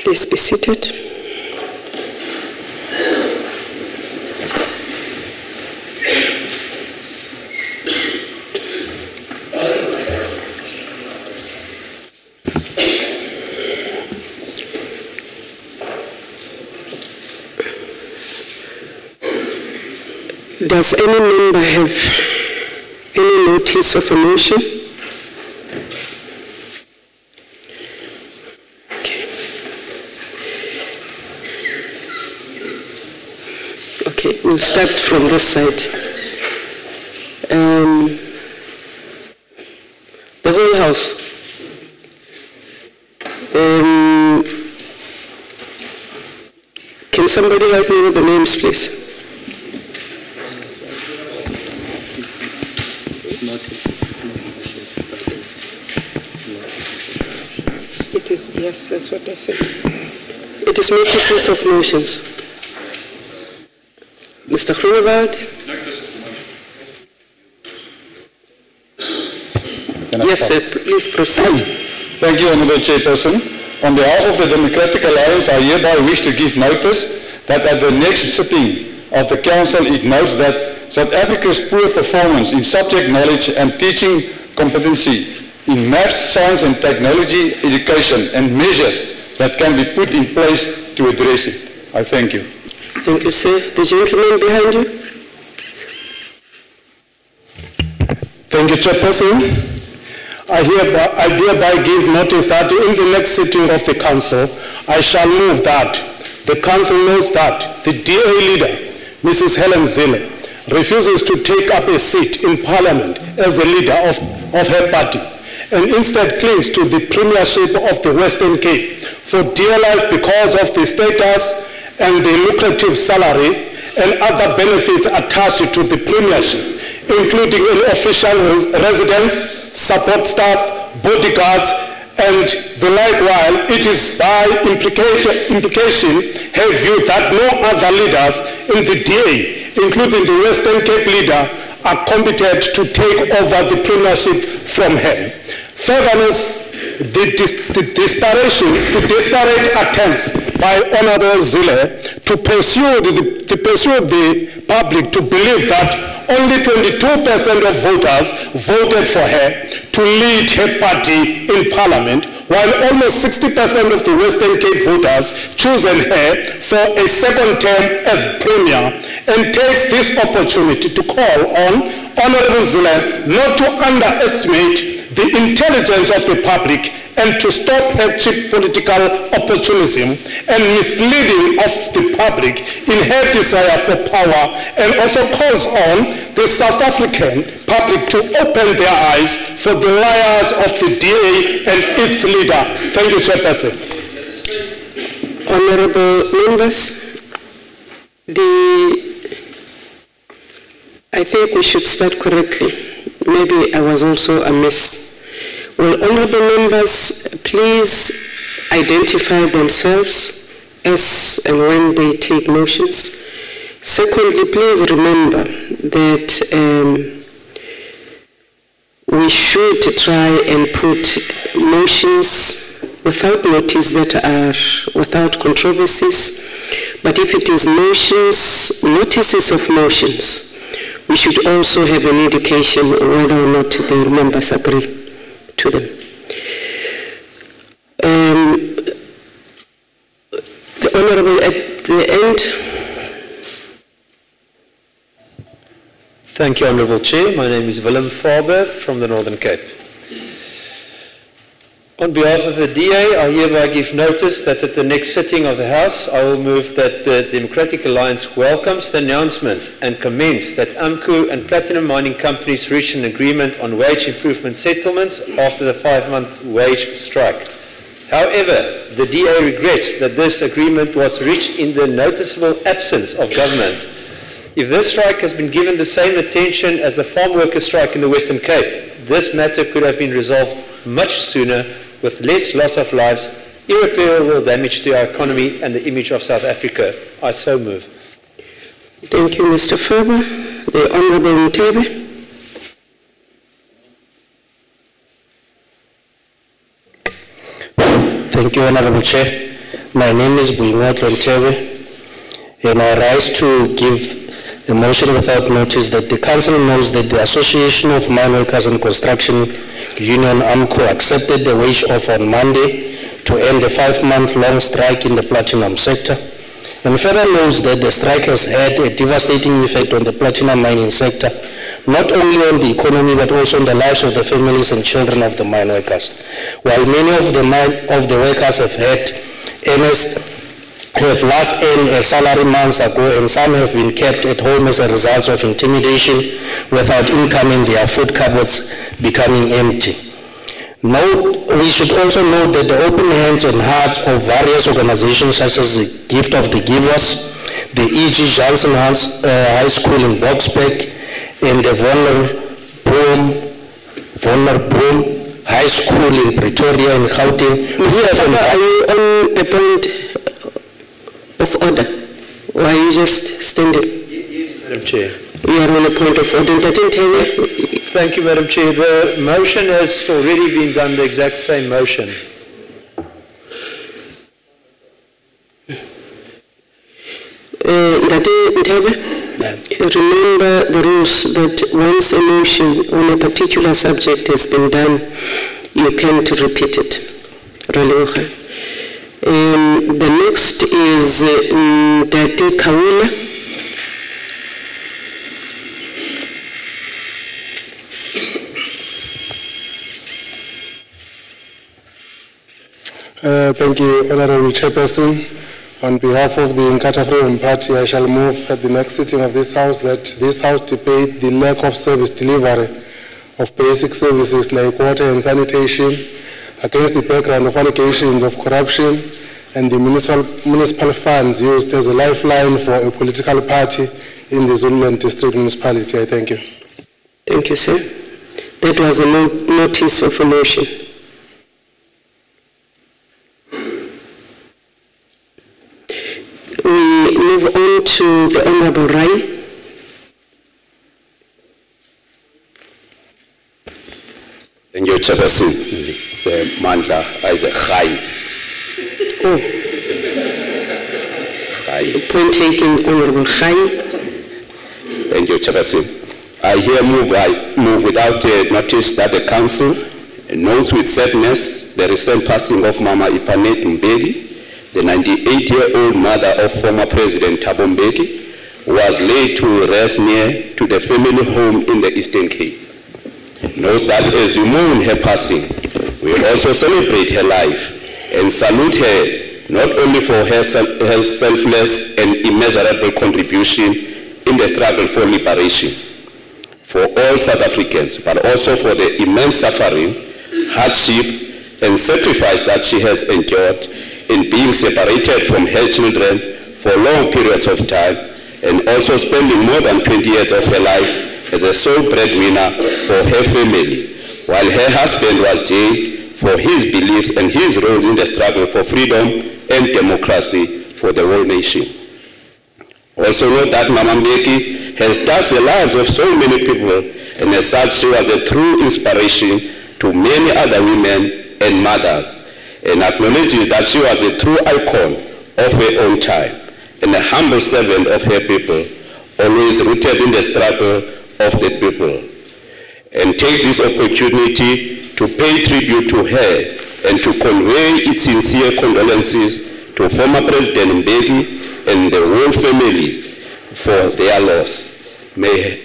Please be seated. Does any member have any notice of a motion? Okay, we'll start from this side. The whole house. Can somebody help me with the names, please? It is, yes, that's what I said. It is notices of motions. Mr. Groenewald? Yes, sir, please proceed. Thank you, Honourable Chairperson. On behalf of the Democratic Alliance, I hereby wish to give notice that at the next sitting of the Council, it notes that South Africa's poor performance in subject knowledge and teaching competency in maths, science and technology education and measures that can be put in place to address it. I thank you. Thank you, sir. The gentleman behind you. Thank you, Chairperson. I hereby give notice that in the next sitting of the Council, I shall move that the Council knows that the DA leader, Mrs. Helen Zille, refuses to take up a seat in Parliament as a leader of her party, and instead clings to the premiership of the Western Cape for dear life because of the status and the lucrative salary and other benefits attached to the premiership, including an official residence, support staff, bodyguards, and the like, while it is by implication her view that no other leaders in the DA, including the Western Cape leader, are competent to take over the premiership from her. Furthermore, the desperate attempts by Honourable Zille to persuade the public to believe that only 22% of voters voted for her to lead her party in Parliament, while almost 60% of the Western Cape voters chosen her for a second term as Premier, and takes this opportunity to call on Honourable Zille not to underestimate the intelligence of the public and to stop her cheap political opportunism and misleading of the public in her desire for power, and also calls on the South African public to open their eyes for the liars of the DA and its leader. Thank you, Chairperson. Honourable members, I think we should start correctly. Maybe I was also amiss. Will honourable members please identify themselves as and when they take motions? Secondly, please remember that we should try and put motions without notice that are without controversies. But if it is motions, notices of motions, we should also have an indication whether or not the members agree to them. The Honourable at the end. Thank you, Honourable Chair. My name is Willem Faber from the Northern Cape. On behalf of the DA, I hereby give notice that at the next sitting of the House, I will move that the Democratic Alliance welcomes the announcement and commends that AMCU and platinum mining companies reached an agreement on wage improvement settlements after the 5-month wage strike. However, the DA regrets that this agreement was reached in the noticeable absence of government. If this strike has been given the same attention as the farm worker strike in the Western Cape, this matter could have been resolved much sooner with less loss of lives, irreparable damage to our economy and the image of South Africa. I so move. Thank you, Mr. Faber. The Honourable Mutebe. Thank you, Honourable Chair. My name is Buingotlo Ntebe, and I rise to give a motion without notice that the Council knows that the Association of Mine Workers and Construction Union, AMCO, accepted the wage offer on Monday to end the 5-month-long strike in the platinum sector, and further knows that the strike has had a devastating effect on the platinum mining sector, not only on the economy but also on the lives of the families and children of the mine workers. While many of the workers have last earned a salary months ago, and some have been kept at home as a result of intimidation without income and their food cupboards becoming empty. We should also note that the open hands and hearts of various organizations such as the Gift of the Givers, the E.G. Johnson High School in Boksburg, and the Vonner Broom High School in Pretoria and Gauteng. Are you on a point of order? Or are you just standing? Yes, Madam Chair. You are on a point of order. Thank you, Madam Chair. The motion has already been done, the exact same motion. Remember the rules that once a motion on a particular subject has been done, you can't repeat it. The next is Dati Kaula. Thank you, Honorable Chairperson. On behalf of the Inkatha Freedom Party, I shall move at the next sitting of this House that this House debate the lack of service delivery of basic services like water and sanitation against the background of allegations of corruption and the municipal funds used as a lifeline for a political party in the Zululand District Municipality. I thank you. Thank you, sir. That was a notice of a motion. We move on to the Honorable Rai. Thank you, Chairperson. The Mandla is a high. Oh. High. Point taken, Honorable Rai. Thank you, Chairperson. I here move without notice that the Council notes with sadness the recent passing of Mama Ipanet Mbeki, the 98-year-old mother of former President Thabo Mbeki, who was laid to rest near to the family home in the Eastern Cape. Notes that as we mourn her passing, we also celebrate her life and salute her not only for her selfless and immeasurable contribution in the struggle for liberation for all South Africans, but also for the immense suffering, hardship, and sacrifice that she has endured in being separated from her children for long periods of time, and also spending more than 20 years of her life as a sole breadwinner for her family, while her husband was jailed for his beliefs and his role in the struggle for freedom and democracy for the whole nation. Also note that Mama Mbeki has touched the lives of so many people, and as such she was a true inspiration to many other women and mothers, and acknowledges that she was a true icon of her own time and a humble servant of her people, always rooted in the struggle of the people, and takes this opportunity to pay tribute to her and to convey its sincere condolences to former President Mbeki and the whole family for their loss. May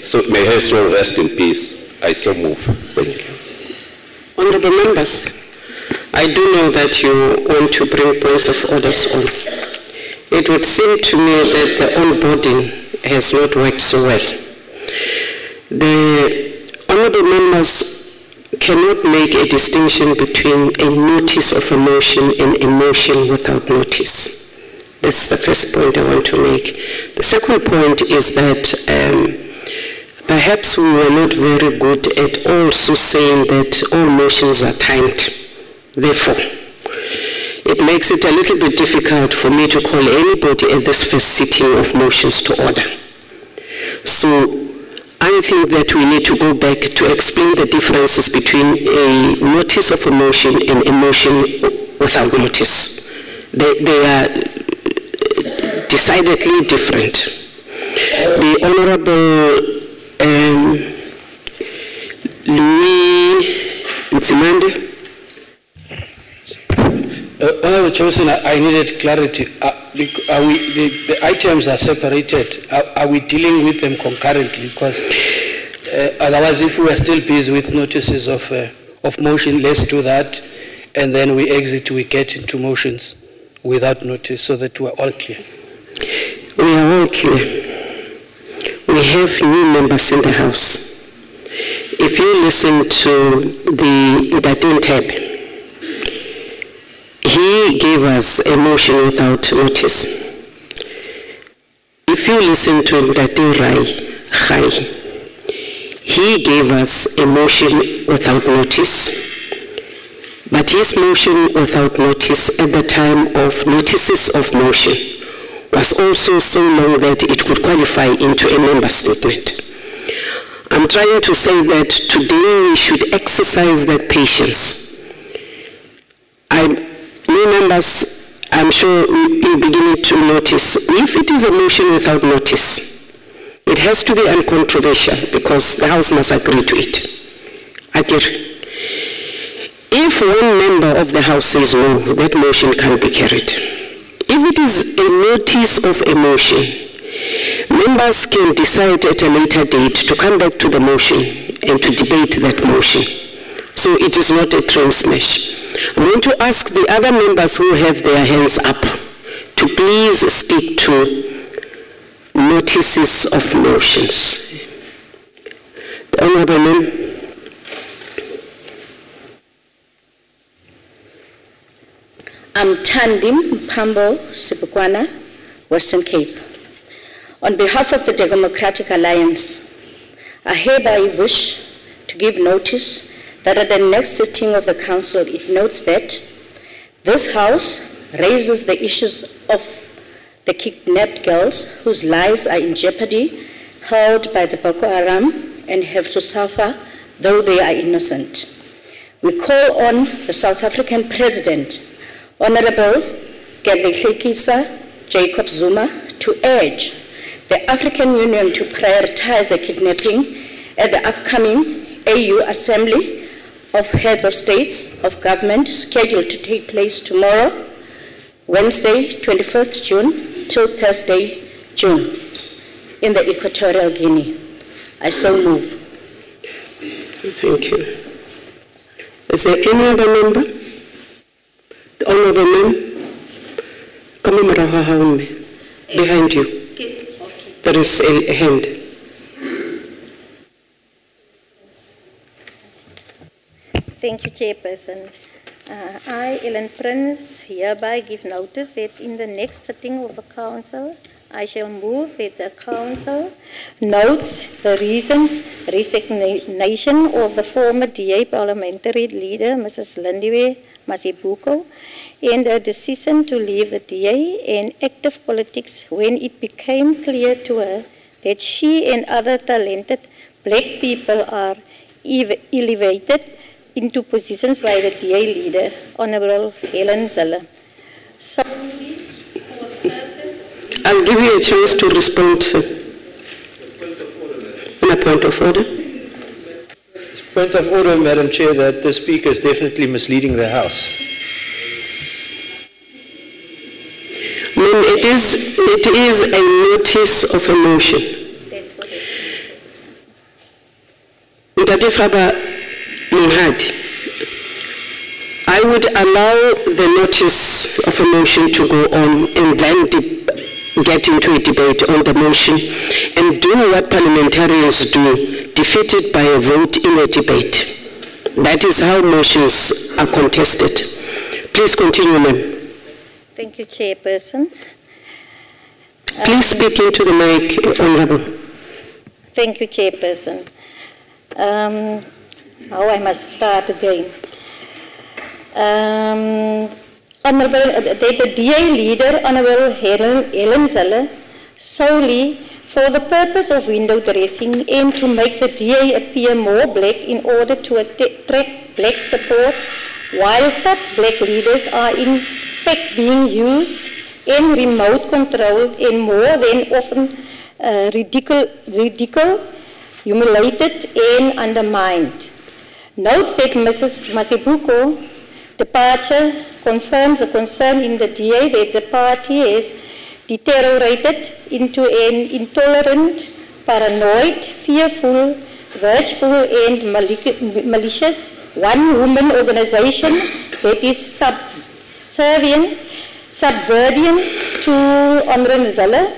her soul rest in peace. I so move. Thank you. Honorable members, I do know that you want to bring points of orders on. It would seem to me that the onboarding has not worked so well. The honorable members cannot make a distinction between a notice of a motion and a motion without notice. That's the first point I want to make. The second point is that perhaps we were not very good at also saying that all motions are timed. Therefore, it makes it a little bit difficult for me to call anybody at this first sitting of motions to order. So I think that we need to go back to explain the differences between a notice of a motion and a motion without notice. They are decidedly different. The Honorable Louis Nzimande. Honorable Chairperson, I needed clarity. The items are separated. Are we dealing with them concurrently? Because otherwise, if we are still busy with notices of motion, let's do that, and then we exit, we get into motions without notice, so that we're all clear. We are all clear. We have new members in the House. If you listen to the Dadun tab, he gave us a motion without notice. If you listen to Dadun Rai Khai, he gave us a motion without notice, but his motion without notice at the time of notices of motion was also so long that it could qualify into a member statement. I'm trying to say that today we should exercise that patience. New members, I'm sure you're beginning to notice, if it is a motion without notice, it has to be uncontroversial because the House must agree to it. Agree. If one member of the House says no, that motion can't be carried. If it is a notice of a motion, members can decide at a later date to come back to the motion and to debate that motion. So it is not a train smash. I'm going to ask the other members who have their hands up to please stick to notices of motions. The Honourable Member. I'm Tandim Pambo Sibukwana, Western Cape. On behalf of the Democratic Alliance, I hereby wish to give notice that at the next sitting of the Council, it notes that this House raises the issues of the kidnapped girls whose lives are in jeopardy, held by the Boko Haram, and have to suffer though they are innocent. We call on the South African President, Honorable Gedlehlekisa Jacob Zuma, to urge the African Union to prioritize the kidnapping at the upcoming AU Assembly of Heads of States of Government scheduled to take place tomorrow, Wednesday, 21st June, till Thursday, June, in the Equatorial Guinea. I so move. Thank you. Is there any other member? The Honourable Member? Behind you. There is a hand. Thank you, Chairperson. I, Ellen Prince, hereby give notice that in the next sitting of the Council, I shall move that the Council notes the recent resignation of the former DA Parliamentary leader, Mrs. Lindiwe Masibuko, and a decision to leave the DA and active politics when it became clear to her that she and other talented black people are elevated into positions by the DA leader, Honourable Helen Zille. I'll give you a chance to respond, sir. On a point of order. Point of order, Madam Chair, that the Speaker is definitely misleading the House. It is a notice of a motion. That's what it is. I would allow the notice of a motion to go on and then get into a debate on the motion and do what parliamentarians do, defeat it by a vote in a debate. That is how motions are contested. Please continue, ma'am. Thank you, Chairperson. Please speak into the mic, Honourable. Thank you, Chairperson. Now I must start again. Honourable, the DA leader, Honourable Helen Zille, solely for the purpose of window dressing and to make the DA appear more black in order to attract black support, while such black leaders are in effect being used and remote controlled and more than often ridiculed, humiliated and undermined. Notes that Mrs. Masibuko departure confirms the concern in the DA that the party has deteriorated into an intolerant, paranoid, fearful, vengeful and malicious one-woman organization that is subservient to Honorable Zille,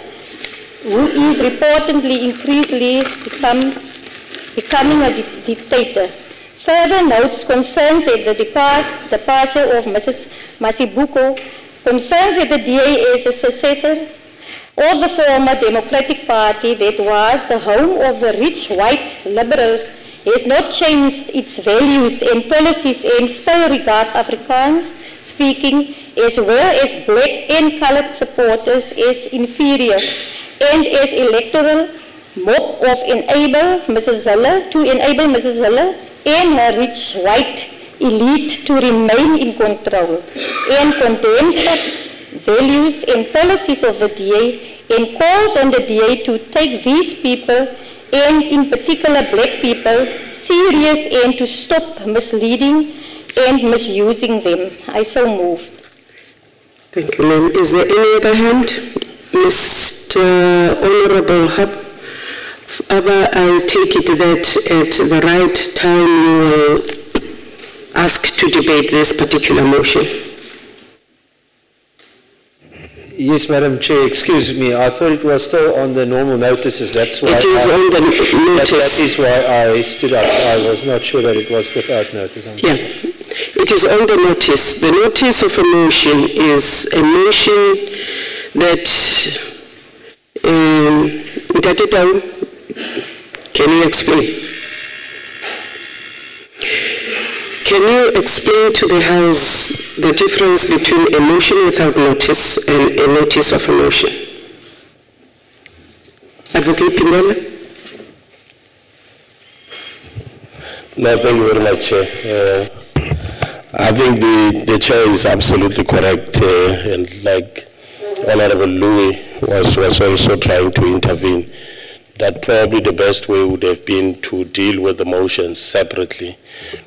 who is reportedly increasingly becoming a dictator. Further notes concerns that the departure of Mrs. Masibuko confirms that the DA is a successor of the former Democratic Party that was the home of the rich white liberals, has not changed its values and policies and still regard Afrikaans speaking as well as black and colored supporters as inferior and as electoral mob of enable Mrs. Zille and her rich white elite to remain in control and condemn such values and policies of the DA and calls on the DA to take these people and in particular black people serious and to stop misleading and misusing them. I so move. Thank you, ma'am. Is there any other hand? Mr. Honorable Hub. I take it that at the right time you will ask to debate this particular motion. Yes, Madam Chair, excuse me, I thought it was still on the normal notices. That's why it is on the notice. That is why I stood up. I was not sure that it was without notice. Yeah, it is on the notice. The notice of a motion is a motion that can you explain? Can you explain to the House the difference between a motion without notice and a notice of a motion? Advocate Pindela? No, thank you very much, Chair. I think the Chair is absolutely correct, and like Honorable Louis was also trying to intervene, that probably the best way would have been to deal with the motions separately,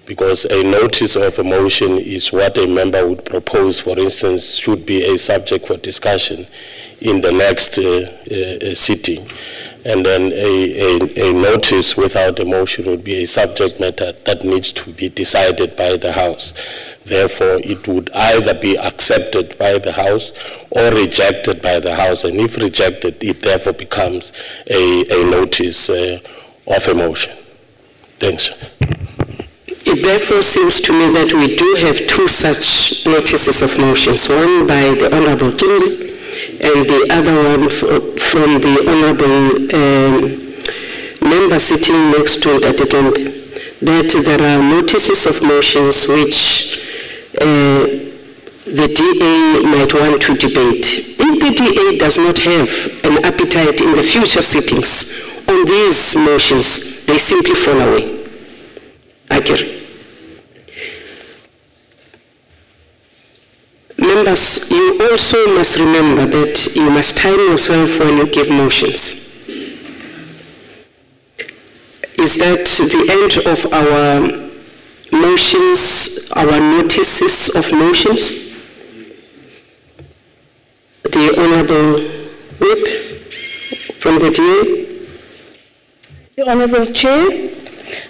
because a notice of a motion is what a member would propose, for instance, should be a subject for discussion in the next sitting. And then a notice without a motion would be a subject matter that needs to be decided by the House. Therefore, it would either be accepted by the House or rejected by the House. And if rejected, it therefore becomes a notice of a motion. Thanks. It therefore seems to me that we do have two such notices of motions, one by the Honorable King and the other one from the Honorable member sitting next to Datatembe, that there are notices of motions which the DA might want to debate. If the DA does not have an appetite in the future sittings on these motions, they simply fall away. Agree. Members, you also must remember that you must time yourself when you give motions. Is that the end of our motions, our notices of motions? The Honourable Whip from the DA. The Honourable Chair,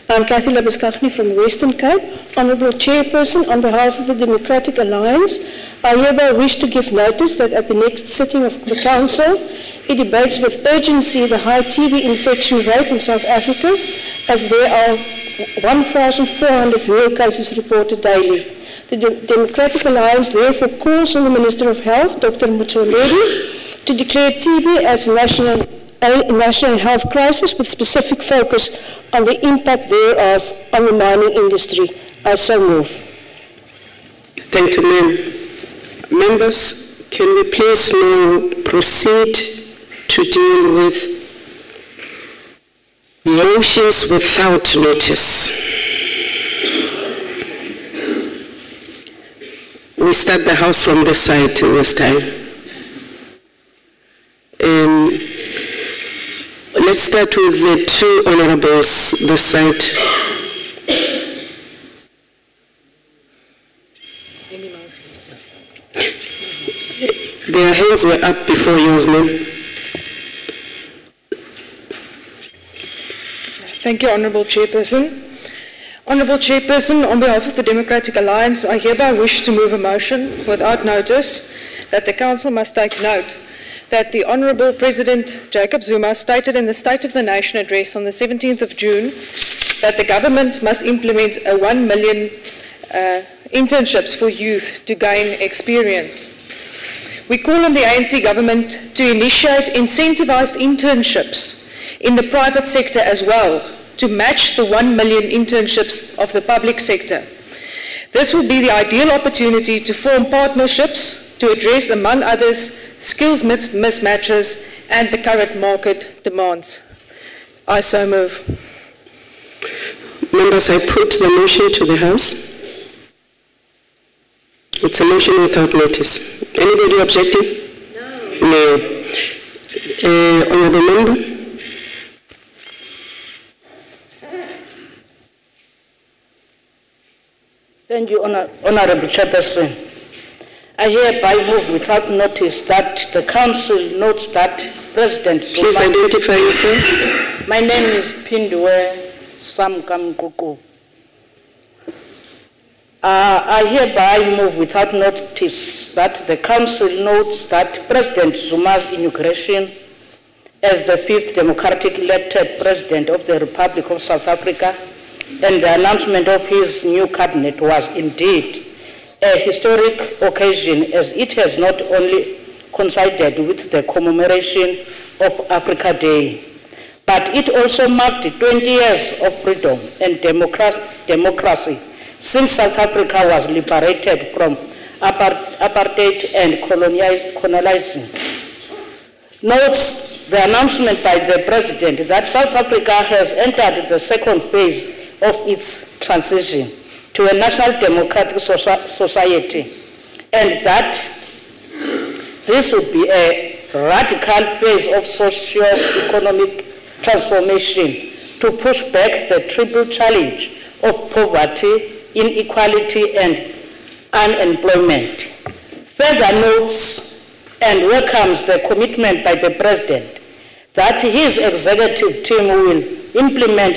I'm Kathy Labuskaghni from Western Cape. Honourable Chairperson, on behalf of the Democratic Alliance, I hereby wish to give notice that at the next sitting of the Council, it debates with urgency the high TB infection rate in South Africa, as there are 1,400 new cases reported daily. The Democratic Alliance therefore calls on the Minister of Health, Dr. Motsoaledi, to declare TB as a national health crisis with specific focus on the impact thereof on the mining industry. I so move. Thank you, ma'am. Members, can we please now proceed to deal with motions without notice? We start the House from this side this time. Let's start with the two honorables this side. Their hands were up before yours, ma'am. Thank you, Honourable Chairperson. Honourable Chairperson, on behalf of the Democratic Alliance, I hereby wish to move a motion without notice that the Council must take note that the Honourable President Jacob Zuma stated in the State of the Nation address on the 17th of June that the government must implement a 1 million internships for youth to gain experience. We call on the ANC government to initiate incentivised internships in the private sector as well, to match the 1 million internships of the public sector. This will be the ideal opportunity to form partnerships to address, among others, skills mismatches and the current market demands. I so move. Members, I put the motion to the House. It's a motion without notice. Anybody objecting? No. No. Honourable Member? Thank you, Honourable Chairperson. I hereby move without notice that the Council notes that President Zuma... Please identify yourself. My name is Pindwe Samkamkuku. I hereby move without notice that the Council notes that President Zuma's inauguration as the 5th democratic elected President of the Republic of South Africa and the announcement of his new cabinet was indeed a historic occasion, as it has not only coincided with the commemoration of Africa Day, but it also marked 20 years of freedom and democracy since South Africa was liberated from apartheid and colonizing. Notes the announcement by the President that South Africa has entered the second phase of its transition to a national democratic society, and that this would be a radical phase of socio-economic transformation to push back the triple challenge of poverty, inequality, and unemployment. Further notes and welcomes the commitment by the President that his executive team will implement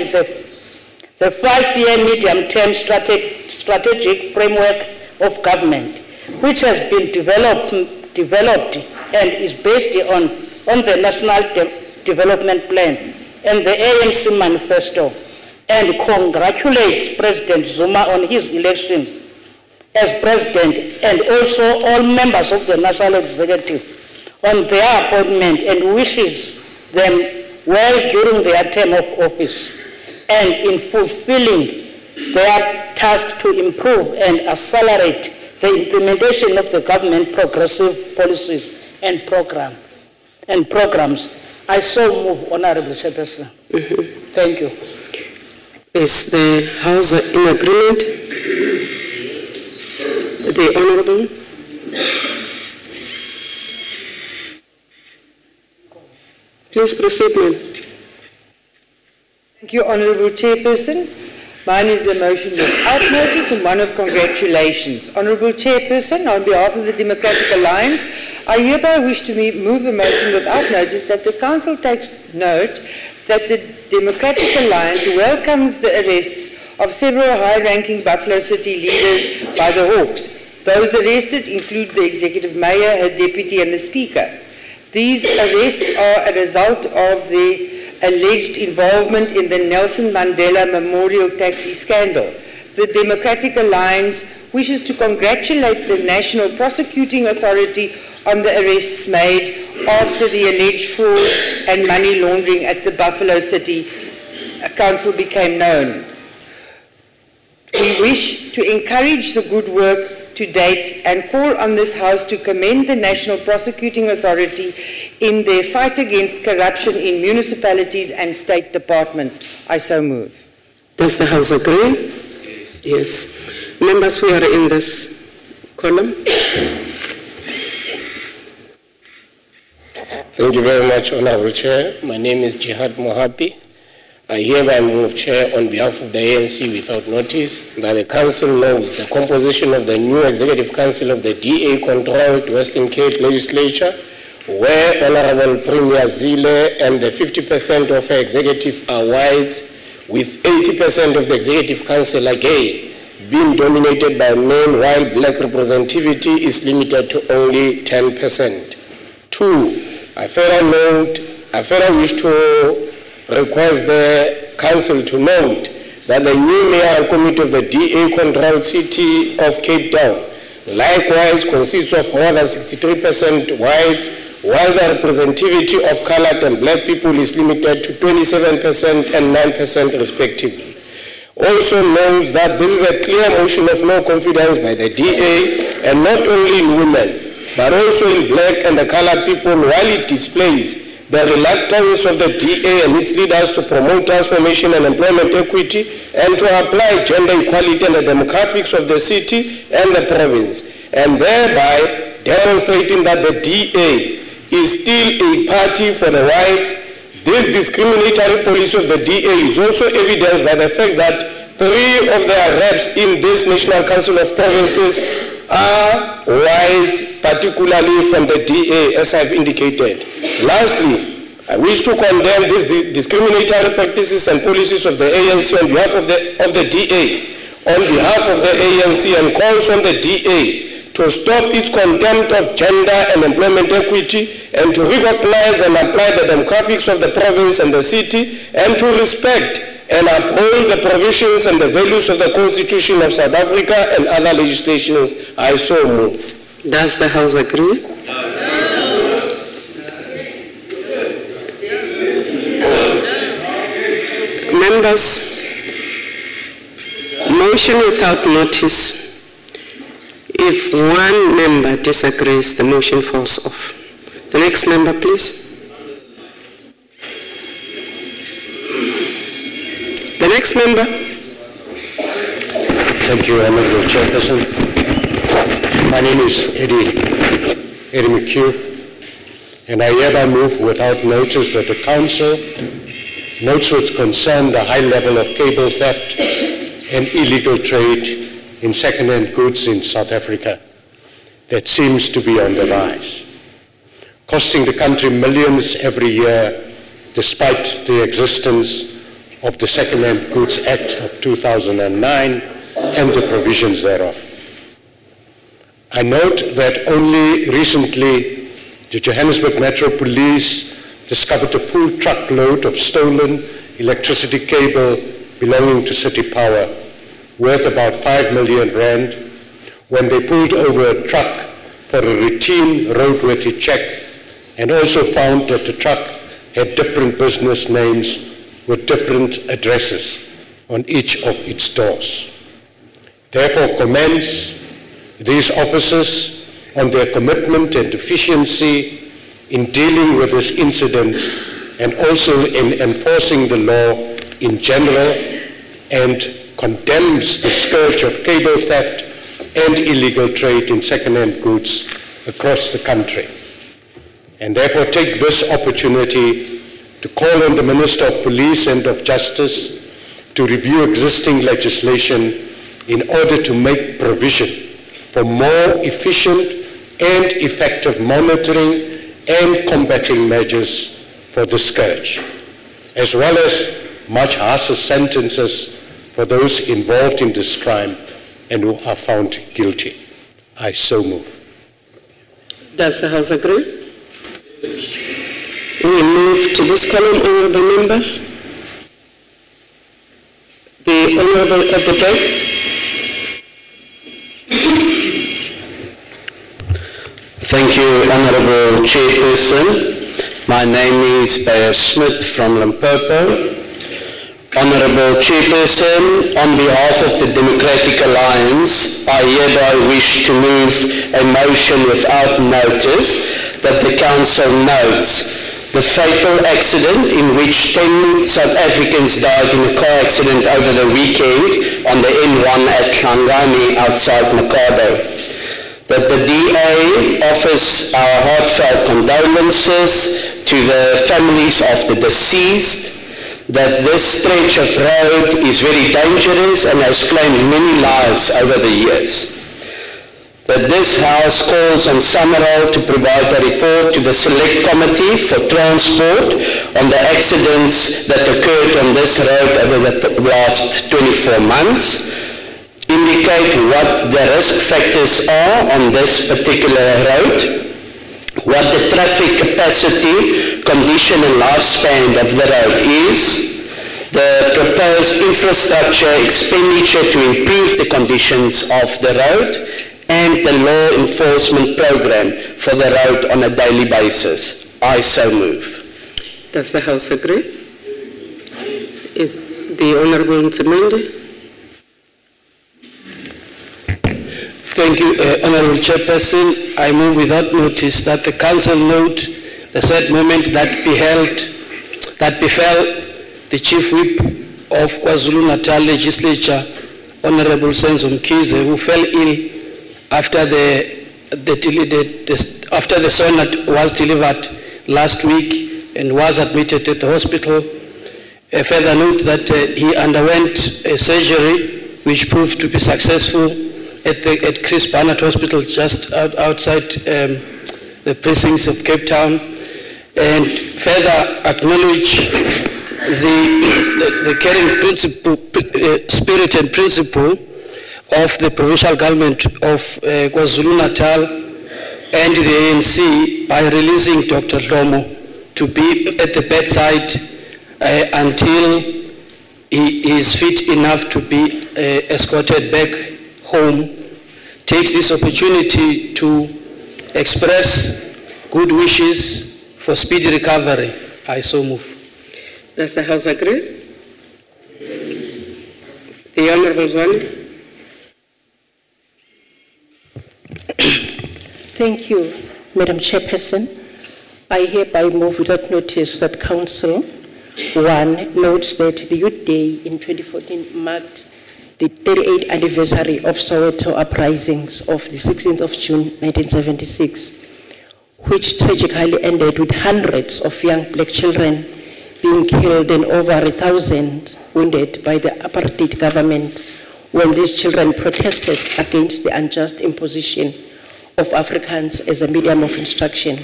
the 5-year medium-term strategic framework of government, which has been developed and is based on the National Development Plan and the ANC Manifesto, and congratulates President Zuma on his election as President, and also all members of the National Executive on their appointment, and wishes them well during their term of office and in fulfilling their task to improve and accelerate the implementation of the government progressive policies and programs. I so move, Honourable Chairperson. Thank you. Is the House in agreement? The Honourable? Please proceed, ma'am. Thank you, Honourable Chairperson. Mine is the motion without notice and one of congratulations. Honourable Chairperson, on behalf of the Democratic Alliance, I hereby wish to move a motion without notice that the Council takes note that the Democratic Alliance welcomes the arrests of several high-ranking Buffalo City leaders by the Hawks. Those arrested include the Executive Mayor, her Deputy, and the Speaker. These arrests are a result of the alleged involvement in the Nelson Mandela Memorial Taxi scandal. The Democratic Alliance wishes to congratulate the National Prosecuting Authority on the arrests made after the alleged fraud and money laundering at the Buffalo City Council became known. We wish to encourage the good work to date and call on this House to commend the National Prosecuting Authority in their fight against corruption in municipalities and state departments. I so move. Does the House agree? Yes. Members who are in this column. Thank you very much, Honorable Chair. My name is Jihad Mohabi. I hereby move, Chair, on behalf of the ANC without notice, that the Council knows the composition of the new Executive Council of the DA-controlled Western Cape Legislature, where Honorable Premier Zille and the 50% of her executive are whites, with 80% of the Executive Council again being dominated by men, while black representativity is limited to only 10%. 2, I further wish to request the Council to note that the new mayoral committee of the DA-controlled city of Cape Town likewise consists of more than 63% whites, while the representativity of colored and black people is limited to 27% and 9% respectively. Also notes that this is a clear motion of no confidence by the DA, and not only in women, but also in black and the colored people, while it displays the reluctance of the DA and its leaders to promote transformation and employment equity and to apply gender equality and the demographics of the city and the province, and thereby demonstrating that the DA is still a party for the whites. This discriminatory policy of the DA is also evidenced by the fact that 3 of their reps in this National Council of Provinces are white, particularly from the DA, as I've indicated. Lastly, I wish to condemn these discriminatory practices and policies of the ANC on behalf of the DA, on behalf of the ANC, and calls on the DA to stop its contempt of gender and employment equity, and to recognize and apply the demographics of the province and the city, and to respect and uphold the provisions and the values of the Constitution of South Africa and other legislations. I so move. Does the House agree? Members, motion without notice. If one member disagrees, the motion falls off. The next member, please. The next member. Thank you, Honorable Chairperson. My name is Eddie McHugh, and I hereby move without notice that the Council notes with concern the high level of cable theft and illegal trade in second-hand goods in South Africa that seems to be on the rise, costing the country millions every year despite the existence of the Second-Hand Goods Act of 2009 and the provisions thereof. I note that only recently the Johannesburg Metro Police discovered a full truckload of stolen electricity cable belonging to City Power, worth about 5 million rand, when they pulled over a truck for a routine roadworthy check, and also found that the truck had different business names with different addresses on each of its doors. Therefore, commends these officers on their commitment and efficiency in dealing with this incident, and also in enforcing the law in general, and condemns the scourge of cable theft and illegal trade in second-hand goods across the country. And therefore take this opportunity to call on the Minister of Police and of Justice to review existing legislation in order to make provision for more efficient and effective monitoring and combating measures for the scourge, as well as much harsher sentences for those involved in this crime and who are found guilty. I so move. Does the House agree? We move to this column, honourable members. The Honourable Advocate. Thank you, Honourable Chairperson. My name is Bayer Smith from Limpopo. Honourable Chairperson, on behalf of the Democratic Alliance, I hereby wish to move a motion without notice that the Council notes the fatal accident in which 10 South Africans died in a car accident over the weekend on the N1 at Hlangani outside Makado. that the DA offers our heartfelt condolences to the families of the deceased, that this stretch of road is very dangerous and has claimed many lives over the years. That this House calls on Samaral to provide a report to the Select Committee for Transport on the accidents that occurred on this road over the last 24 months, indicate what the risk factors are on this particular road, what the traffic capacity, condition and lifespan of the road is, the proposed infrastructure expenditure to improve the conditions of the road, and the law enforcement program for the road on a daily basis. I so move. Does the House agree? Is the Honourable Ntsimendi? Thank you, Honourable Chairperson. I move without notice that the Council note the sad moment that befell the Chief Whip of KwaZulu-Natal Legislature, Honourable Senzo Mkhize, who fell ill after the sonnet was delivered last week and was admitted at the hospital. A further note that he underwent a surgery which proved to be successful at Chris Barnett Hospital just outside the precincts of Cape Town, and further acknowledge the caring principle, spirit and principle of the provincial government of KwaZulu-Natal and the ANC by releasing Dr. Dlomo to be at the bedside until he is fit enough to be escorted back home. Takes this opportunity to express good wishes for speedy recovery. I so move. Does the House agree? The Honourable Zwane. Thank you, Madam Chairperson. I hereby move without notice that Council 1 notes that the Youth Day in 2014 marked the 38th anniversary of Soweto uprisings of the 16th of June 1976, which tragically ended with hundreds of young black children being killed and over 1,000 wounded by the apartheid government when these children protested against the unjust imposition of Afrikaans as a medium of instruction.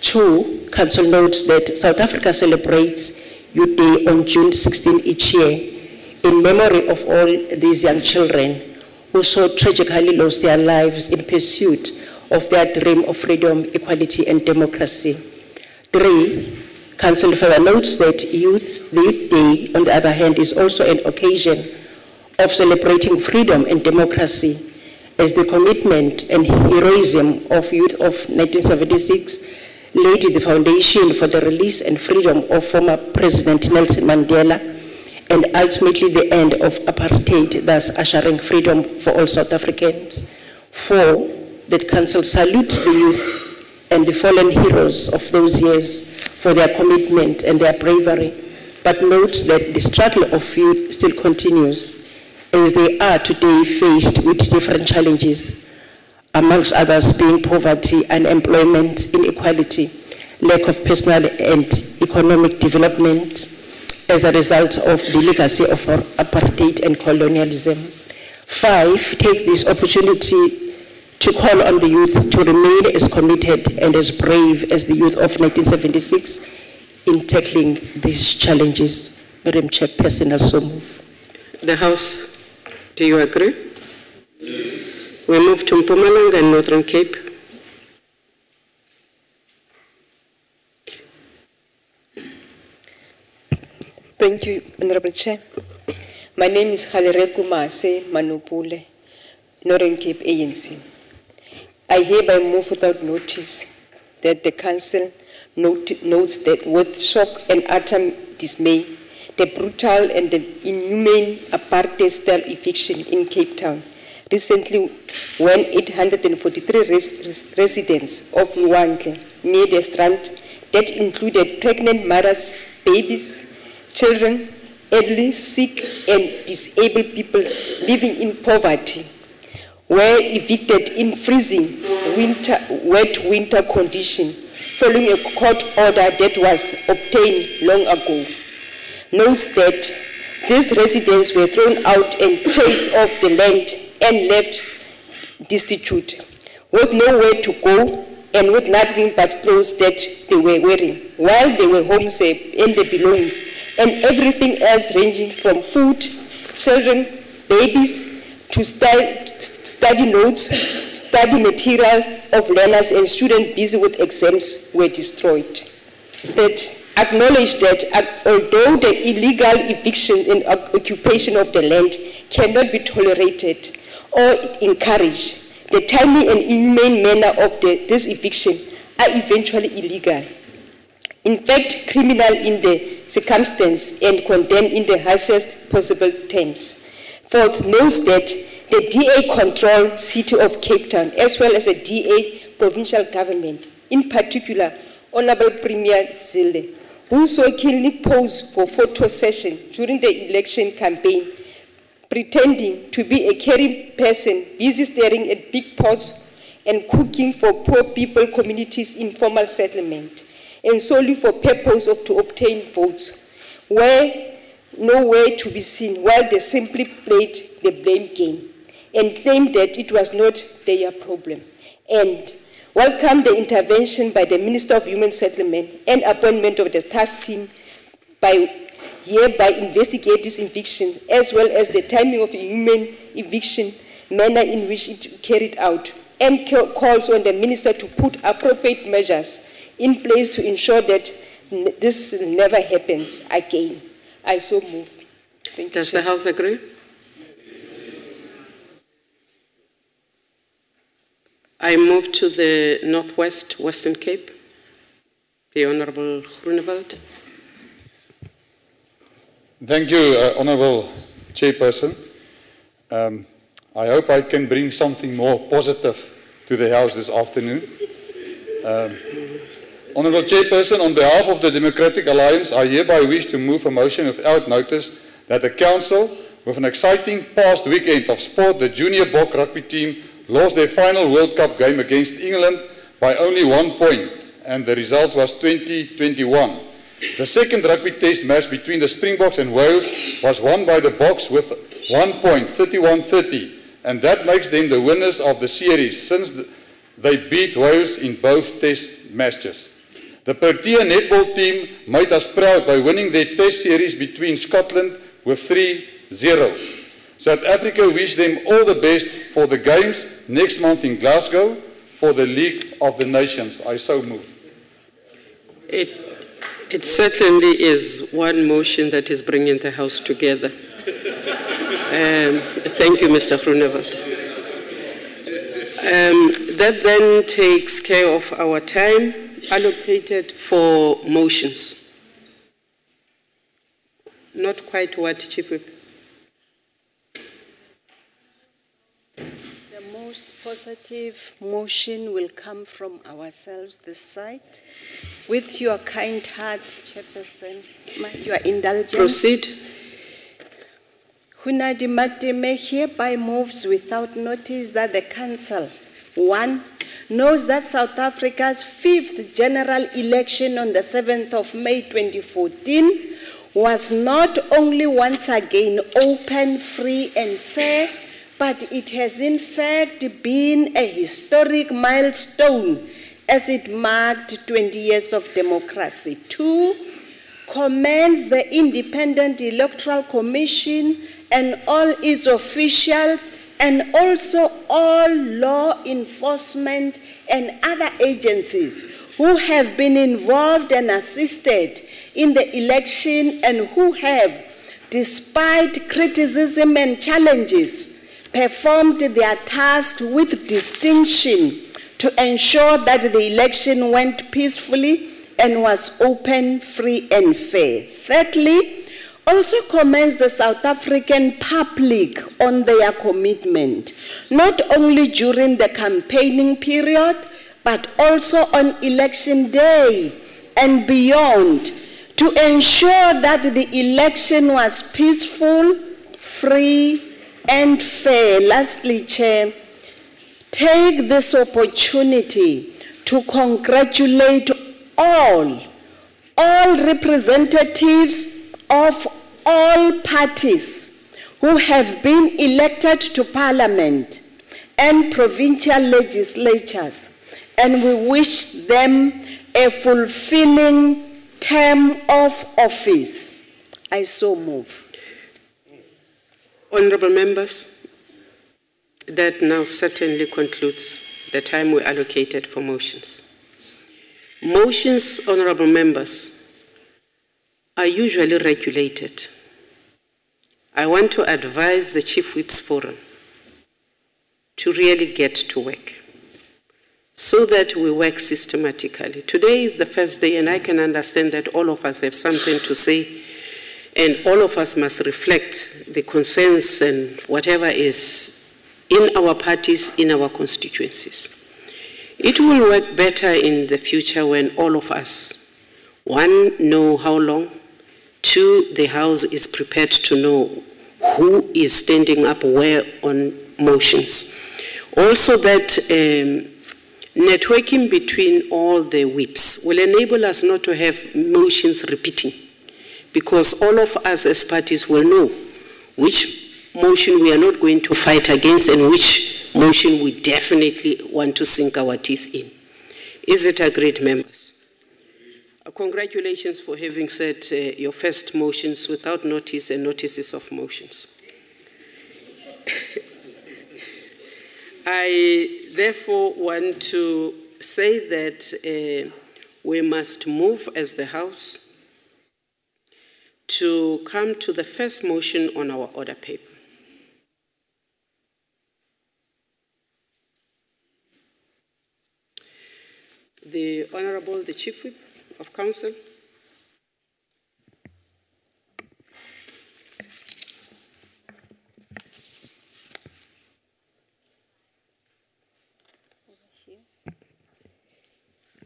2, Council notes that South Africa celebrates Youth Day on June 16 each year in memory of all these young children who so tragically lost their lives in pursuit of their dream of freedom, equality, and democracy. 3, Council further notes that the Youth Day, on the other hand, is also an occasion of celebrating freedom and democracy, as the commitment and heroism of youth of 1976 laid the foundation for the release and freedom of former President Nelson Mandela, and ultimately the end of apartheid, thus ushering freedom for all South Africans. 4, that Council salutes the youth and the fallen heroes of those years for their commitment and their bravery, but notes that the struggle of youth still continues, as they are today faced with different challenges, amongst others being poverty, unemployment, inequality, lack of personal and economic development as a result of the legacy of apartheid and colonialism. 5, take this opportunity to call on the youth to remain as committed and as brave as the youth of 1976 in tackling these challenges. Madam Chairperson, I so move. The House, do you agree? Yes. We move to Mpumalanga and Northern Cape. Thank you, Honorable Chair. My name is Khalereku Mase Manupule, Northern Cape ANC. I hereby move without notice that the Council notes that with shock and utter dismay, the brutal and the inhumane apartheid-style eviction in Cape Town recently, when 843 residents of Luandle near the Strand, that included pregnant mothers, babies, children, elderly, sick, and disabled people living in poverty, were evicted in freezing wet winter condition following a court order that was obtained long ago. Notes that these residents were thrown out and chased off the land and left destitute, with nowhere to go and with nothing but clothes that they were wearing, while they were home safe and their belongings, and everything else ranging from food, children, babies, to study notes, study material of learners and students busy with exams were destroyed. That acknowledged that although the illegal eviction and occupation of the land cannot be tolerated or encouraged, the timely and inhumane manner of this eviction are eventually illegal. In fact, criminal in the circumstance and condemned in the harshest possible terms. Fourth, notes that the DA-controlled city of Cape Town, as well as the DA provincial government, in particular, Honorable Premier Zille, who so keenly posed for photo session during the election campaign, pretending to be a caring person, busy staring at big pots and cooking for poor people communities' informal settlement, and solely for purpose of to obtain votes, were nowhere to be seen, while they simply played the blame game and claimed that it was not their problem, and welcomed the intervention by the Minister of Human Settlement and appointment of the task team by hereby investigate this eviction, as well as the timing of human eviction, manner in which it carried out, and calls on the Minister to put appropriate measures in place to ensure that this never happens again. I so move. Thank Does you. the House agree? I move to the Northwest Western Cape. The Honourable Groenewald. Thank you, Honourable Chairperson. I hope I can bring something more positive to the House this afternoon. Honourable Chairperson, on behalf of the Democratic Alliance, I hereby wish to move a motion without notice that the Council, with an exciting past weekend of sport, the Junior Bok rugby team lost their final World Cup game against England by only 1 point, and the result was 20-21. The second rugby test match between the Springboks and Wales was won by the Boks with 1 point, 31-30, and that makes them the winners of the series since they beat Wales in both test matches. The Protea netball team made us proud by winning their test series between Scotland with 3-0. South Africa wish them all the best for the games next month in Glasgow for the League of the Nations. I so move. It certainly is one motion that is bringing the House together. Thank you, Mr. Groenewald. That then takes care of our time allocated for motions. Not quite what, Chief Whip? The most positive motion will come from ourselves this side. With your kind heart, Chairperson, your indulgence. Proceed. Hunadi Mateme hereby moves without notice that the Council, 1, knows that South Africa's 5th general election on the 7th of May 2014 was not only once again open, free and fair, but it has in fact been a historic milestone as it marked 20 years of democracy. 2, commends the Independent Electoral Commission and all its officials and also all law enforcement and other agencies who have been involved and assisted in the election and who have, despite criticism and challenges, performed their task with distinction to ensure that the election went peacefully and was open, free and fair. Thirdly, also commends the South African public on their commitment, not only during the campaigning period, but also on election day and beyond, to ensure that the election was peaceful, free, and fair. Lastly, Chair, take this opportunity to congratulate all representatives of all parties who have been elected to Parliament and provincial legislatures, and we wish them a fulfilling term of office. I so move. Honourable members, that now certainly concludes the time we allocated for motions. Motions, honourable members, are usually regulated. I want to advise the Chief Whips Forum to really get to work so that we work systematically. Today is the first day, and I can understand that all of us have something to say, and all of us must reflect the concerns and whatever is in our parties, in our constituencies. It will work better in the future when all of us, one, know how long, two, the House is prepared to know who is standing up where on motions. Also that networking between all the whips will enable us not to have motions repeating, because all of us as parties will know which motion we are not going to fight against and which motion we definitely want to sink our teeth in. Is it agreed, members? Congratulations for having said your first motions without notice and notices of motions. I therefore want to say that we must move as the House to come to the first motion on our order paper. The Honourable, the Chief Whip of Council.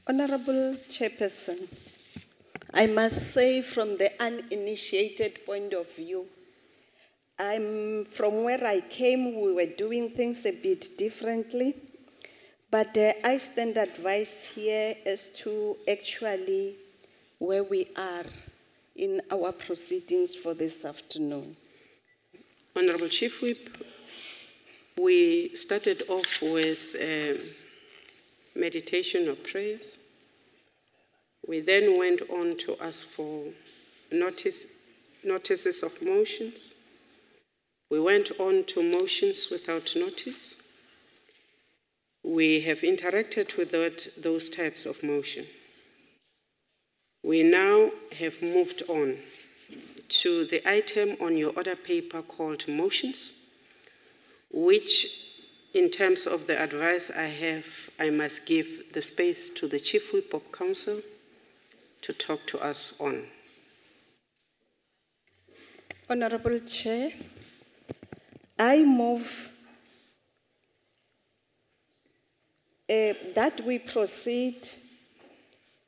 Honourable Chairperson, I must say from the uninitiated point of view, from where I came, we were doing things a bit differently, but I stand advised here as to actually where we are in our proceedings for this afternoon. Honourable Chief Whip, we started off with meditation or prayers. We then went on to ask for notices of motions. We went on to motions without notice. We have interacted with those types of motion. We now have moved on to the item on your order paper called motions, which in terms of the advice I have, I must give the space to the Chief Whip of Council to talk to us on. Honourable Chair, I move that we proceed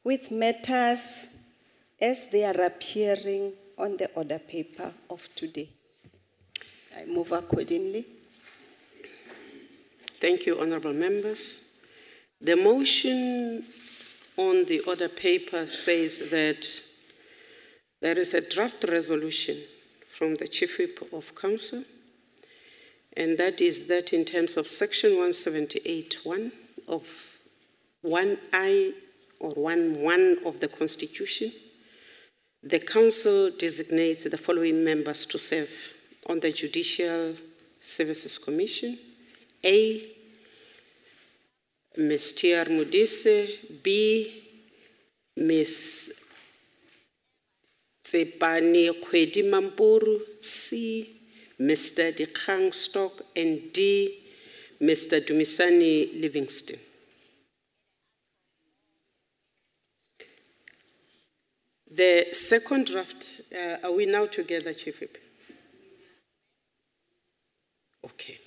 with matters as they are appearing on the order paper of today. I move accordingly. Thank you, honourable members. The motion on the order paper says that there is a draft resolution from the Chief Whip of Council, and that is that in terms of section 178(1) of 1I or 1.1 of the Constitution, the Council designates the following members to serve on the Judicial Services Commission. A, Ms. T.R. Modise. B, Ms. Tsepani Kwedi Mampuru. C, Mr. Dikgang Stock. And D, Mr. Dumisani Livingston. The second draft, are we now together, Chief Whip? Okay.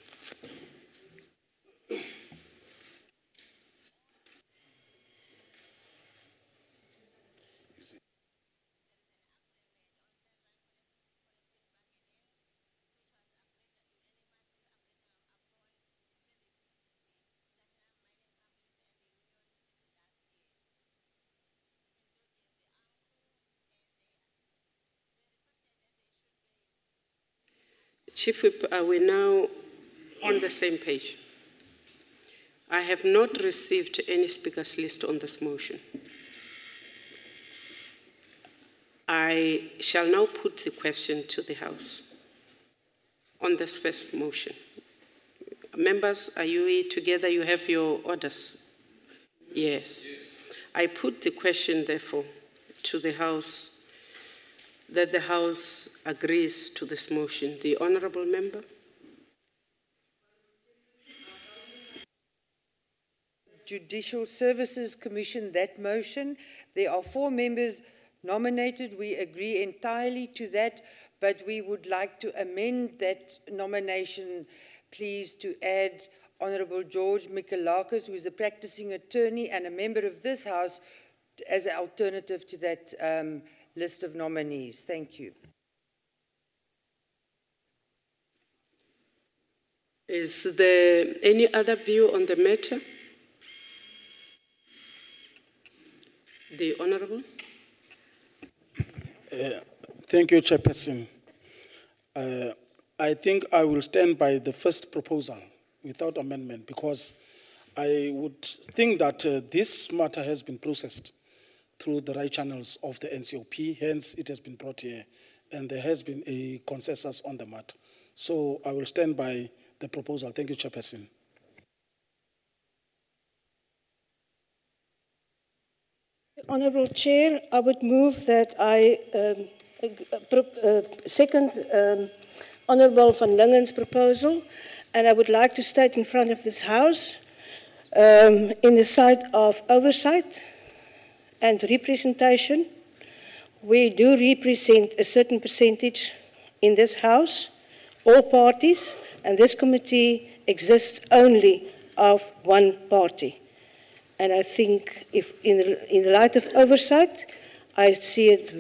Chief Whip, are we now on the same page? I have not received any speakers list on this motion. I shall now put the question to the House on this first motion. Members, are you together? You have your orders? Yes. I put the question, therefore, to the House, that the House agrees to this motion. The Honourable Member? Judicial Services Commission that motion. There are 4 members nominated. We agree entirely to that, but we would like to amend that nomination, please, to add Honourable George Mikalakis, who is a practicing attorney and a member of this House, as an alternative to that list of nominees. Thank you. Is there any other view on the matter? The Honourable? Thank you, Chairperson. I think I will stand by the first proposal without amendment, because I would think that this matter has been processed through the right channels of the NCOP, hence it has been brought here, and there has been a consensus on the matter. So I will stand by the proposal. Thank you, Chairperson. Honourable Chair, I would move that I second Honourable van Lingen's proposal, and I would like to state in front of this House, in the side of oversight and representation, we do represent a certain percentage in this House, all parties, and this committee exists only of one party. And I think if in the light of oversight, I see it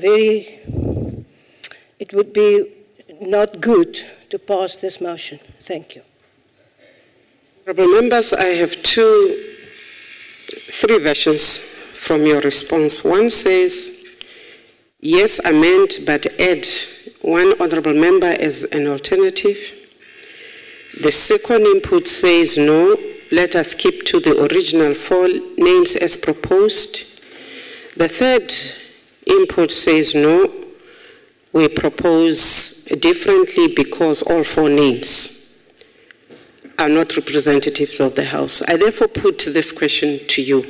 it would be not good to pass this motion. Thank you. Honourable members, I have 3 versions from your response. One says, yes, amend, but add one honourable member as an alternative. The second input says, no, let us keep to the original 4 names as proposed. The third input says, no, we propose differently because all 4 names are not representatives of the House. I therefore put this question to you.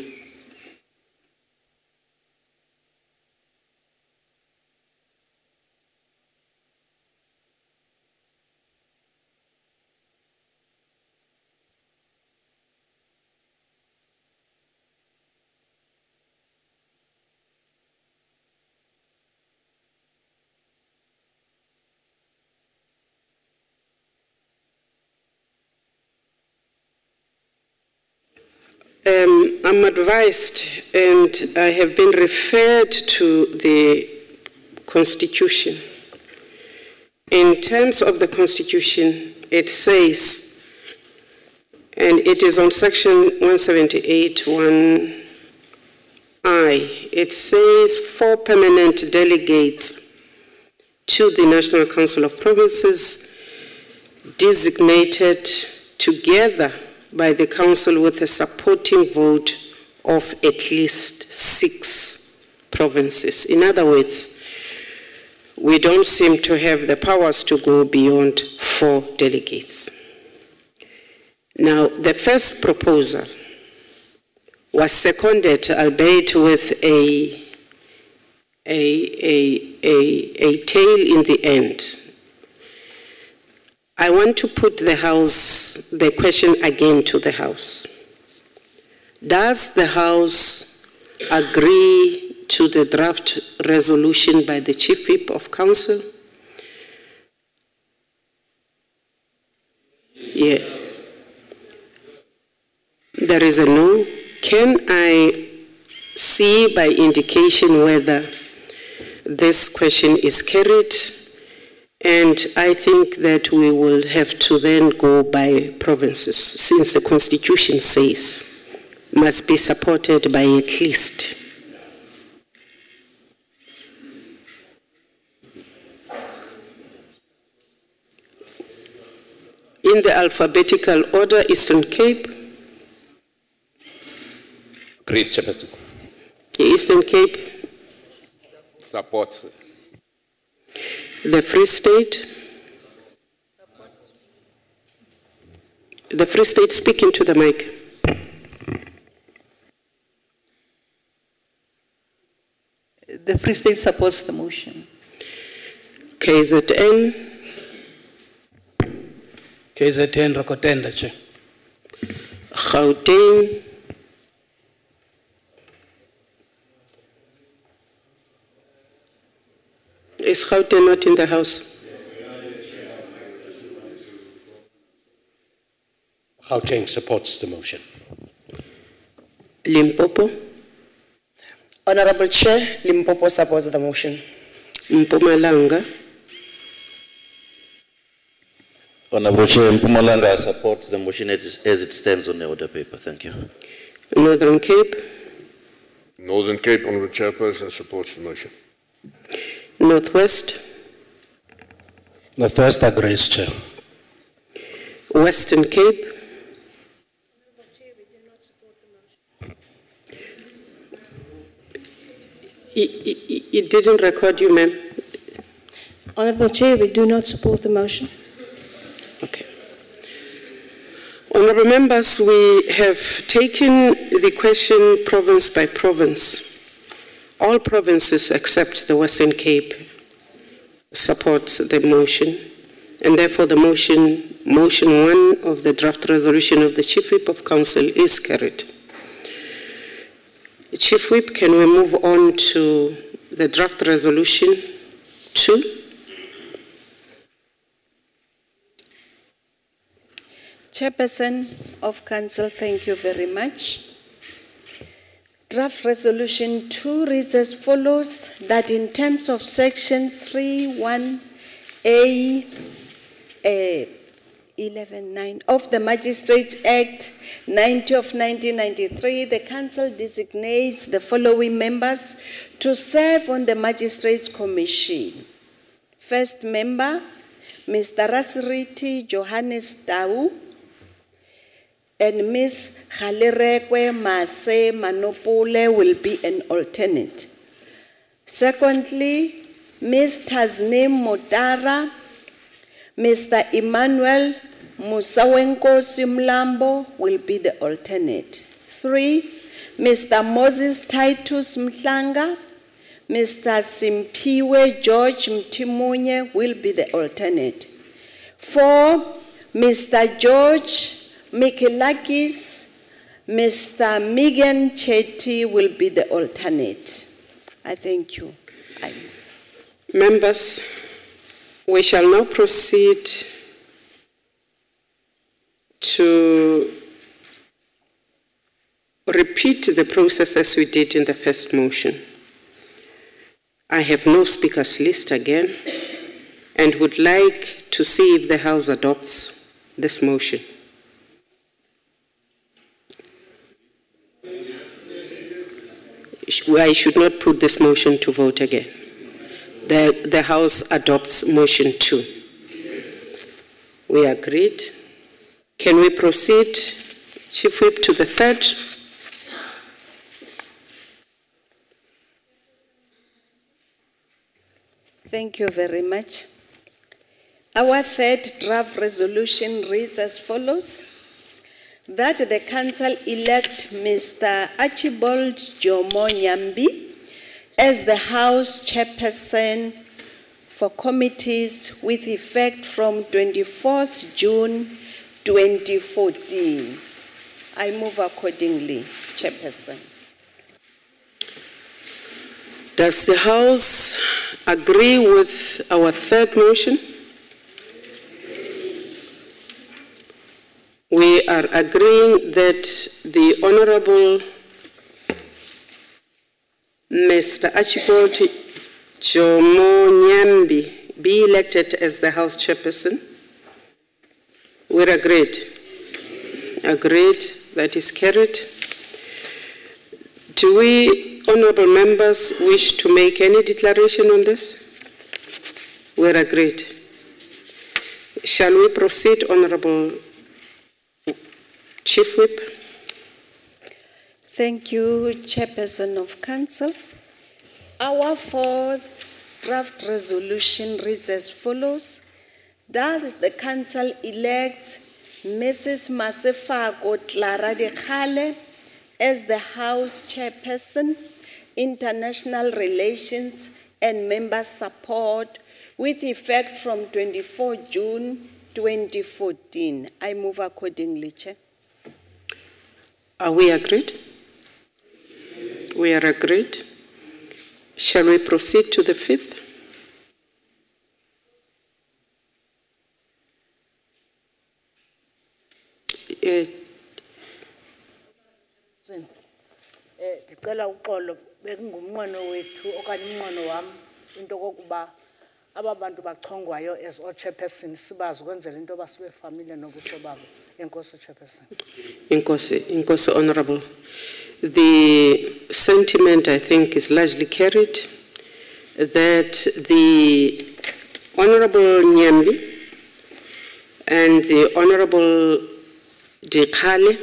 I'm advised, and I have been referred to the Constitution. In terms of the Constitution, it says, and it is on section 178(1)(I), it says 4 permanent delegates to the National Council of Provinces designated together by the Council with a supporting vote of at least 6 provinces. In other words, we don't seem to have the powers to go beyond 4 delegates. Now, the first proposal was seconded, albeit with a tail in the end. I want to put the question again to the House. Does the House agree to the draft resolution by the Chief Whip of Council? Yes. There is a no. Can I see by indication whether this question is carried? And I think that we will have to then go by provinces, since the Constitution says must be supported by at least. in the alphabetical order, Eastern Cape. Agreed, Chairperson. The Eastern Cape. Support. The Free State. The Free State, speak into the mic. The Free State supports the motion. KZN. KZN Rakotenda, Chair. Gauteng. Is Gauteng not in the house? Gauteng supports the motion. Limpopo. Honorable Chair, Limpopo supports the motion. Mpumalanga. Honorable Chair, Mpumalanga supports the motion as it stands on the order paper. Thank you. Northern Cape. Northern Cape, Honorable Chairperson, supports the motion. Northwest. Northwest agrees, Chair. Western Cape. It didn't record you, ma'am. Honourable Chair, we do not support the motion. Okay. Honourable members, we have taken the question province by province. All provinces except the Western Cape supports the motion, and therefore the motion 1 of the draft resolution of the Chief Whip of Council is carried. Chief Whip, can we move on to the draft resolution 2? Chairperson of Council, thank you very much. Draft Resolution 2 reads as follows, that in terms of Section 3(1)(a) 11(9) of the Magistrates Act 90 of 1993, the Council designates the following members to serve on the Magistrates Commission. First member, Mr. Rasiriti Johannes Tau, and Ms. Khalerekwe Mase Manopole will be an alternate. Secondly, Ms. Tasnim Motara, Mr. Emmanuel Musawenko Simlambo will be the alternate. 3, Mr. Moses Titus Mhlanga, Mr. Simpiwe George Mtimunye will be the alternate. 4, Mr. George Mikelakis, Mr. Megan Chetty will be the alternate. I thank you. Members, we shall now proceed to repeat the process as we did in the first motion. I have no speakers list again and would like to see if the House adopts this motion. I should not put this motion to vote again. The House adopts motion 2. We agreed. Can we proceed, Chief Whip, to the third? Thank you very much. Our third draft resolution reads as follows, that the Council elect Mr. Archibald Jomo Nyambi as the House Chairperson for committees with effect from 24th June 2014. I move accordingly, Chairperson. Does the House agree with our third motion? We are agreeing that the Honorable Mr. Archibald Jomo Nyambi be elected as the House Chairperson. We're agreed. Agreed. That is carried. Do we, honorable members, wish to make any declaration on this? We're agreed. Shall we proceed, Honorable Chief Whip? Thank you, Chairperson of Council. Our fourth draft resolution reads as follows: that the Council elects Mrs. Masefako Clara de Khale as the House Chairperson, International Relations and Member Support, with effect from 24 June 2014. I move accordingly, Chair. Are we agreed? We are agreed. Shall we proceed to the fifth? Ndicela uxolo bekungumnqweno wethu okanye umnqweno wam into kokuba aba bantu bachongwayo as chairperson sibazi ukwenzela into yoba sibe famile nobuso babo. Enkosi, Chairperson. Inkosi, Honorable. The sentiment, I think, is largely carried that the Honorable Nyambi and the Honorable Dikhale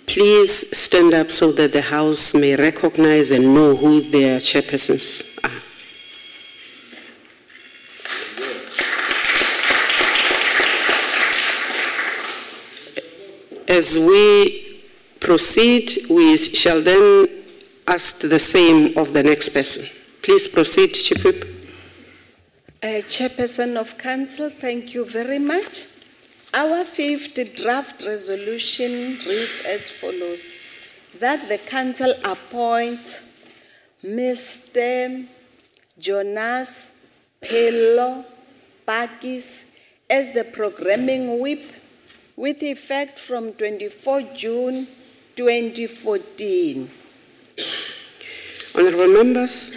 please stand up so that the House may recognize and know who their chairpersons are. As we proceed, we shall then ask the same of the next person. Please proceed, Chief Whip. Chairperson of Council, thank you very much. Our fifth draft resolution reads as follows: that the Council appoints Mr. Jonas Pello Pakis as the Programming Whip with effect from 24 June 2014. Honorable members,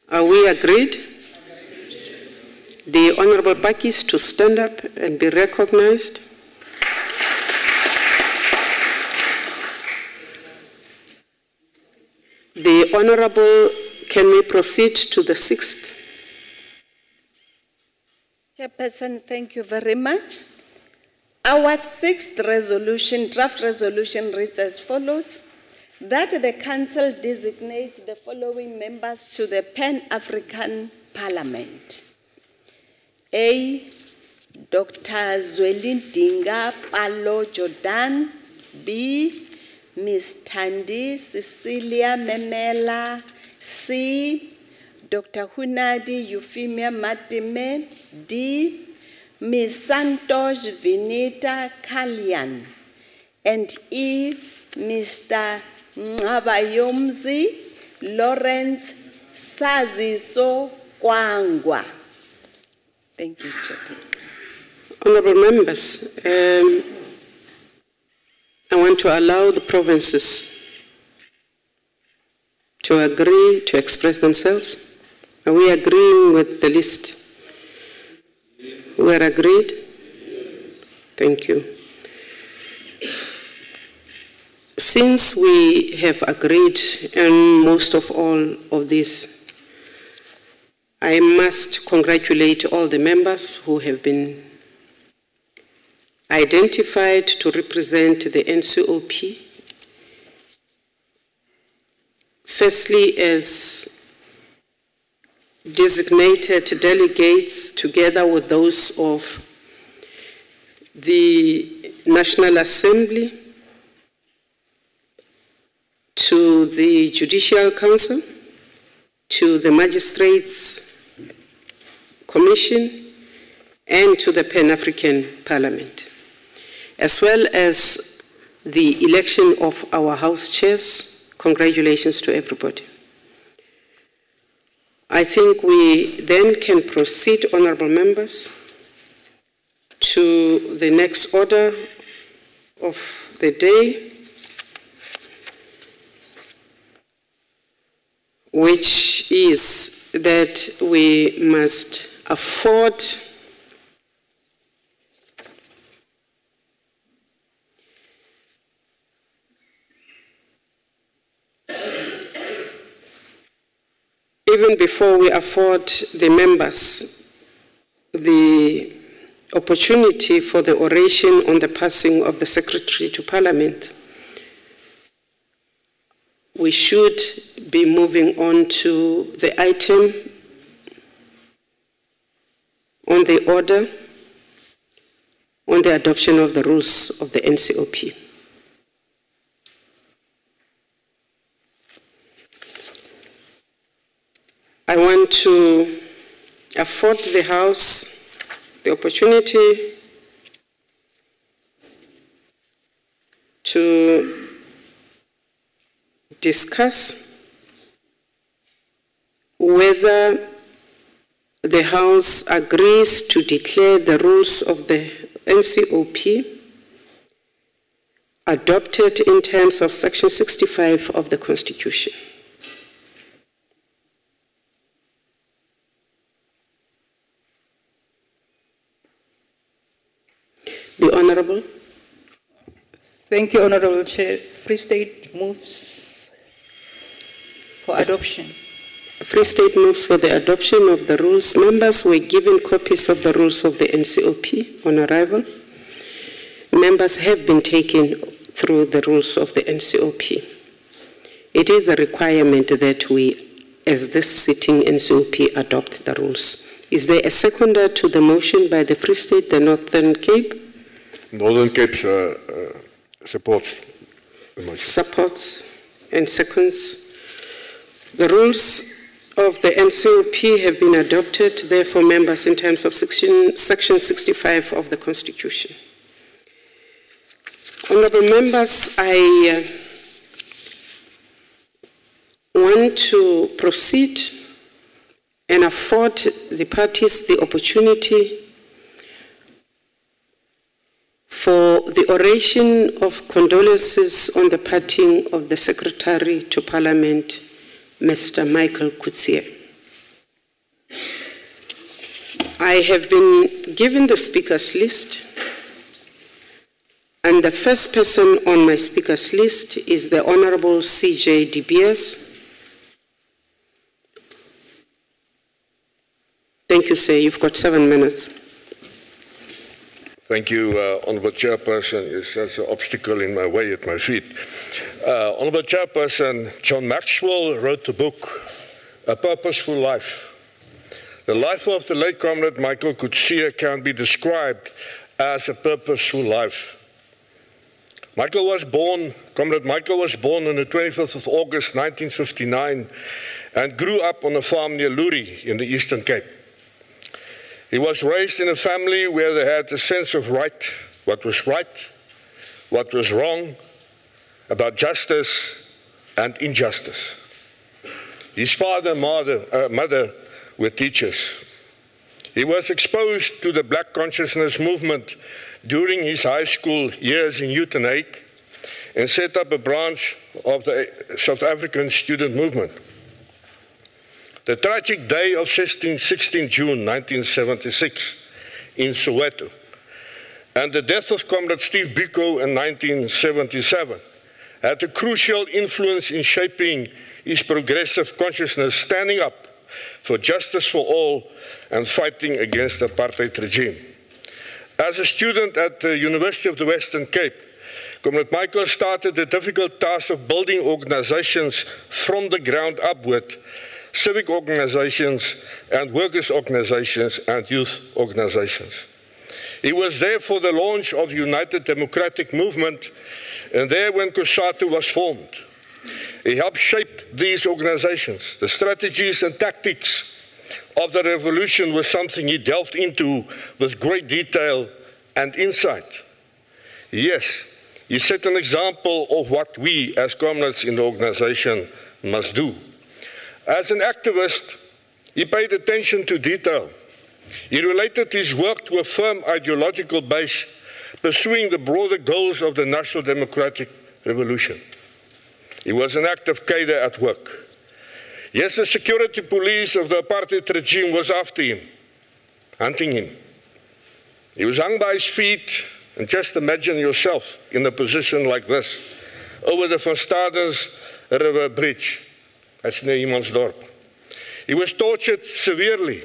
are we agreed? The Honorable Pakis to stand up and be recognized. The Honorable, can we proceed to the sixth? Chairperson, thank you very much. Our sixth resolution, draft resolution, reads as follows: that the Council designates the following members to the Pan-African Parliament. A. Dr. Zwelindinga Palo Jordan. B. Ms. Thandi Cecilia Memela. C. Dr. Hunadi Euphemia Matime. D. Ms. Santosh Vinita Kalyan. And E. Mr. Ngabayomzi Lawrence Saziso Kwangwa. Thank you, Chairperson. Honorable members, I want to allow the provinces to agree to express themselves. Are we agreeing with the list? We are agreed? Thank you. Since we have agreed on most of all of this, I must congratulate all the members who have been identified to represent the NCOP. Firstly, as designated delegates together with those of the National Assembly to the Judicial Council, to the Magistrates Commission, and to the Pan-African Parliament, as well as the election of our House chairs. Congratulations to everybody. I think we then can proceed, honorable members, to the next order of the day, which is that we must afford even before we afford the members opportunity for the oration on the passing of the Secretary to Parliament, we should be moving on to the item on the order on the adoption of the rules of the NCOP. I want to afford the House the opportunity to discuss whether the House agrees to declare the rules of the NCOP adopted in terms of Section 65 of the Constitution. The Honourable. Thank you, Honourable Chair. Free State moves for adoption. Free State moves for the adoption of the rules. Members were given copies of the rules of the NCOP on arrival. Members have been taken through the rules of the NCOP. It is a requirement that we, as this sitting NCOP, adopt the rules. Is there a seconder to the motion by the Free State, the Northern Cape? Northern Cape supports the motion. Supports and seconds. The rules of the NCOP have been adopted, therefore, members, in terms of Section 65 of the Constitution. Honourable members, I want to proceed and afford the parties the opportunity for the oration of condolences on the parting of the Secretary to Parliament, Mr. Michael Coetzee. I have been given the speakers list, and the first person on my speakers list is the Honourable C.J. De Beers. Thank you, sir. You've got 7 minutes. Thank you, Honourable Chairperson. There's an obstacle in my way at my feet. Honourable Chairperson, John Maxwell wrote the book, A Purposeful Life. The life of the late Comrade Michael Coetzee can be described as a purposeful life. Comrade Michael was born on the 25th of August 1959 and grew up on a farm near Luri in the Eastern Cape. He was raised in a family where they had a sense of what was wrong, about justice and injustice. His father and mother were teachers. He was exposed to the black consciousness movement during his high school years in Uitenhage and set up a branch of the South African student movement. The tragic day of 16 June 1976 in Soweto and the death of Comrade Steve Biko in 1977 had a crucial influence in shaping his progressive consciousness, standing up for justice for all and fighting against the apartheid regime. As a student at the University of the Western Cape, Comrade Michael started the difficult task of building organizations from the ground upward, civic organizations and workers' organizations and youth organizations. He was there for the launch of the United Democratic Movement and there when COSATU was formed. He helped shape these organizations. The strategies and tactics of the revolution was something he delved into with great detail and insight. Yes, he set an example of what we as comrades in the organization must do. As an activist, he paid attention to detail. He related his work to a firm ideological base, pursuing the broader goals of the National Democratic Revolution. He was an active cadre at work. Yes, the security police of the apartheid regime was after him, hunting him. He was hung by his feet, and just imagine yourself in a position like this, over the Van Stadens River Bridge. That's near Imansdorp. He was tortured severely.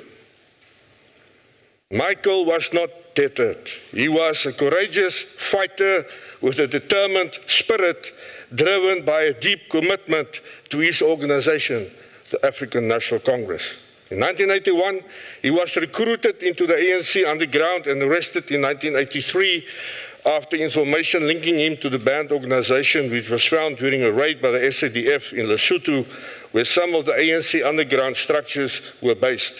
Michael was not tethered. He was a courageous fighter with a determined spirit, driven by a deep commitment to his organization, the African National Congress. In 1981, he was recruited into the ANC underground and arrested in 1983 after information linking him to the banned organization, which was found during a raid by the SADF in Lesotho, where some of the ANC underground structures were based.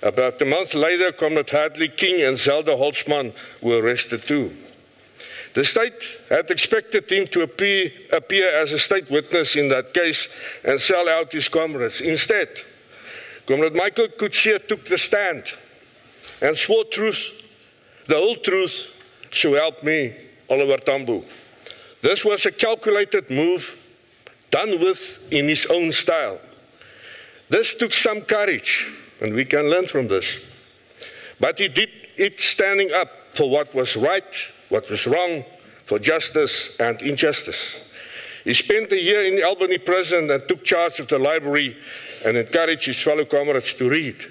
About a month later, Comrade Hadley King and Zelda Holtzman were arrested too. The state had expected him to appear as a state witness in that case and sell out his comrades. Instead, Comrade Michael Coetzee took the stand and swore truth, the whole truth, so help me, Oliver Tambo. This was a calculated move, done with in his own style. This took some courage, and we can learn from this. But he did it standing up for what was right, what was wrong, for justice and injustice. He spent a year in Albany prison and took charge of the library and encouraged his fellow comrades to read.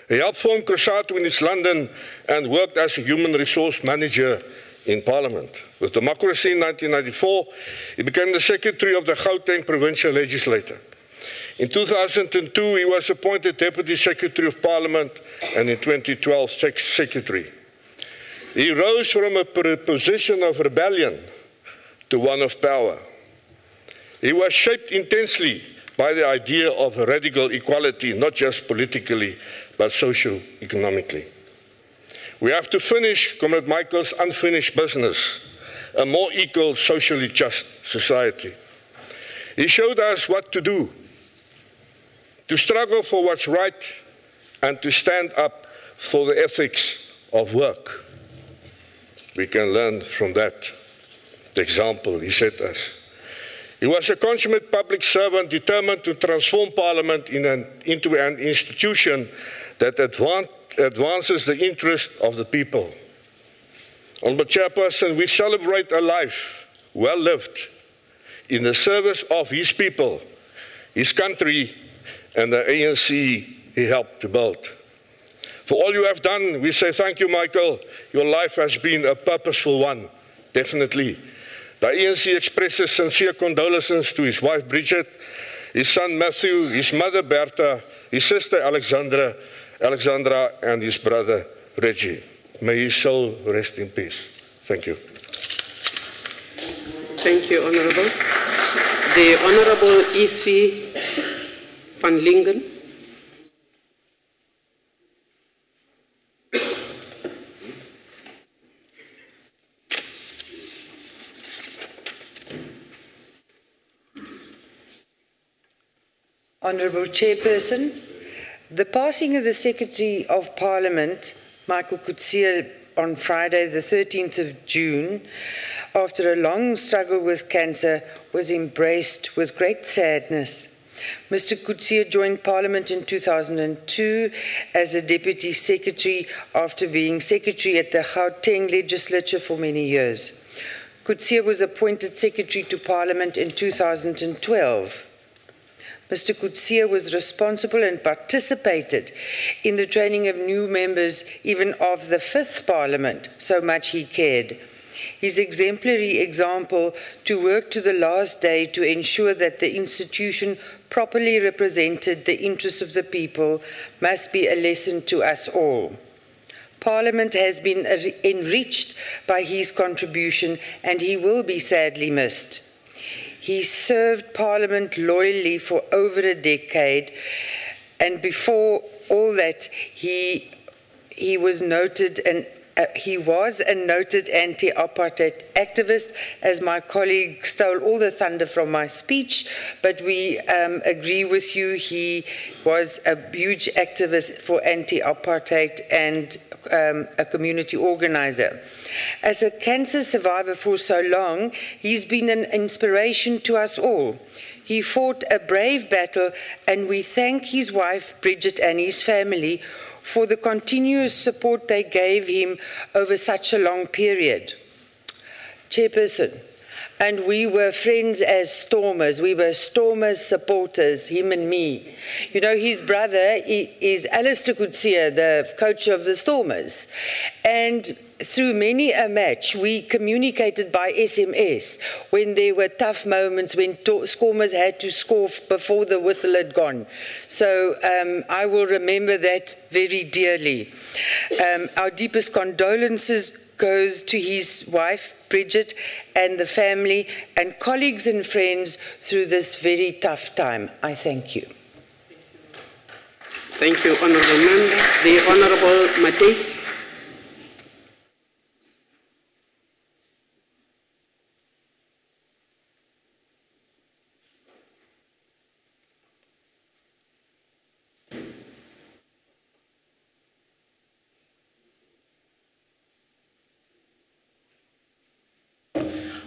He helped form COSATU in East London and worked as a human resource manager in Parliament. With democracy in 1994, he became the secretary of the Gauteng Provincial Legislature. In 2002, he was appointed Deputy Secretary of Parliament and in 2012, Secretary. He rose from a position of rebellion to one of power. He was shaped intensely by the idea of radical equality, not just politically, but socio-economically. We have to finish Comrade Michael's unfinished business, a more equal, socially just society. He showed us what to do, to struggle for what's right and to stand up for the ethics of work. We can learn from that example he set us. He was a consummate public servant determined to transform Parliament into an institution that advances the interest of the people. Honourable Chairperson, we celebrate a life well lived in the service of his people, his country, and the ANC he helped to build. For all you have done, we say thank you, Michael. Your life has been a purposeful one, definitely. The ANC expresses sincere condolences to his wife, Bridget, his son, Matthew, his mother, Bertha, his sister, Alexandra, and his brother, Reggie. May his soul rest in peace. Thank you. Thank you, Honourable. The Honourable E.C. van Lingen. Honourable Chairperson, the passing of the Secretary of Parliament, Michael Coetzee, on Friday, the 13th of June, after a long struggle with cancer, was embraced with great sadness. Mr. Coetzee joined Parliament in 2002 as a Deputy Secretary after being Secretary at the Gauteng Legislature for many years. Coetzee was appointed Secretary to Parliament in 2012. Mr. Coetzee was responsible and participated in the training of new members, even of the 5th Parliament, so much he cared. His exemplary example to work to the last day to ensure that the institution properly represented the interests of the people must be a lesson to us all. Parliament has been enriched by his contribution, and he will be sadly missed. He served Parliament loyally for over a decade, and before all that, he was noted and he was a noted anti-apartheid activist. As my colleague stole all the thunder from my speech, but we agree with you. He was a huge activist for anti-apartheid and a community organizer. As a cancer survivor for so long, he's been an inspiration to us all. He fought a brave battle, and we thank his wife, Bridget, and his family for the continuous support they gave him over such a long period. Chairperson, and we were friends as Stormers. We were Stormers supporters, him and me. You know, his brother is Alistair Coetzee, the coach of the Stormers. And through many a match, we communicated by SMS when there were tough moments, when Stormers had to score before the whistle had gone. So I will remember that very dearly. Our deepest condolences goes to his wife, Bridget, and the family, and colleagues and friends through this very tough time. I thank you. Thank you, Honourable Member. The Honourable Matisse.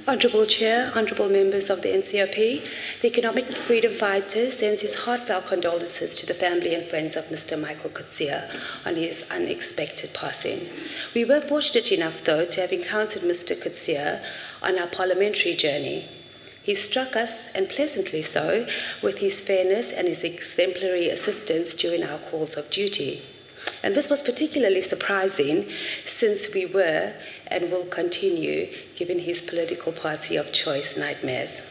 Honourable Chair, honourable members of the NCOP, the Economic Freedom Fighters sends its heartfelt condolences to the family and friends of Mr. Michael Coetzee on his unexpected passing. We were fortunate enough, though, to have encountered Mr. Coetzee on our parliamentary journey. He struck us, and pleasantly so, with his fairness and his exemplary assistance during our calls of duty. And this was particularly surprising since we were and will continue given his political party of choice nightmares.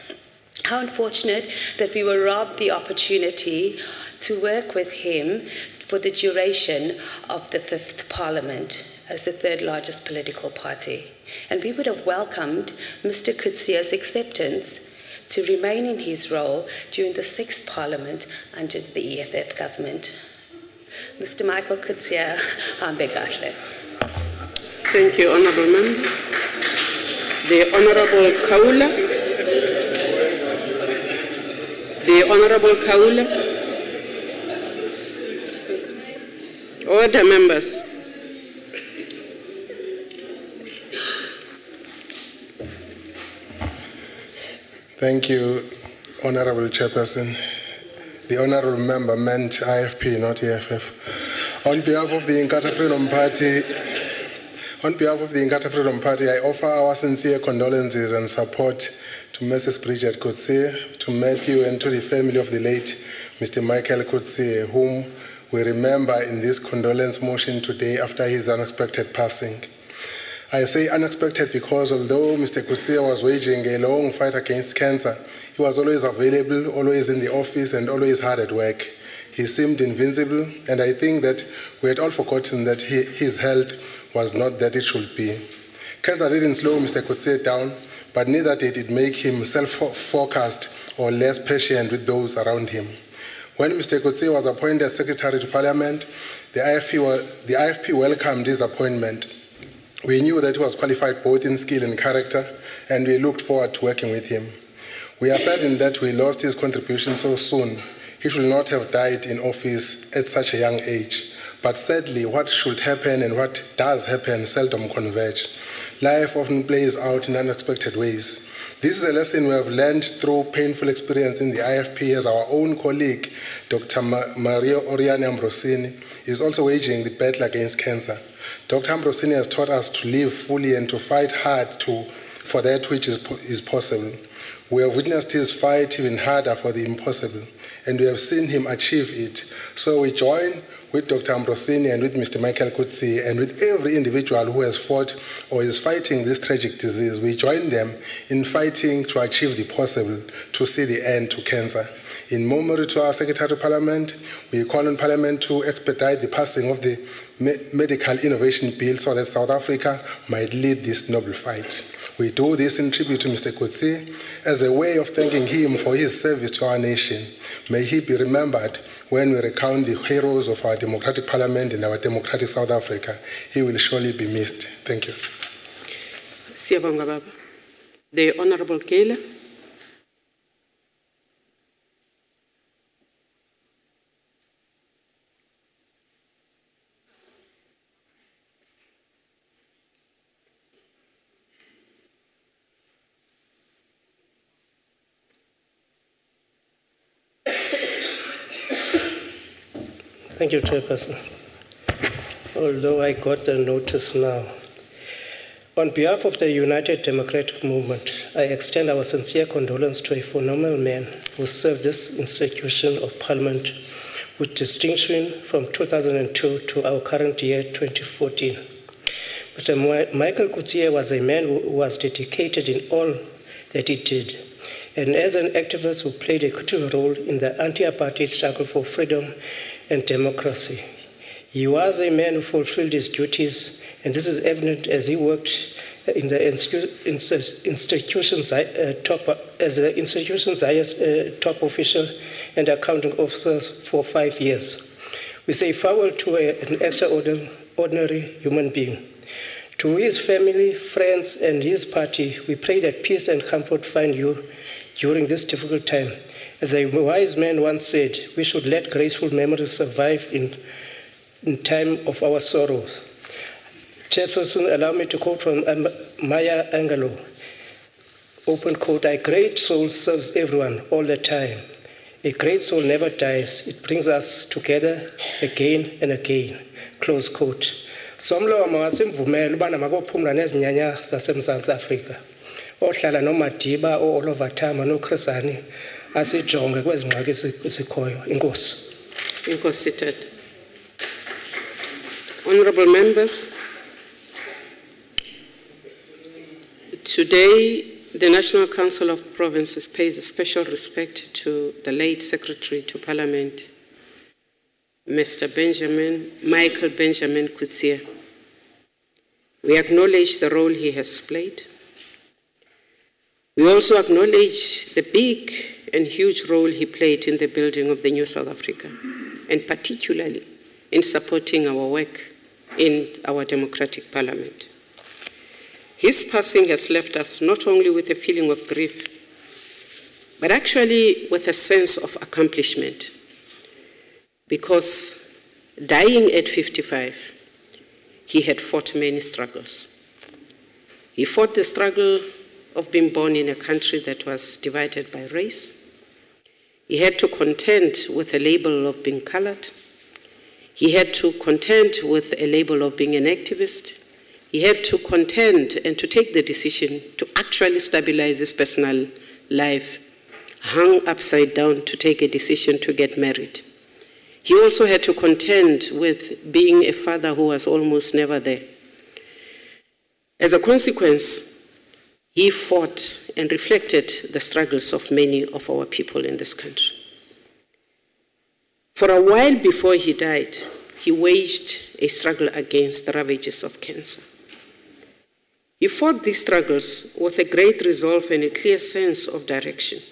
How unfortunate that we were robbed the opportunity to work with him for the duration of the 5th Parliament as the 3rd largest political party. And we would have welcomed Mr. Coetzee's acceptance to remain in his role during the 6th Parliament under the EFF government. Mr. Michael Coetzee, Ambegatle. Thank you, Honourable Member. The Honourable Kaula. The Honourable Kaula. Order, members. Thank you, Honourable Chairperson. The Honourable Member meant IFP, not EFF. On behalf of the Inkatha Freedom Party, I offer our sincere condolences and support to Mrs. Bridget Coetzee, to Matthew, and to the family of the late Mr. Michael Coetzee, whom we remember in this condolence motion today after his unexpected passing. I say unexpected because although Mr. Coetzee was waging a long fight against cancer, he was always available, always in the office, and always hard at work. He seemed invincible, and I think that we had all forgotten that his health was not that it should be. Cancer didn't slow Mr. Coetzee down, but neither did it make him self-focused or less patient with those around him. When Mr. Coetzee was appointed Secretary to Parliament, the IFP welcomed his appointment. We knew that he was qualified both in skill and character, and we looked forward to working with him. We are saddened that we lost his contribution so soon. He should not have died in office at such a young age. But sadly, what should happen and what does happen seldom converge. Life often plays out in unexpected ways. This is a lesson we have learned through painful experience in the IFP, as our own colleague, Dr. Maria Oriane Ambrosini, is also waging the battle against cancer. Dr. Ambrosini has taught us to live fully and to fight hard for that which is possible. We have witnessed his fight even harder for the impossible, and we have seen him achieve it. So we join with Dr. Ambrosini and with Mr. Michael Coetzee and with every individual who has fought or is fighting this tragic disease. We join them in fighting to achieve the possible, to see the end to cancer. In memory to our Secretary of Parliament, we call on Parliament to expedite the passing of the Medical Innovation Bill so that South Africa might lead this noble fight. We do this in tribute to Mr. Coetzee as a way of thanking him for his service to our nation. May he be remembered when we recount the heroes of our democratic parliament and our democratic South Africa. He will surely be missed. Thank you. Siyabonga Baba. The Honourable Kayla. Thank you, Chairperson. Although I got a notice now, On behalf of the United Democratic Movement, I extend our sincere condolence to a phenomenal man who served this institution of Parliament with distinction from 2002 to our current year, 2014. Mr. Michael Coetzee was a man who was dedicated in all that he did, and as an activist who played a critical role in the anti-apartheid struggle for freedom and democracy. He was a man who fulfilled his duties, and this is evident as he worked in the institution's highest top official and accounting officer for 5 years. We say farewell to an extraordinary human being. To his family, friends, and his party, we pray that peace and comfort find you during this difficult time. As a wise man once said, we should let graceful memories survive in time of our sorrows. Chairperson, allow me to quote from Maya Angelou, open quote, "A great soul serves everyone all the time. A great soul never dies. It brings us together again and again," close quote. Somlo mawasimvumela ubana makophumla nezinyanya zaseMzantsi Afrika. Ohlala noMadiba, o-Oliver Tambo, noChris Hani asijonge kwezi ngxaki zikhoyo. Inkosi. Inkosi Tata. Honorable members, today the National Council of Provinces pays a special respect to the late Secretary to Parliament, Mr. Michael Benjamin Coetzee. We acknowledge the role he has played. We also acknowledge the big and huge role he played in the building of the new South Africa, and particularly in supporting our work in our democratic parliament. His passing has left us not only with a feeling of grief, but actually with a sense of accomplishment, because dying at 55, he had fought many struggles. He fought the struggle of being born in a country that was divided by race. He had to contend with a label of being colored. He had to contend with a label of being an activist. He had to contend and to take the decision to actually stabilize his personal life, hung upside down to take a decision to get married. He also had to contend with being a father who was almost never there. As a consequence, he fought and reflected the struggles of many of our people in this country. For a while before he died, he waged a struggle against the ravages of cancer. He fought these struggles with a great resolve and a clear sense of direction.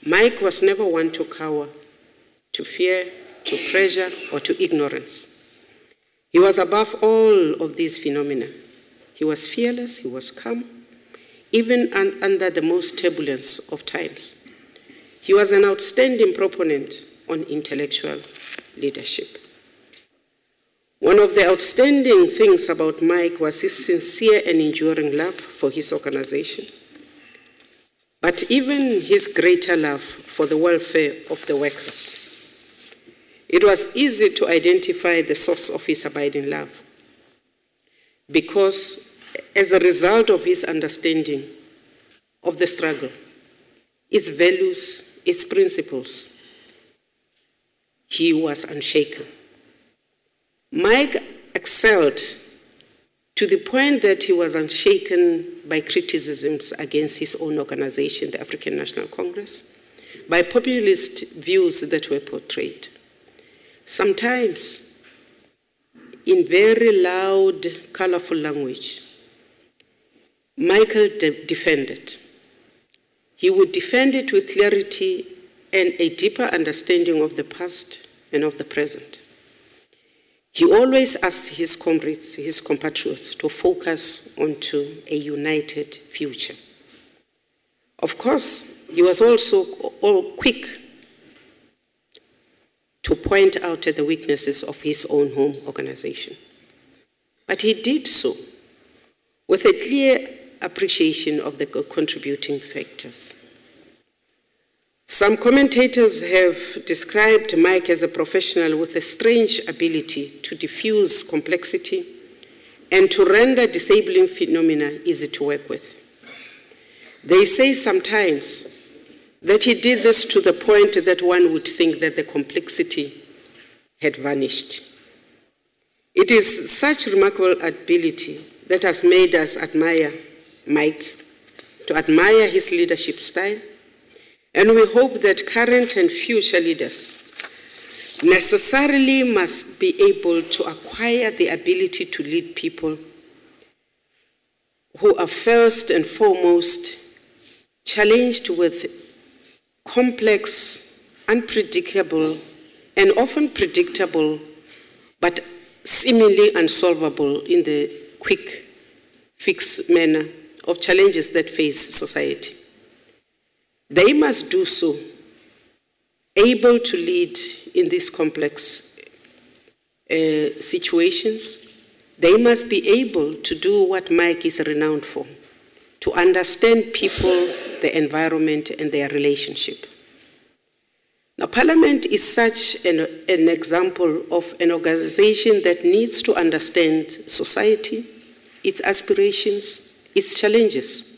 Mike was never one to cower, to fear, to pressure, or to ignorance. He was above all of these phenomena. He was fearless, he was calm, even under the most turbulence of times. He was an outstanding proponent on intellectual leadership. One of the outstanding things about Mike was his sincere and enduring love for his organization, but even his greater love for the welfare of the workers. It was easy to identify the source of his abiding love, because as a result of his understanding of the struggle, its values, its principles, he was unshaken. Mike excelled to the point that he was unshaken by criticisms against his own organization, the African National Congress, by populist views that were portrayed. Sometimes, in very loud, colorful language, Michael defended. He would defend it with clarity and a deeper understanding of the past and of the present. He always asked his comrades, his compatriots, to focus onto a united future. Of course, he was also quick to point out the weaknesses of his own home organization. But he did so with a clear appreciation of the contributing factors. Some commentators have described Mike as a professional with a strange ability to diffuse complexity and to render disabling phenomena easy to work with. They say sometimes that he did this to the point that one would think that the complexity had vanished. It is such remarkable ability that has made us admire Mike, to admire his leadership style, and we hope that current and future leaders necessarily must be able to acquire the ability to lead people who are first and foremost challenged with complex, unpredictable, and often predictable, but seemingly unsolvable in the quick fix manner of challenges that face society. They must do so, able to lead in these complex situations. They must be able to do what Mike is renowned for, to understand people, the environment, and their relationship. Now, Parliament is such an example of an organization that needs to understand society, its aspirations, its challenges.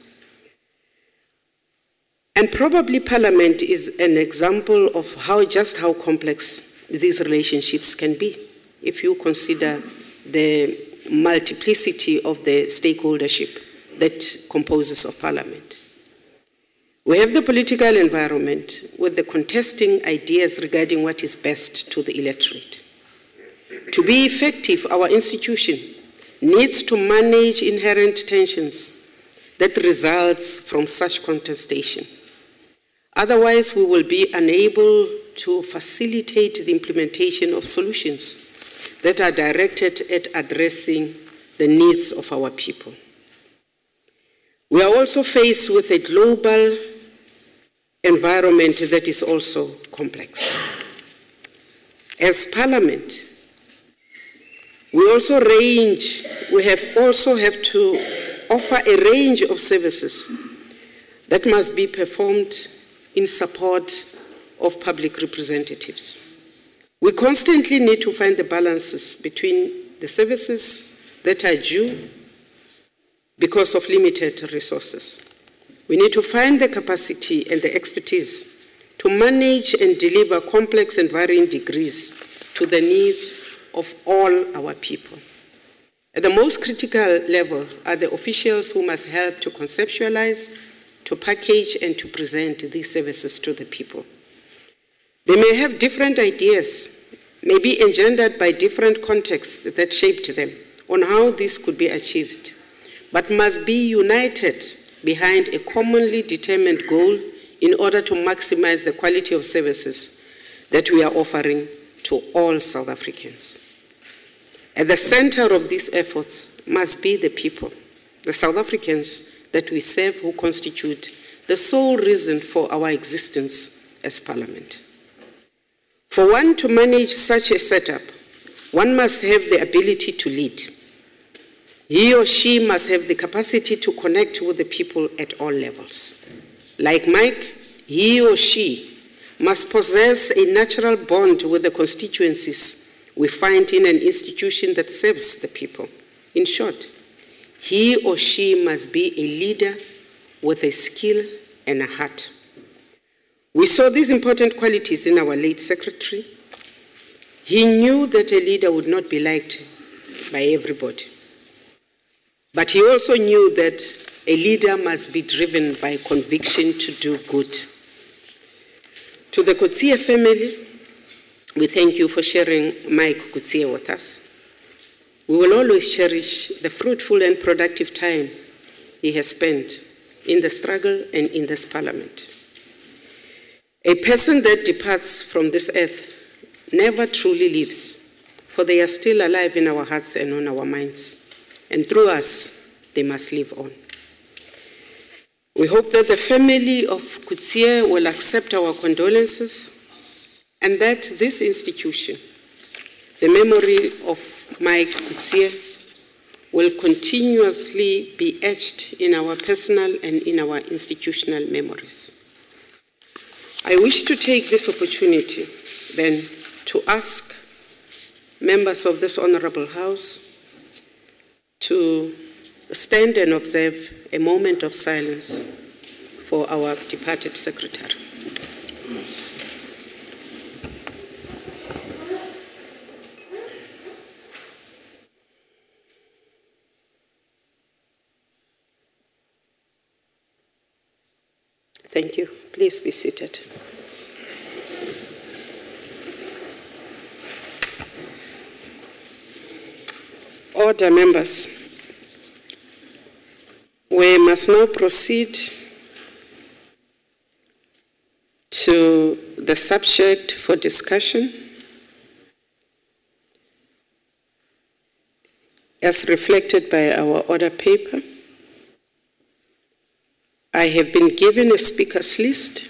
And probably Parliament is an example of how complex these relationships can be, if you consider the multiplicity of the stakeholdership that composes of Parliament. We have the political environment with the contesting ideas regarding what is best to the electorate. To be effective, our institution needs to manage inherent tensions that results from such contestation. Otherwise, we will be unable to facilitate the implementation of solutions that are directed at addressing the needs of our people. We are also faced with a global environment that is also complex. As Parliament, we also have to offer a range of services that must be performed in support of public representatives. We constantly need to find the balances between the services that are due because of limited resources. We need to find the capacity and the expertise to manage and deliver complex and varying degrees to the needs of all our people. At the most critical level are the officials who must help to conceptualize, to package, and to present these services to the people. They may have different ideas, may be engendered by different contexts that shaped them on how this could be achieved, but must be united behind a commonly determined goal in order to maximize the quality of services that we are offering to all South Africans. At the center of these efforts must be the people, the South Africans that we serve, who constitute the sole reason for our existence as Parliament. For one to manage such a setup, one must have the ability to lead. He or she must have the capacity to connect with the people at all levels. Like Mike, he or she must possess a natural bond with the constituencies we find in an institution that serves the people. In short, he or she must be a leader with a skill and a heart. We saw these important qualities in our late secretary. He knew that a leader would not be liked by everybody. But he also knew that a leader must be driven by conviction to do good. To the Coetzee family, we thank you for sharing Mike Coetzee with us. We will always cherish the fruitful and productive time he has spent in the struggle and in this Parliament. A person that departs from this earth never truly lives, for they are still alive in our hearts and on our minds, and through us, they must live on. We hope that the family of Coetzee will accept our condolences and that this institution, the memory of Mike Coetzee, will continuously be etched in our personal and in our institutional memories. I wish to take this opportunity then to ask members of this Honorable House to stand and observe a moment of silence for our departed secretary. Thank you. Please be seated. Order, members. We must now proceed to the subject for discussion as reflected by our order paper. I have been given a speakers list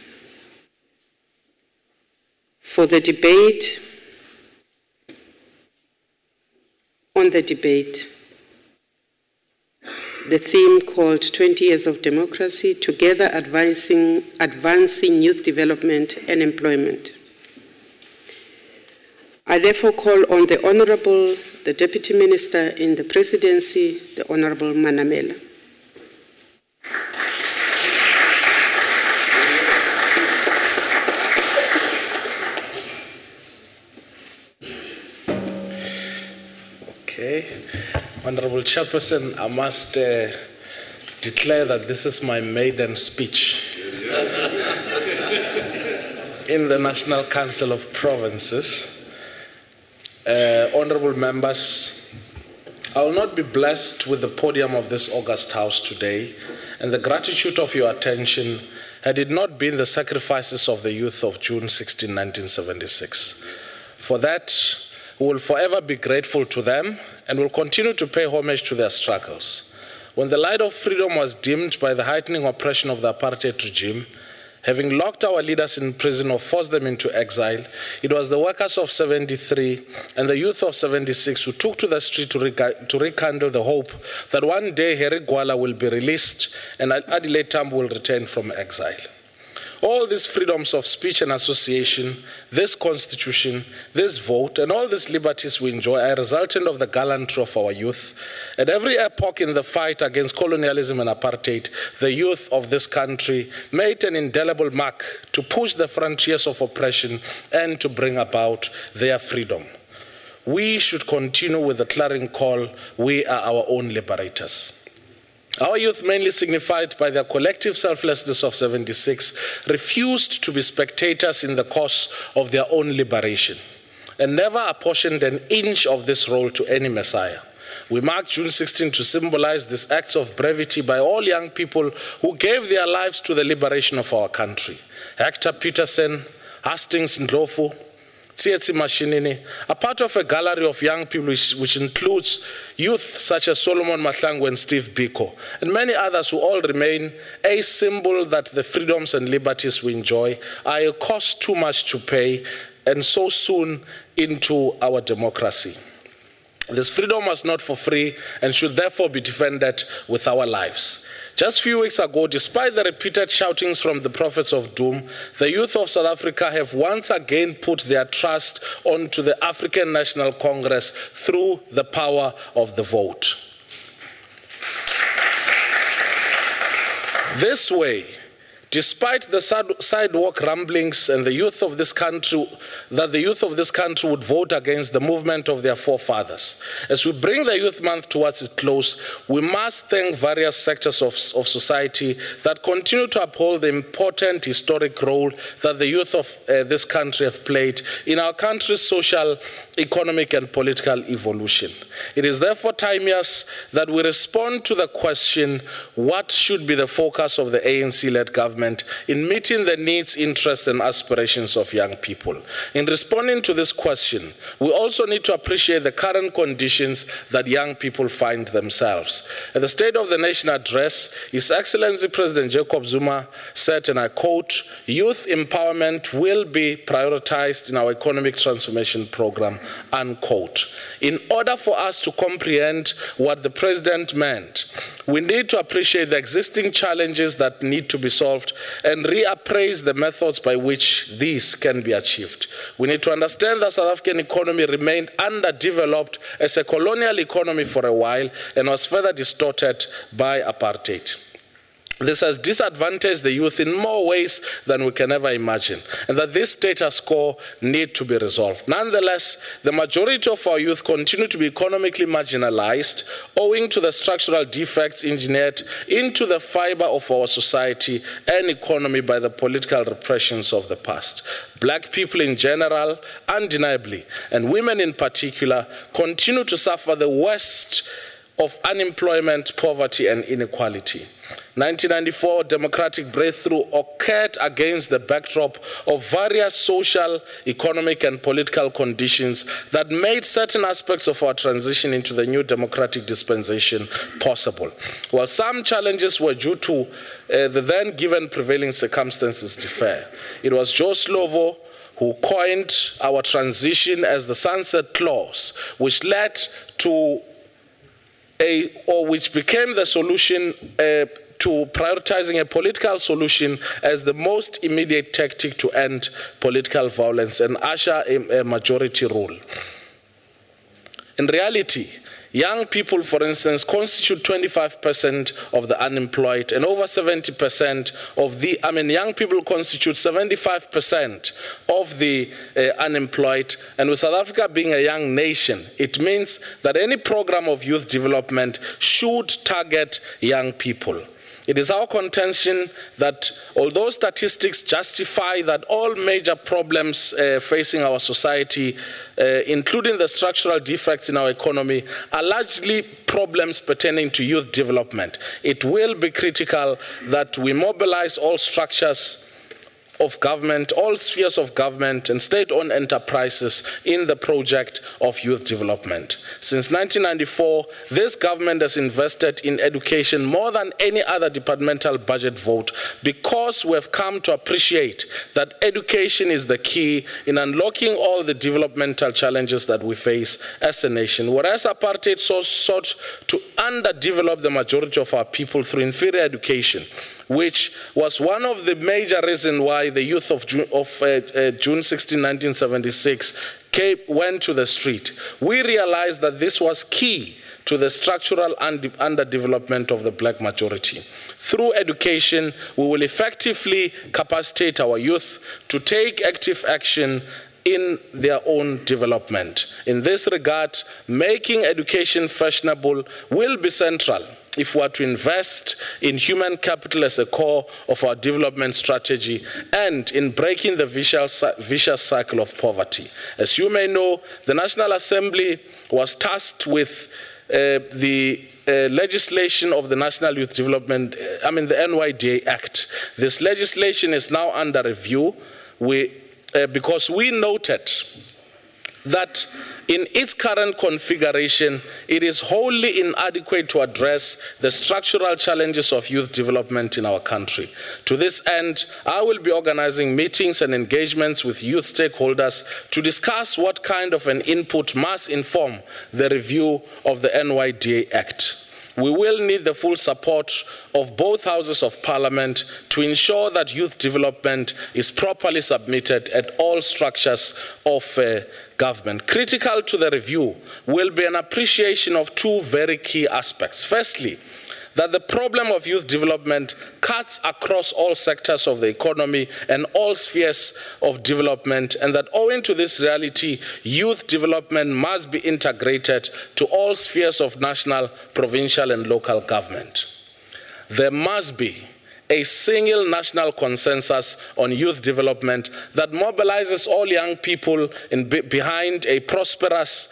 for the debate on the debate. The theme called 20 Years of Democracy, Together Advancing Youth Development and Employment. I therefore call on the Honorable, the Deputy Minister in the Presidency, the Honorable Manamela. Okay. Honorable Chairperson, I must declare that this is my maiden speech in the National Council of Provinces. Honorable members, I will not be blessed with the podium of this august house today and the gratitude of your attention had it not been the sacrifices of the youth of June 16, 1976. For that, we will forever be grateful to them and will continue to pay homage to their struggles. When the light of freedom was dimmed by the heightening oppression of the apartheid regime, having locked our leaders in prison or forced them into exile, it was the workers of 73 and the youth of 76 who took to the street to rekindle the hope that one day Harry Gwala will be released and Adelaide Tambo will return from exile. All these freedoms of speech and association, this constitution, this vote, and all these liberties we enjoy are a resultant of the gallantry of our youth. At every epoch in the fight against colonialism and apartheid, the youth of this country made an indelible mark to push the frontiers of oppression and to bring about their freedom. We should continue with the clarion call, we are our own liberators. Our youth, mainly signified by their collective selflessness of 76, refused to be spectators in the cause of their own liberation and never apportioned an inch of this role to any messiah. We mark June 16 to symbolize these acts of brevity by all young people who gave their lives to the liberation of our country. Hector Peterson, Hastings Ndlovu, Tsietsi Mashinini, are part of a gallery of young people which includes youth such as Solomon Mahlangu and Steve Biko, and many others who all remain a symbol that the freedoms and liberties we enjoy are a cost too much to pay and so soon into our democracy. This freedom was not for free and should therefore be defended with our lives. Just a few weeks ago, despite the repeated shoutings from the prophets of doom, the youth of South Africa have once again put their trust onto the African National Congress through the power of the vote. This way, despite the sidewalk rumblings and the youth of this country, that the youth of this country would vote against the movement of their forefathers. As we bring the Youth Month towards its close, we must thank various sectors of society that continue to uphold the important historic role that the youth of this country have played in our country's social, economic, and political evolution. It is therefore timeous that we respond to the question, what should be the focus of the ANC-led government in meeting the needs, interests, and aspirations of young people? In responding to this question, we also need to appreciate the current conditions that young people find themselves. At the State of the Nation address, His Excellency President Jacob Zuma said, and I quote, "Youth empowerment will be prioritized in our economic transformation program," unquote. In order for us to comprehend what the President meant, we need to appreciate the existing challenges that need to be solved developed and reappraise the methods by which these can be achieved. We need to understand that South African economy remained underdeveloped as a colonial economy for a while and was further distorted by apartheid. This has disadvantaged the youth in more ways than we can ever imagine, and that this status quo need to be resolved. Nonetheless, the majority of our youth continue to be economically marginalized owing to the structural defects engineered into the fiber of our society and economy by the political repressions of the past. Black people in general, undeniably, and women in particular, continue to suffer the worst of unemployment, poverty, and inequality. 1994 democratic breakthrough occurred against the backdrop of various social, economic, and political conditions that made certain aspects of our transition into the new democratic dispensation possible. While some challenges were due to the then given prevailing circumstances differ, it was Joe Slovo who coined our transition as the sunset clause, which led to which became the solution to prioritizing a political solution as the most immediate tactic to end political violence and usher a majority rule. In reality, young people, for instance, constitute 25% of the unemployed, and over 70% of the, young people constitute 75% of the unemployed. And with South Africa being a young nation, it means that any program of youth development should target young people. It is our contention that although statistics justify that all major problems facing our society, including the structural defects in our economy, are largely problems pertaining to youth development, it will be critical that we mobilize all structures of government, all spheres of government and state-owned enterprises in the project of youth development. Since 1994, this government has invested in education more than any other departmental budget vote because we have come to appreciate that education is the key in unlocking all the developmental challenges that we face as a nation. Whereas apartheid sought to underdevelop the majority of our people through inferior education, which was one of the major reasons why the youth of June 16, 1976 went to the street. We realized that this was key to the structural underdevelopment of the black majority. Through education, we will effectively capacitate our youth to take active action in their own development. In this regard, making education fashionable will be central if we are to invest in human capital as a core of our development strategy and in breaking the vicious cycle of poverty. As you may know, the National Assembly was tasked with the legislation of the National Youth Development, the NYDA Act. This legislation is now under review because we noted that in its current configuration, it is wholly inadequate to address the structural challenges of youth development in our country. To this end, I will be organizing meetings and engagements with youth stakeholders to discuss what kind of an input must inform the review of the NYDA Act. We will need the full support of both houses of parliament to ensure that youth development is properly submitted at all structures of government. Critical to the review will be an appreciation of two very key aspects. Firstly, that the problem of youth development cuts across all sectors of the economy and all spheres of development, and that owing to this reality, youth development must be integrated to all spheres of national, provincial, and local government. There must be a single national consensus on youth development that mobilizes all young people behind a prosperous,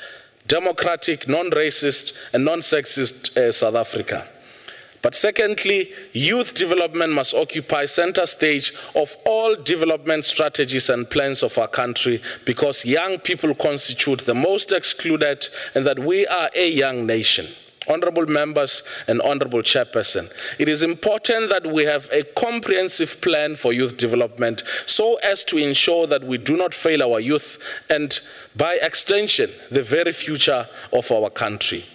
democratic, non-racist, and non-sexist South Africa. But secondly, youth development must occupy center stage of all development strategies and plans of our country, because young people constitute the most excluded and that we are a young nation. Honorable members and honorable chairperson, it is important that we have a comprehensive plan for youth development so as to ensure that we do not fail our youth and, by extension, the very future of our country.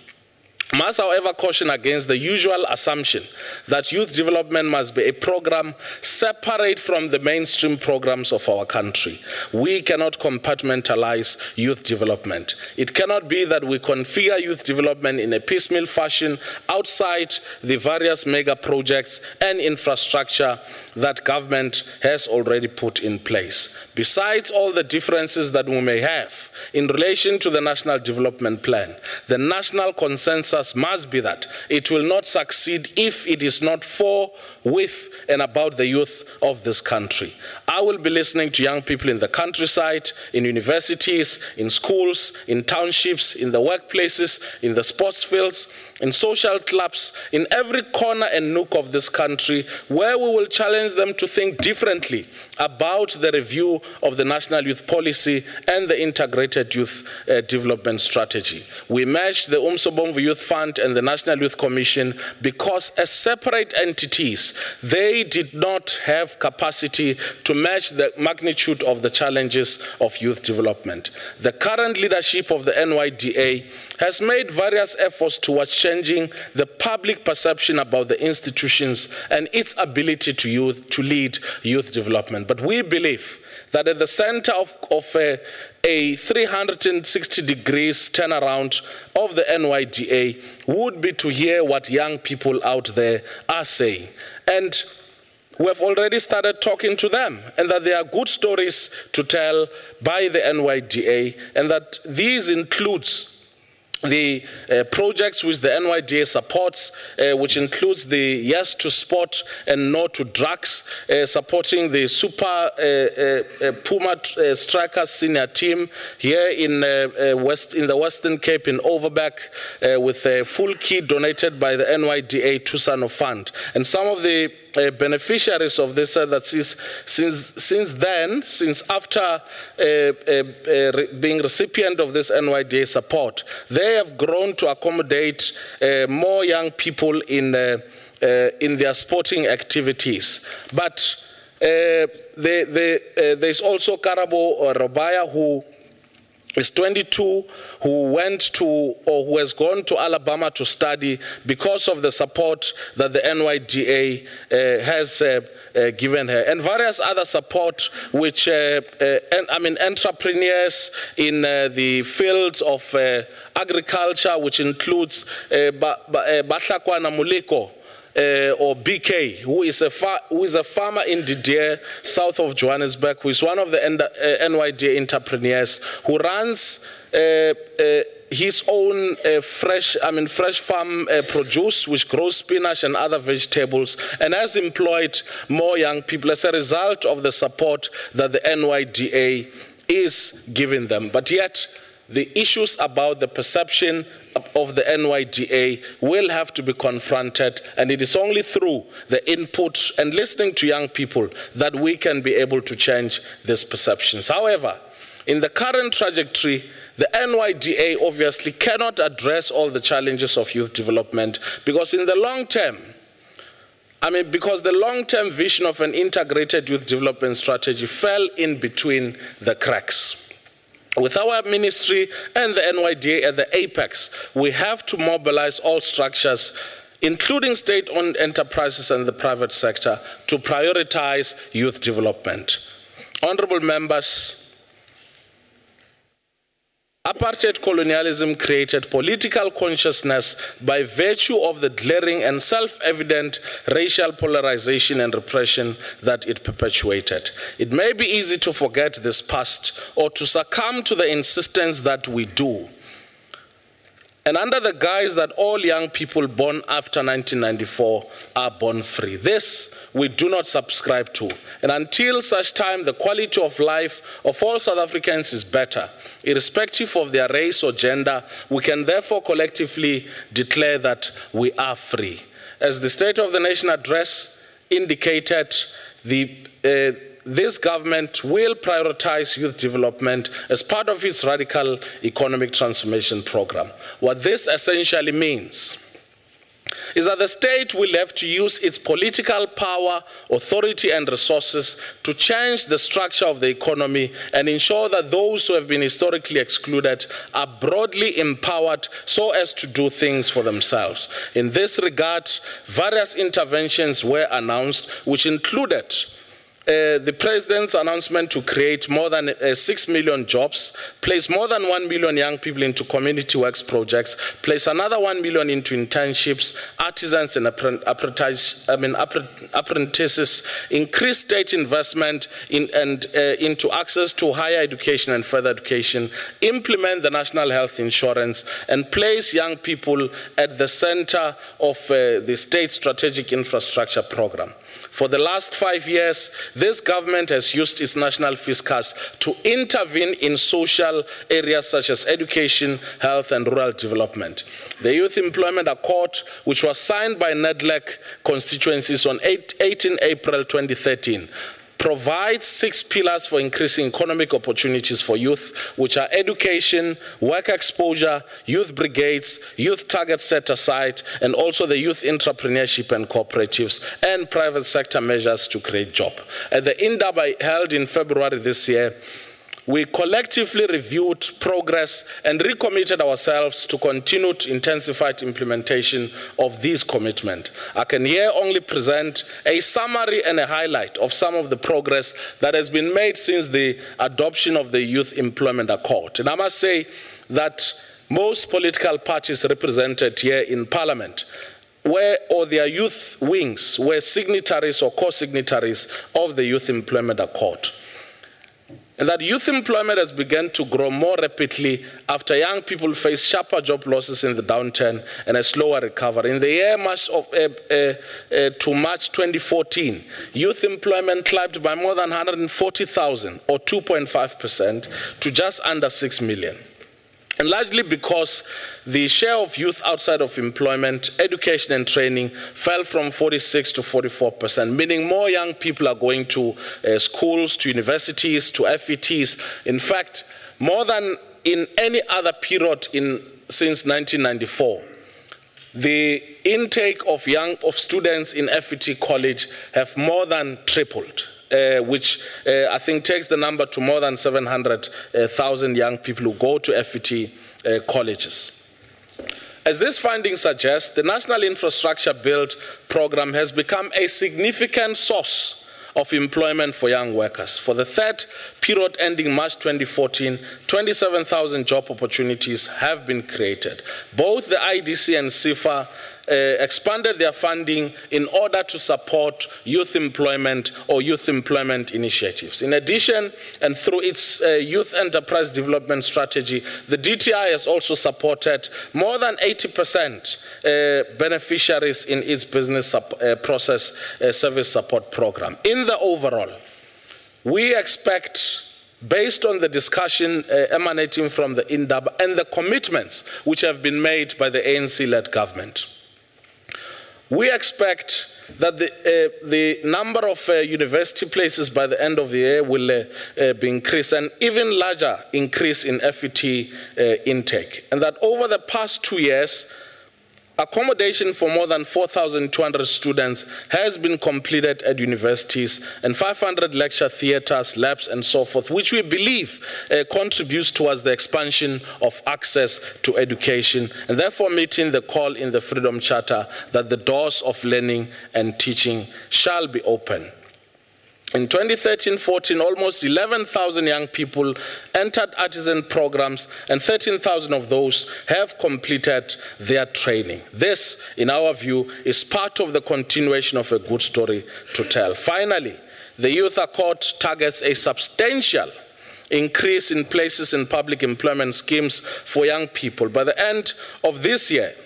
Must, however, caution against the usual assumption that youth development must be a program separate from the mainstream programs of our country. We cannot compartmentalize youth development. It cannot be that we configure youth development in a piecemeal fashion outside the various mega projects and infrastructure that government has already put in place. Besides all the differences that we may have in relation to the National Development Plan, the national consensus must be that it will not succeed if it is not for, with, and about the youth of this country. I will be listening to young people in the countryside, in universities, in schools, in townships, in the workplaces, in the sports fields, in social clubs, in every corner and nook of this country, where we will challenge them to think differently about the review of the National Youth Policy and the Integrated Youth Development Strategy. We merged the Umsobomvu Youth Fund and the National Youth Commission because as separate entities, they did not have capacity to match the magnitude of the challenges of youth development. The current leadership of the NYDA has made various efforts towards changing the public perception about the institutions and its ability to lead youth development. But we believe that at the center of a 360 degrees turnaround of the NYDA would be to hear what young people out there are saying. And we have already started talking to them, and that there are good stories to tell by the NYDA, and that these includes the projects which the NYDA supports, which includes the Yes to Sport and No to Drugs, supporting the Super Puma Strikers senior team here in the Western Cape in Overbeck, with a full kit donated by the NYDA Tusano Fund. And some of the beneficiaries of this said that since after being recipient of this NYDA support, they have grown to accommodate more young people in their sporting activities. But there's also Karabo Robaya, who is 22, who went to, or who has gone to Alabama to study because of the support that the NYDA has given her, and various other support which, entrepreneurs in the fields of agriculture, which includes Bahlakwana Muliko, or BK, who is a farmer in Didier, south of Johannesburg, who is one of the NYDA entrepreneurs, who runs his own fresh farm produce, which grows spinach and other vegetables, and has employed more young people as a result of the support that the NYDA is giving them. But yet, the issues about the perception of the NYDA will have to be confronted, and it is only through the input and listening to young people that we can be able to change these perceptions. However, in the current trajectory, the NYDA obviously cannot address all the challenges of youth development, because in the long term, because the long-term vision of an integrated youth development strategy fell in between the cracks. With our ministry and the NYDA at the apex, we have to mobilize all structures, including state-owned enterprises and the private sector, to prioritize youth development. Honorable members, apartheid colonialism created political consciousness by virtue of the glaring and self-evident racial polarization and repression that it perpetuated. It may be easy to forget this past or to succumb to the insistence that we do. And under the guise that all young people born after 1994 are born free. This we do not subscribe to. And until such time the quality of life of all South Africans is better, irrespective of their race or gender, we can therefore collectively declare that we are free. As the State of the Nation address indicated, this government will prioritize youth development as part of its radical economic transformation program. What this essentially means is that the state will have to use its political power, authority, and resources to change the structure of the economy and ensure that those who have been historically excluded are broadly empowered so as to do things for themselves. In this regard, various interventions were announced, which included the President's announcement to create more than 6 million jobs, place more than 1 million young people into community works projects, place another 1 million into internships, artisans and apprentices, increase state investment into access to higher education and further education, implement the national health insurance, and place young people at the center of the state strategic infrastructure program. For the last 5 years, this government has used its national fiscus to intervene in social areas such as education, health, and rural development. The Youth Employment Accord, which was signed by NEDLEC constituencies on 18 April 2013, provides 6 pillars for increasing economic opportunities for youth, which are education, work exposure, youth brigades, youth targets set aside, and also the youth entrepreneurship and cooperatives, and private sector measures to create jobs. At the INDAB held in February this year, we collectively reviewed progress and recommitted ourselves to continued intensified implementation of these commitments. I can here only present a summary and a highlight of some of the progress that has been made since the adoption of the Youth Employment Accord. And I must say that most political parties represented here in Parliament or their youth wings were signatories or co-signatories of the Youth Employment Accord. And that youth employment has begun to grow more rapidly after young people face sharper job losses in the downturn and a slower recovery. In the year to March 2014, youth employment climbed by more than 140,000, or 2.5%, to just under 6 million. And largely because the share of youth outside of employment, education and training fell from 46 to 44%, meaning more young people are going to schools, to universities, to FETs. In fact, more than in any other period since 1994. The intake of students in FET college have more than tripled. Which I think takes the number to more than 700,000 young people who go to FET colleges. As this finding suggests, the National Infrastructure Build program has become a significant source of employment for young workers. For the third period ending March 2014, 27,000 job opportunities have been created. Both the IDC and CIFA expanded their funding in order to support youth employment or youth employment initiatives. In addition, and through its youth enterprise development strategy, the DTI has also supported more than 80% beneficiaries in its business process service support program. In the overall, we expect, based on the discussion emanating from the INDAB and the commitments which have been made by the ANC-led government, we expect that the number of university places by the end of the year will be increased, and even larger increase in FET intake. And that over the past 2 years, accommodation for more than 4,200 students has been completed at universities, and 500 lecture theaters, labs, and so forth, which we believe contributes towards the expansion of access to education, and therefore meeting the call in the Freedom Charter that the doors of learning and teaching shall be open. In 2013-14, almost 11,000 young people entered artisan programs, and 13,000 of those have completed their training. This, in our view, is part of the continuation of a good story to tell. Finally, the Youth Accord targets a substantial increase in places in public employment schemes for young people. By the end of this year,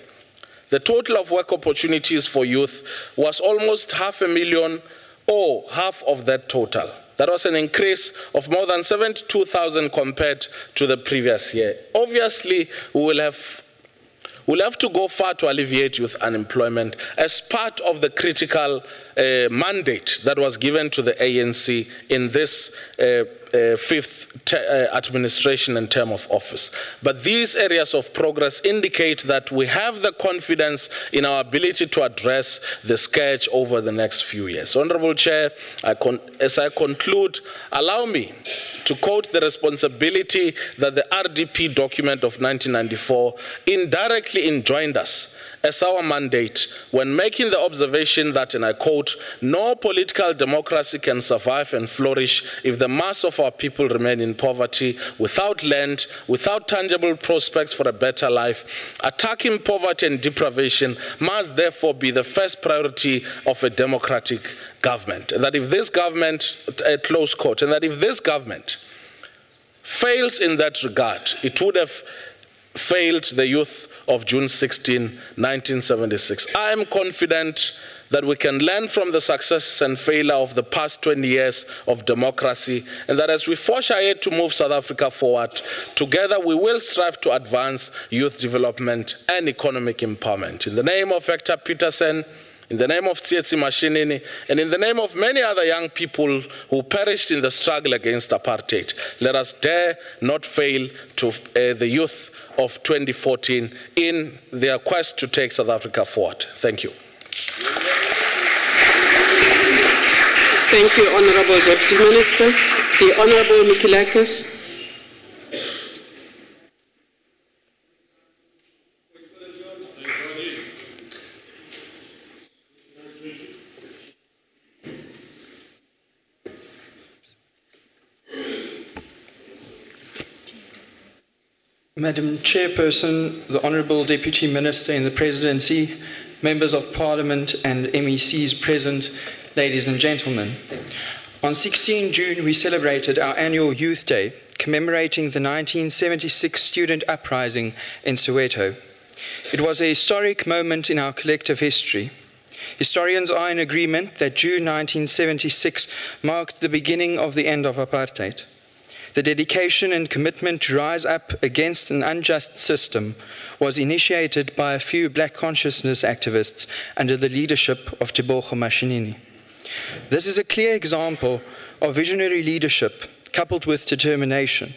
the total of work opportunities for youth was almost 500,000, or half of that total. That was an increase of more than 72,000 compared to the previous year. Obviously, we'll have to go far to alleviate youth unemployment as part of the critical mandate that was given to the ANC in this fifth administration and term of office. But these areas of progress indicate that we have the confidence in our ability to address the scourge over the next few years. Honorable Chair, as I conclude, allow me to quote the responsibility that the RDP document of 1994 indirectly enjoined us as our mandate when making the observation that, and I quote, "No political democracy can survive and flourish if the mass of our people remain in poverty, without land, without tangible prospects for a better life. Attacking poverty and deprivation must therefore be the first priority of a democratic government." And that if this government, close quote, and that if this government fails in that regard, it would have failed the youth of June 16, 1976. I am confident that we can learn from the successes and failure of the past 20 years of democracy, and that as we forge ahead to move South Africa forward, together we will strive to advance youth development and economic empowerment. In the name of Hector Peterson, in the name of Tsietsi Mashinini, and in the name of many other young people who perished in the struggle against apartheid, let us dare not fail to the youth of 2014 in their quest to take South Africa forward. Thank you. Thank you, Honorable Deputy Minister. The Honorable Mikilakis. Madam Chairperson, the Honourable Deputy Minister in the Presidency, Members of Parliament and MECs present, ladies and gentlemen. On 16 June, we celebrated our annual Youth Day, commemorating the 1976 student uprising in Soweto. It was a historic moment in our collective history. Historians are in agreement that June 1976 marked the beginning of the end of apartheid. The dedication and commitment to rise up against an unjust system was initiated by a few black consciousness activists under the leadership of Tebogo Mashinini. This is a clear example of visionary leadership coupled with determination.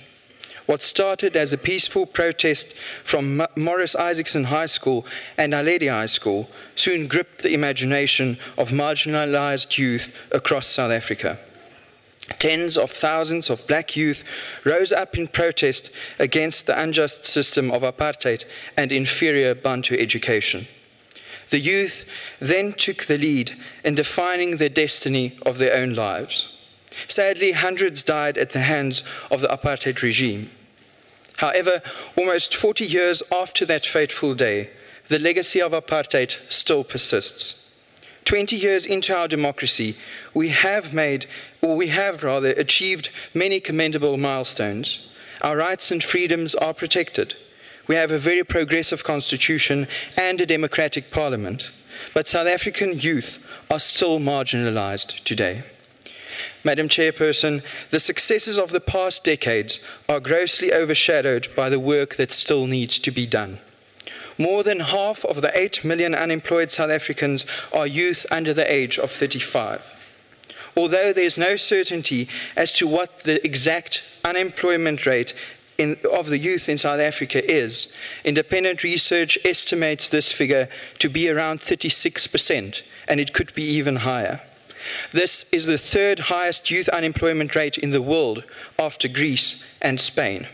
What started as a peaceful protest from Morris Isaacson High School and Naledi High School soon gripped the imagination of marginalized youth across South Africa. Tens of thousands of black youth rose up in protest against the unjust system of apartheid and inferior Bantu education. The youth then took the lead in defining the destiny of their own lives. Sadly, hundreds died at the hands of the apartheid regime. However, almost 40 years after that fateful day, the legacy of apartheid still persists. 20 years into our democracy, we have achieved many commendable milestones. Our rights and freedoms are protected. We have a very progressive constitution and a democratic parliament. But South African youth are still marginalized today. Madam Chairperson, the successes of the past decades are grossly overshadowed by the work that still needs to be done. More than half of the 8 million unemployed South Africans are youth under the age of 35. Although there is no certainty as to what the exact unemployment rate of the youth in South Africa is, independent research estimates this figure to be around 36%, and it could be even higher. This is the third highest youth unemployment rate in the world after Greece and Spain.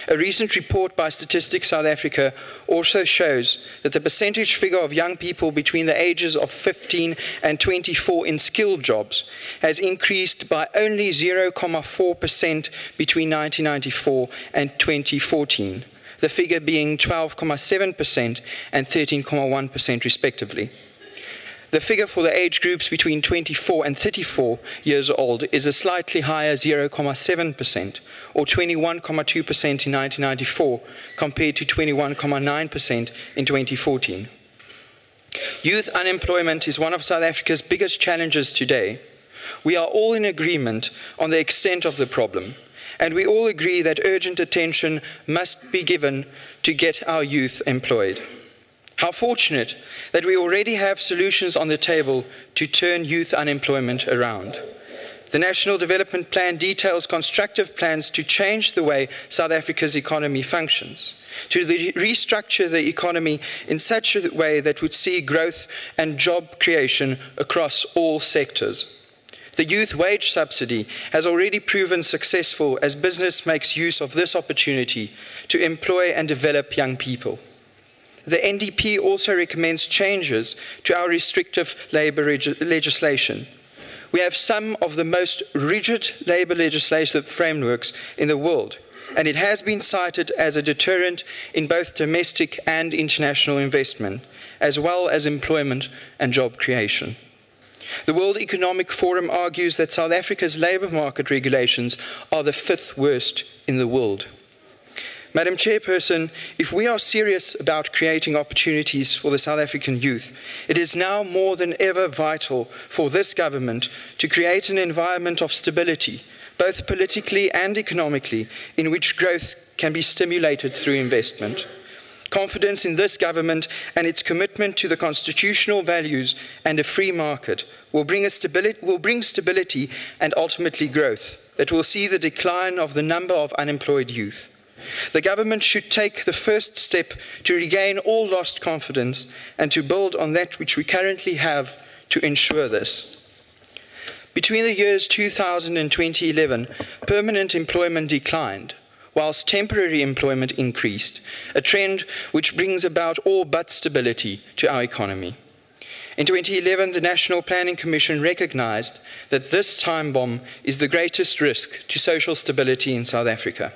A recent report by Statistics South Africa also shows that the percentage figure of young people between the ages of 15 and 24 in skilled jobs has increased by only 0.4% between 1994 and 2014, the figure being 12.7% and 13.1% respectively. The figure for the age groups between 24 and 34 years old is a slightly higher 0.7%, or 21.2% in 1994, compared to 21.9% in 2014. Youth unemployment is one of South Africa's biggest challenges today. We are all in agreement on the extent of the problem, and we all agree that urgent attention must be given to get our youth employed. How fortunate that we already have solutions on the table to turn youth unemployment around. The National Development Plan details constructive plans to change the way South Africa's economy functions, to restructure the economy in such a way that would see growth and job creation across all sectors. The youth wage subsidy has already proven successful as business makes use of this opportunity to employ and develop young people. The NDP also recommends changes to our restrictive labour legislation. We have some of the most rigid labour legislative frameworks in the world, and it has been cited as a deterrent in both domestic and international investment, as well as employment and job creation. The World Economic Forum argues that South Africa's labour market regulations are the 5th worst in the world. Madam Chairperson, if we are serious about creating opportunities for the South African youth, it is now more than ever vital for this government to create an environment of stability, both politically and economically, in which growth can be stimulated through investment. Confidence in this government and its commitment to the constitutional values and a free market will bring stability and ultimately growth that will see the decline of the number of unemployed youth. The government should take the first step to regain all lost confidence and to build on that which we currently have to ensure this. Between the years 2000 and 2011, permanent employment declined, whilst temporary employment increased, a trend which brings about all but stability to our economy. In 2011, the National Planning Commission recognized that this time bomb is the greatest risk to social stability in South Africa.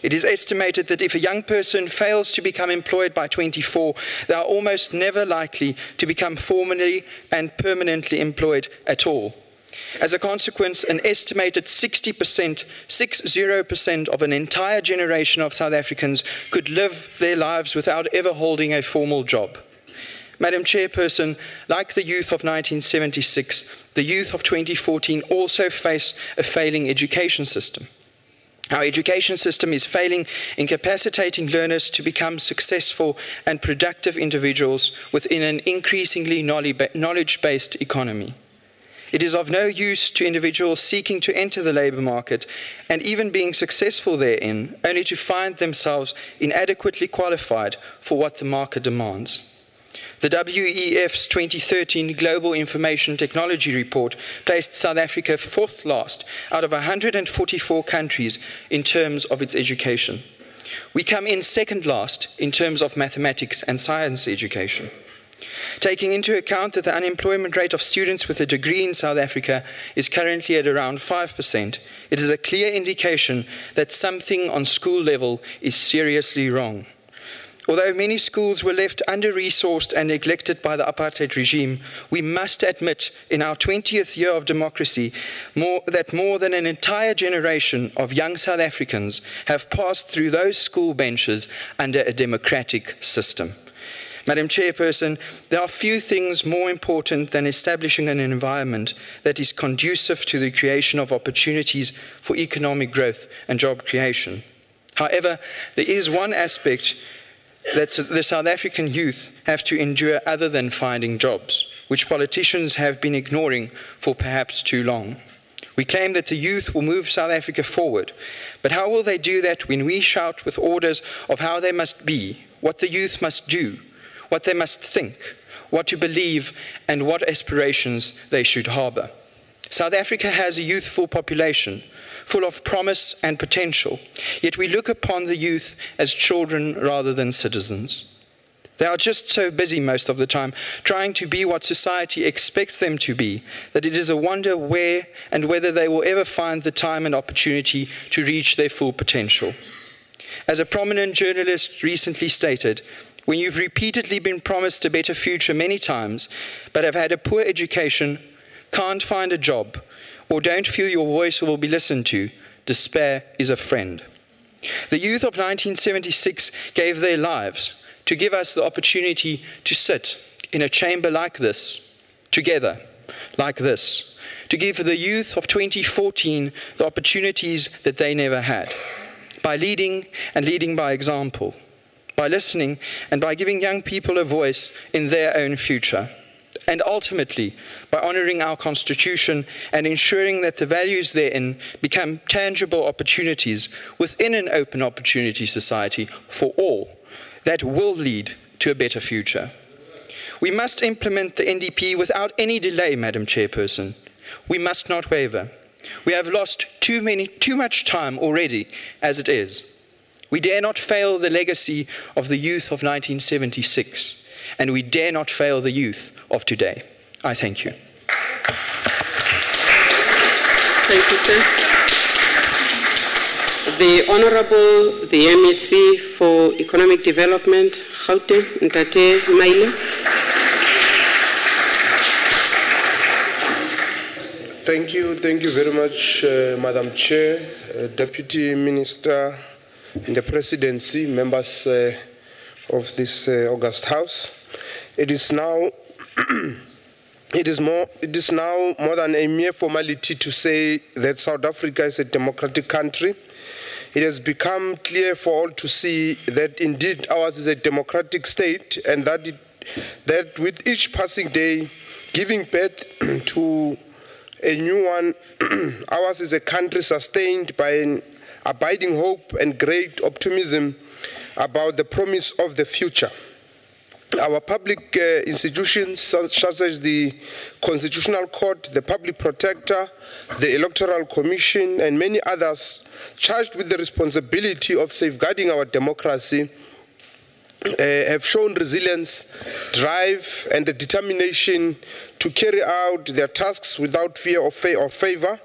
It is estimated that if a young person fails to become employed by 24, they are almost never likely to become formally and permanently employed at all. As a consequence, an estimated 60% of an entire generation of South Africans could live their lives without ever holding a formal job. Madam Chairperson, like the youth of 1976, the youth of 2014 also face a failing education system. Our education system is failing, incapacitating learners to become successful and productive individuals within an increasingly knowledge-based economy. It is of no use to individuals seeking to enter the labour market and even being successful therein, only to find themselves inadequately qualified for what the market demands. The WEF's 2013 Global Information Technology Report placed South Africa 4th last out of 144 countries in terms of its education. We come in 2nd last in terms of mathematics and science education. Taking into account that the unemployment rate of students with a degree in South Africa is currently at around 5%, it is a clear indication that something on school level is seriously wrong. Although many schools were left under-resourced and neglected by the apartheid regime, we must admit in our 20th year of democracy that more than an entire generation of young South Africans have passed through those school benches under a democratic system. Madam Chairperson, there are few things more important than establishing an environment that is conducive to the creation of opportunities for economic growth and job creation. However, there is one aspect that the South African youth have to endure other than finding jobs, which politicians have been ignoring for perhaps too long. We claim that the youth will move South Africa forward, but how will they do that when we shout with orders of how they must be, what the youth must do, what they must think, what to believe, and what aspirations they should harbour? South Africa has a youthful population, full of promise and potential, yet we look upon the youth as children rather than citizens. They are just so busy most of the time trying to be what society expects them to be, that it is a wonder where and whether they will ever find the time and opportunity to reach their full potential. As a prominent journalist recently stated, when you've repeatedly been promised a better future many times, but have had a poor education, can't find a job, or don't feel your voice will be listened to, despair is a friend. The youth of 1976 gave their lives to give us the opportunity to sit in a chamber like this, together, like this, to give the youth of 2014 the opportunities that they never had, by leading and leading by example, by listening and by giving young people a voice in their own future. and ultimately by honoring our Constitution and ensuring that the values therein become tangible opportunities within an open opportunity society for all that will lead to a better future. We must implement the NDP without any delay, Madam Chairperson. We must not waver. We have lost too much time already as it is. We dare not fail the legacy of the youth of 1976, and we dare not fail the youth of today. I thank you. Thank you, sir. The Honourable, the MEC for Economic Development, Gauteng, Ntate Maile. Thank you very much, Madam Chair, Deputy Minister in the Presidency, members of this August House. It is now more than a mere formality to say that South Africa is a democratic country. It has become clear for all to see that indeed ours is a democratic state, and that with each passing day giving birth to a new one, ours is a country sustained by an abiding hope and great optimism about the promise of the future. Our public institutions, such as the Constitutional Court, the Public Protector, the Electoral Commission, and many others charged with the responsibility of safeguarding our democracy, have shown resilience, drive, and the determination to carry out their tasks without fear or favor.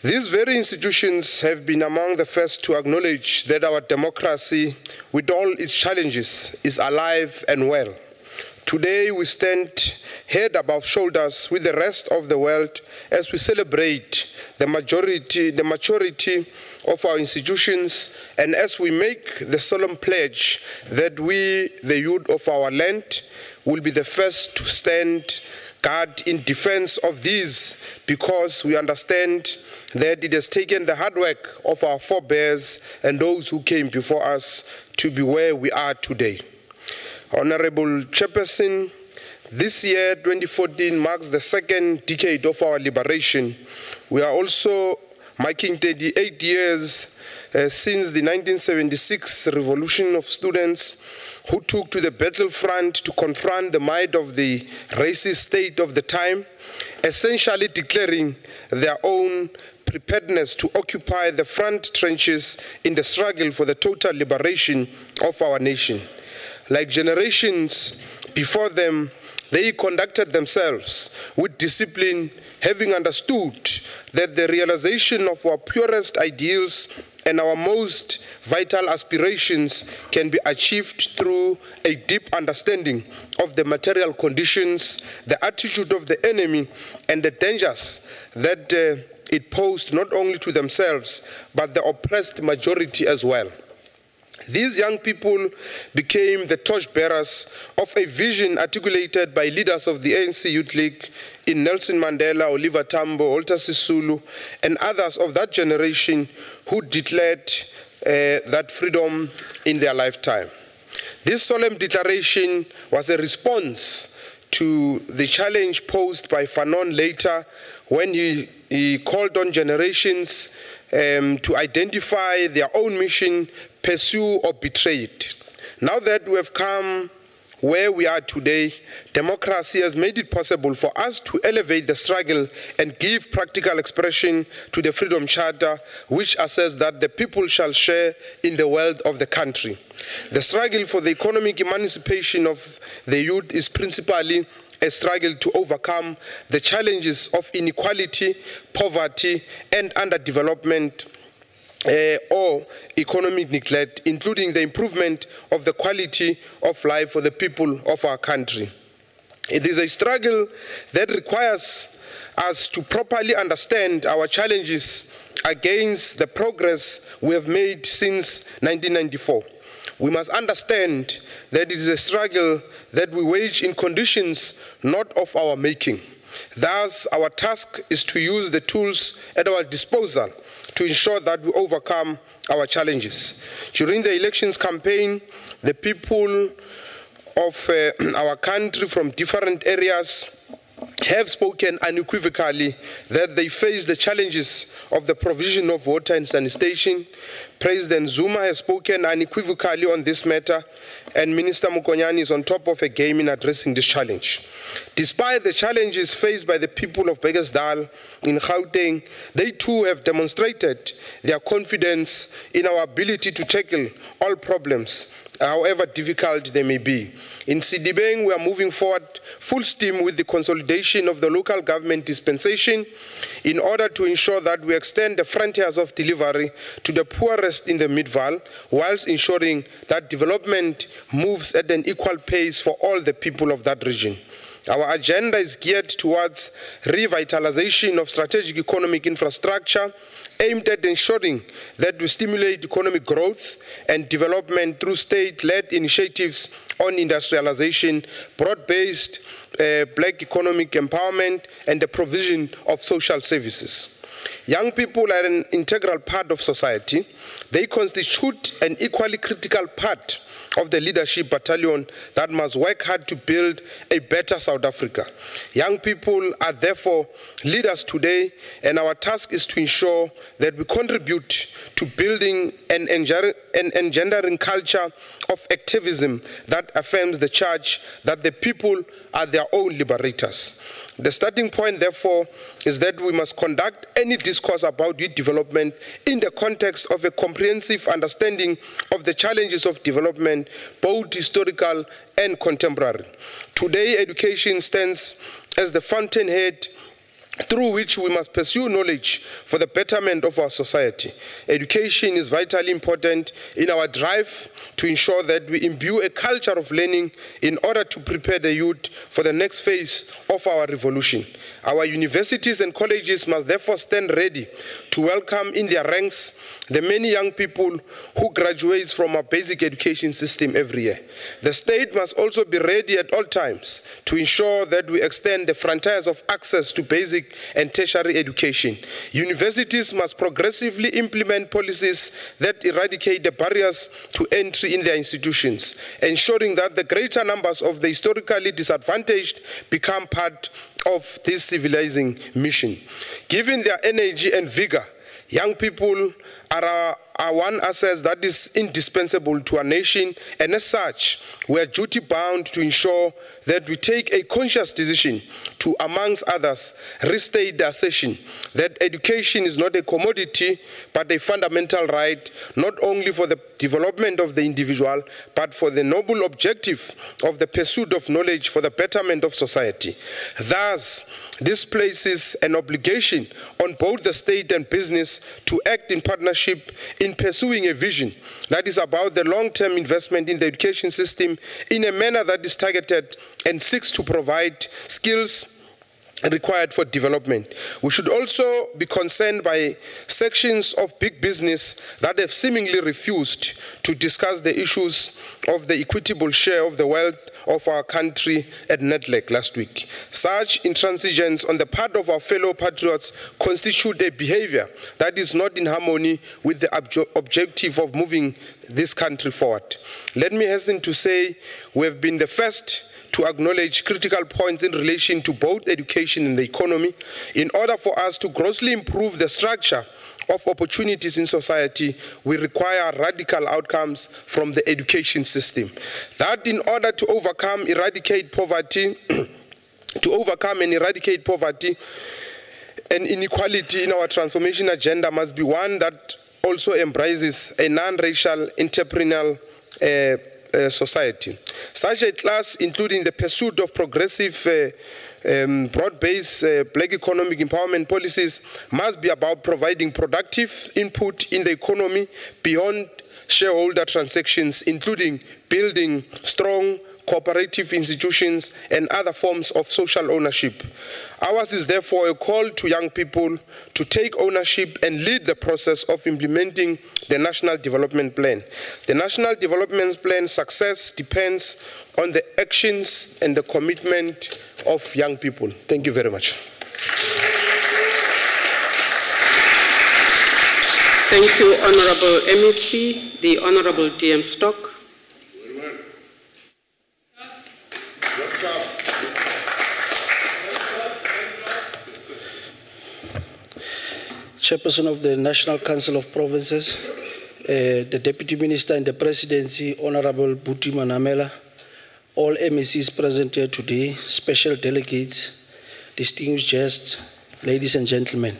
These very institutions have been among the first to acknowledge that our democracy, with all its challenges, is alive and well. Today we stand head above shoulders with the rest of the world as we celebrate the maturity of our institutions, and as we make the solemn pledge that we, the youth of our land, will be the first to stand guard in defense of these, because we understand that it has taken the hard work of our forebears and those who came before us to be where we are today. Honorable Chairperson, this year, 2014, marks the second decade of our liberation. We are also marking 38 years since the 1976 revolution of students who took to the battlefront to confront the might of the racist state of the time, essentially declaring their own preparedness to occupy the front trenches in the struggle for the total liberation of our nation. Like generations before them, they conducted themselves with discipline, having understood that the realization of our purest ideals and our most vital aspirations can be achieved through a deep understanding of the material conditions, the attitude of the enemy, and the dangers that it posed not only to themselves, but the oppressed majority as well. These young people became the torchbearers of a vision articulated by leaders of the ANC Youth League in Nelson Mandela, Oliver Tambo, Walter Sisulu, and others of that generation who declared that freedom in their lifetime. This solemn declaration was a response to the challenge posed by Fanon later when he called on generations to identify their own mission, pursue or betray it. Now that we have come where we are today, democracy has made it possible for us to elevate the struggle and give practical expression to the Freedom Charter, which asserts that the people shall share in the wealth of the country. The struggle for the economic emancipation of the youth is principally a struggle to overcome the challenges of inequality, poverty, and underdevelopment or economic neglect, including the improvement of the quality of life for the people of our country. It is a struggle that requires us to properly understand our challenges against the progress we have made since 1994. We must understand that it is a struggle that we wage in conditions not of our making. Thus, our task is to use the tools at our disposal to ensure that we overcome our challenges. During the elections campaign, the people of our country from different areas have spoken unequivocally that they face the challenges of the provision of water and sanitation. President Zuma has spoken unequivocally on this matter, and Minister Mokonyane is on top of a game in addressing this challenge. Despite the challenges faced by the people of Bekkersdal in Gauteng, they too have demonstrated their confidence in our ability to tackle all problems, however difficult they may be. In Sidibeng, we are moving forward full steam with the consolidation of the local government dispensation in order to ensure that we extend the frontiers of delivery to the poorest in the Midval, whilst ensuring that development moves at an equal pace for all the people of that region. Our agenda is geared towards revitalization of strategic economic infrastructure aimed at ensuring that we stimulate economic growth and development through state-led initiatives on industrialization, broad-based black economic empowerment, and the provision of social services. Young people are an integral part of society. They constitute an equally critical part of the leadership battalion that must work hard to build a better South Africa. Young people are therefore leaders today, and our task is to ensure that we contribute to building an engendering culture of activism that affirms the charge that the people are their own liberators. The starting point, therefore, is that we must conduct any discourse about youth development in the context of a comprehensive understanding of the challenges of development, both historical and contemporary. Today, education stands as the fountainhead through which we must pursue knowledge for the betterment of our society. Education is vitally important in our drive to ensure that we imbue a culture of learning in order to prepare the youth for the next phase of our revolution. Our universities and colleges must therefore stand ready to welcome in their ranks the many young people who graduate from our basic education system every year. The state must also be ready at all times to ensure that we extend the frontiers of access to basic and tertiary education. Universities must progressively implement policies that eradicate the barriers to entry in their institutions, ensuring that the greater numbers of the historically disadvantaged become part of this civilizing mission. Given their energy and vigor, young people are one asset that is indispensable to our nation, and as such, we are duty-bound to ensure that we take a conscious decision to, amongst others, restate the assertion that education is not a commodity, but a fundamental right, not only for the development of the individual, but for the noble objective of the pursuit of knowledge for the betterment of society. Thus, this places an obligation on both the state and business to act in partnership in pursuing a vision that is about the long-term investment in the education system in a manner that is targeted and seeks to provide skills required for development. We should also be concerned by sections of big business that have seemingly refused to discuss the issues of the equitable share of the wealth of our country at NEDLAC last week. Such intransigence on the part of our fellow patriots constitute a behavior that is not in harmony with the objective of moving this country forward. Let me hasten to say we have been the first to acknowledge critical points in relation to both education and the economy in order for us to grossly improve the structure of opportunities in society. We require radical outcomes from the education system. That in order to overcome and eradicate poverty and inequality in our transformation agenda must be one that also embraces a non-racial entrepreneurial society. Such a class, including the pursuit of progressive broad-based black economic empowerment policies, must be about providing productive input in the economy beyond shareholder transactions, including building strong cooperative institutions and other forms of social ownership. Ours is therefore a call to young people to take ownership and lead the process of implementing the National Development Plan. The National Development Plan success depends on the actions and the commitment of young people. Thank you very much. Thank you, Honorable MEC. The Honorable DM Stock. Chairperson of the National Council of Provinces, the Deputy Minister in the Presidency, Honorable Buti Manamela, all MECs present here today, special delegates, distinguished guests, ladies and gentlemen.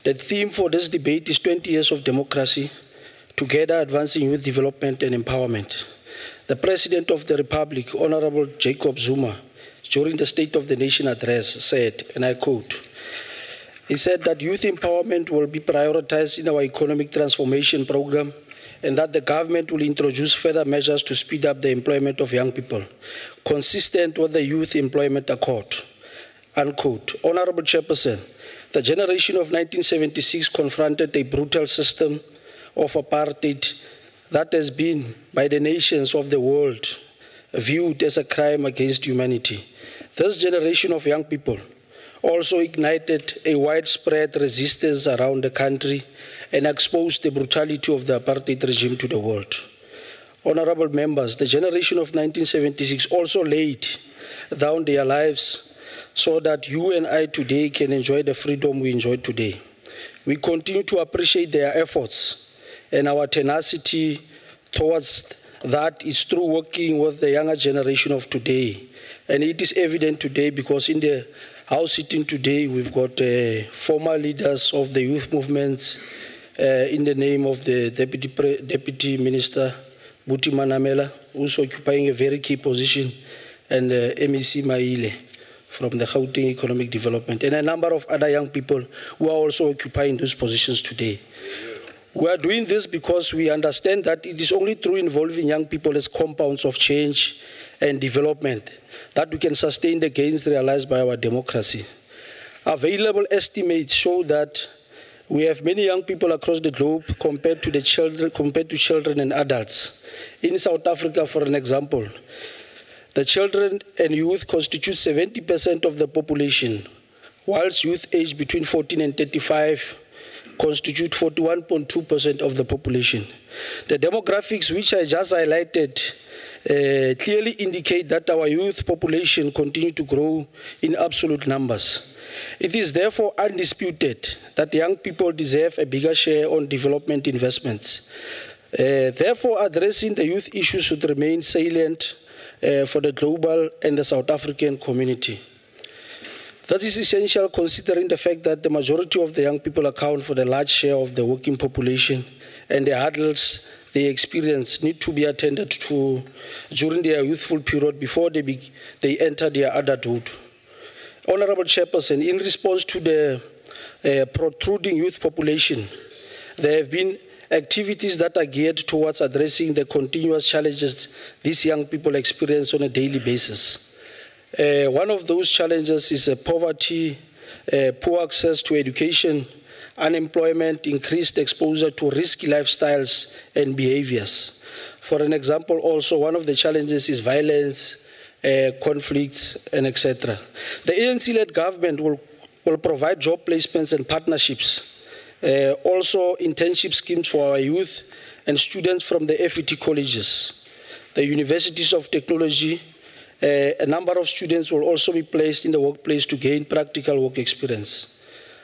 The theme for this debate is 20 years of democracy, together advancing youth development and empowerment. The President of the Republic, Honorable Jacob Zuma, during the State of the Nation address said, and I quote, he said that youth empowerment will be prioritized in our economic transformation program and that the government will introduce further measures to speed up the employment of young people, consistent with the Youth Employment Accord, unquote. Honorable Chairperson, the generation of 1976 confronted a brutal system of apartheid that has been, by the nations of the world, viewed as a crime against humanity. This generation of young people also ignited a widespread resistance around the country and exposed the brutality of the apartheid regime to the world. Honorable members, the generation of 1976 also laid down their lives so that you and I today can enjoy the freedom we enjoy today. We continue to appreciate their efforts, and our tenacity towards that is through working with the younger generation of today. And it is evident today because in the House sitting today, we've got former leaders of the youth movements in the name of the Deputy Minister, Buti Manamela, who's occupying a very key position, and MEC Maile from the Gauteng Economic Development, and a number of other young people who are also occupying those positions today. We are doing this because we understand that it is only through involving young people as compounds of change and development that we can sustain the gains realized by our democracy. Available estimates show that we have many young people across the globe compared to children and adults. In South Africa, for an example, the children and youth constitute 70% of the population, whilst youth aged between 14 and 35 constitute 41.2% of the population. The demographics which I just highlighted clearly indicate that our youth population continue to grow in absolute numbers. It is therefore undisputed that young people deserve a bigger share on development investments. Therefore, addressing the youth issue should remain salient for the global and the South African community. That is essential considering the fact that the majority of the young people account for the large share of the working population, and the hurdles they experience need to be attended to during their youthful period before they enter their adulthood. Honorable Chairperson, in response to the protruding youth population, there have been activities that are geared towards addressing the continuous challenges these young people experience on a daily basis. One of those challenges is poverty, poor access to education, unemployment, increased exposure to risky lifestyles and behaviors. For an example, also one of the challenges is violence, conflicts, and etc. The ANC-led government will provide job placements and partnerships, also internship schemes for our youth and students from the FET colleges, the universities of technology. A number of students will also be placed in the workplace to gain practical work experience.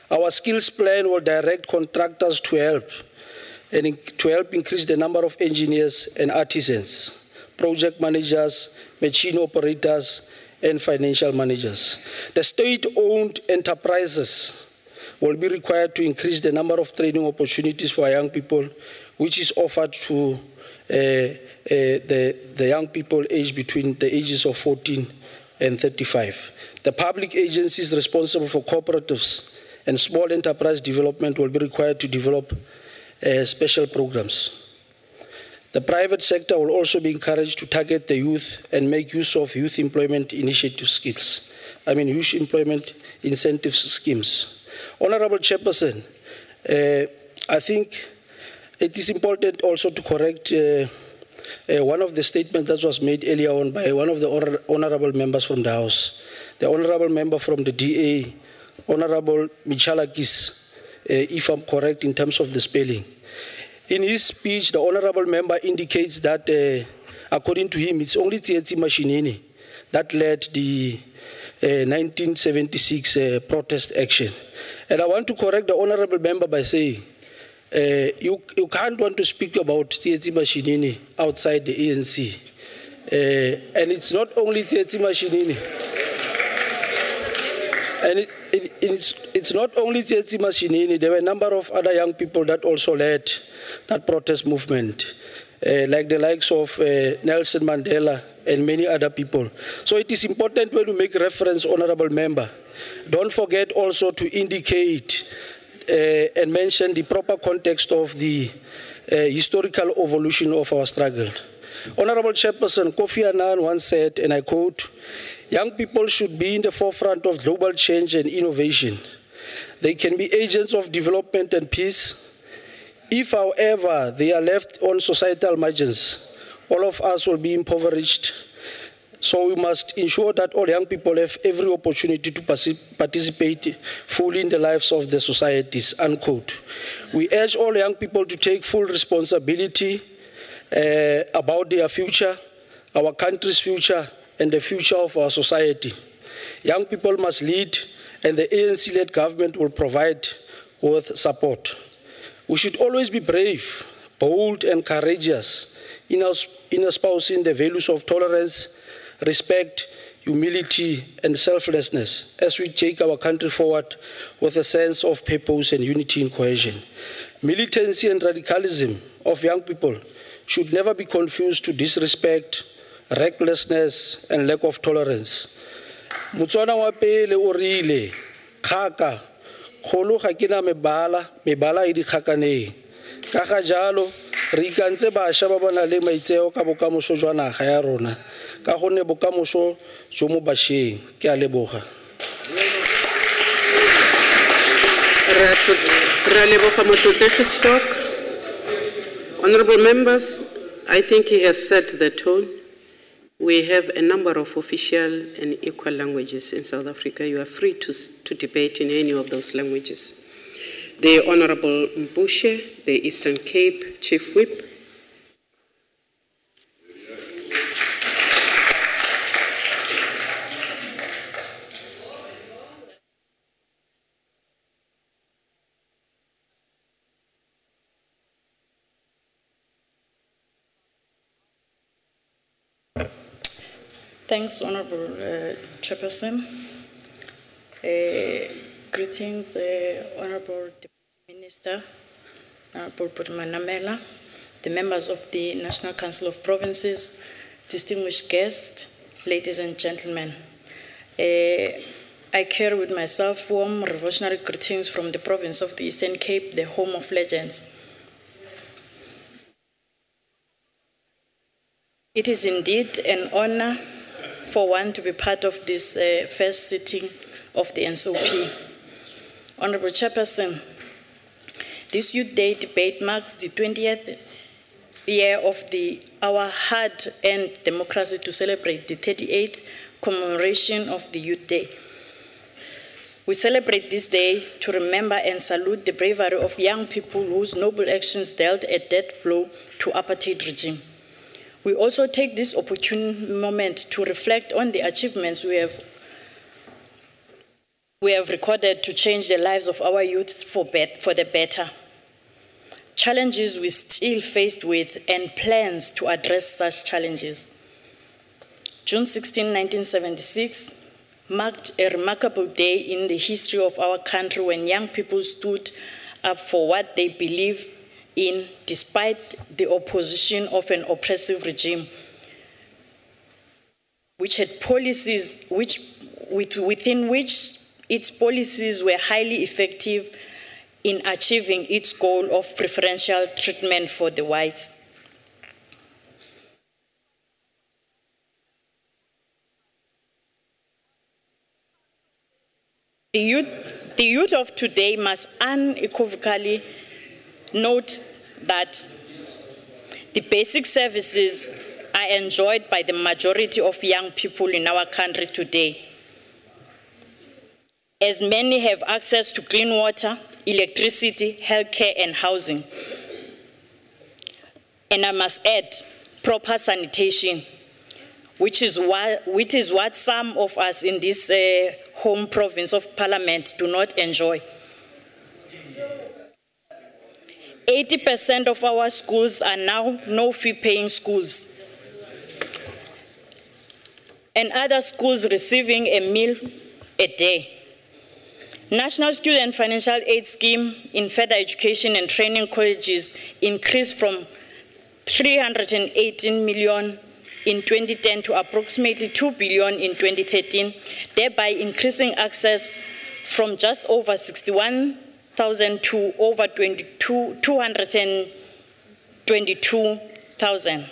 Our skills plan will direct contractors to help increase the number of engineers and artisans, project managers, machine operators, and financial managers. The state-owned enterprises will be required to increase the number of training opportunities for young people, which is offered to the young people aged between the ages of 14 and 35. The public agencies responsible for cooperatives and small enterprise development will be required to develop special programs. The private sector will also be encouraged to target the youth and make use of youth employment initiative youth employment incentive schemes. Honorable Chairperson, I think it is important also to correct one of the statements that was made earlier on by one of the honorable members from the House. The honorable member from the DA, Honorable Michalakis, if I'm correct in terms of the spelling. In his speech, the honorable member indicates that, according to him, it's only Tsietsi Mashinini that led the 1976 protest action. And I want to correct the honorable member by saying, you can't want to speak about Tsietsi Mashinini outside the ANC. And it's not only Tsietsi Mashinini. And it's not only Tsietsi Mashinini. There were a number of other young people that also led that protest movement, like the likes of Nelson Mandela and many other people. So it is important when you make reference, honorable member, don't forget also to indicate and mention the proper context of the historical evolution of our struggle. Honorable Chairperson Kofi Annan once said, and I quote, "Young people should be in the forefront of global change and innovation. They can be agents of development and peace. If, however, they are left on societal margins, all of us will be impoverished. So we must ensure that all young people have every opportunity to participate fully in the lives of the societies," unquote. We urge all young people to take full responsibility about their future, our country's future, and the future of our society. Young people must lead, and the ANC-led government will provide with support. We should always be brave, bold, and courageous in espousing the values of tolerance, respect, humility, and selflessness as we take our country forward with a sense of purpose and unity and cohesion. Militancy and radicalism of young people should never be confused to disrespect, recklessness, and lack of tolerance. Motswana wa pele o rile, kgaka, kgolo ga ke na mebala e di kgakaneng. Ka ga jalo, re ikantse bašwa ba bona le maitseo ka bokamoso jwa naga ya rona, ka gonne bokamoso jo mo bašweng. Ke a leboga. Re a leboga motlotlegi Stock. Honorable members, I think he has set the tone. We have a number of official and equal languages in South Africa. You are free to debate in any of those languages. The Honorable Mbushe, the Eastern Cape Chief Whip. Thanks, Honorable Chairperson. Greetings, Honorable Deputy Minister, Honorable Namela, the members of the National Council of Provinces, distinguished guests, ladies and gentlemen. I carry with myself warm revolutionary greetings from the province of the Eastern Cape, the home of legends. It is indeed an honor for one to be part of this first sitting of the NCOP. Honorable Chairperson, this Youth Day debate marks the 20th year of our hard-earned democracy to celebrate the 38th commemoration of the Youth Day. We celebrate this day to remember and salute the bravery of young people whose noble actions dealt a death blow to apartheid regime. We also take this opportune moment to reflect on the achievements we have recorded to change the lives of our youth for the better. Challenges we still faced with and plans to address such challenges. June 16, 1976 marked a remarkable day in the history of our country when young people stood up for what they believe in despite the opposition of an oppressive regime, which had policies within which its policies were highly effective in achieving its goal of preferential treatment for the whites. The youth of today must unequivocally note that the basic services are enjoyed by the majority of young people in our country today, as many have access to clean water, electricity, healthcare, and housing. And I must add, proper sanitation. which is what some of us in this home province of Parliament do not enjoy. 80% of our schools are now no-fee paying schools, and other schools receiving a meal a day. National Student Financial Aid Scheme in further education and training colleges increased from 318 million in 2010 to approximately 2 billion in 2013, thereby increasing access from just over 61,000 to over 222,000.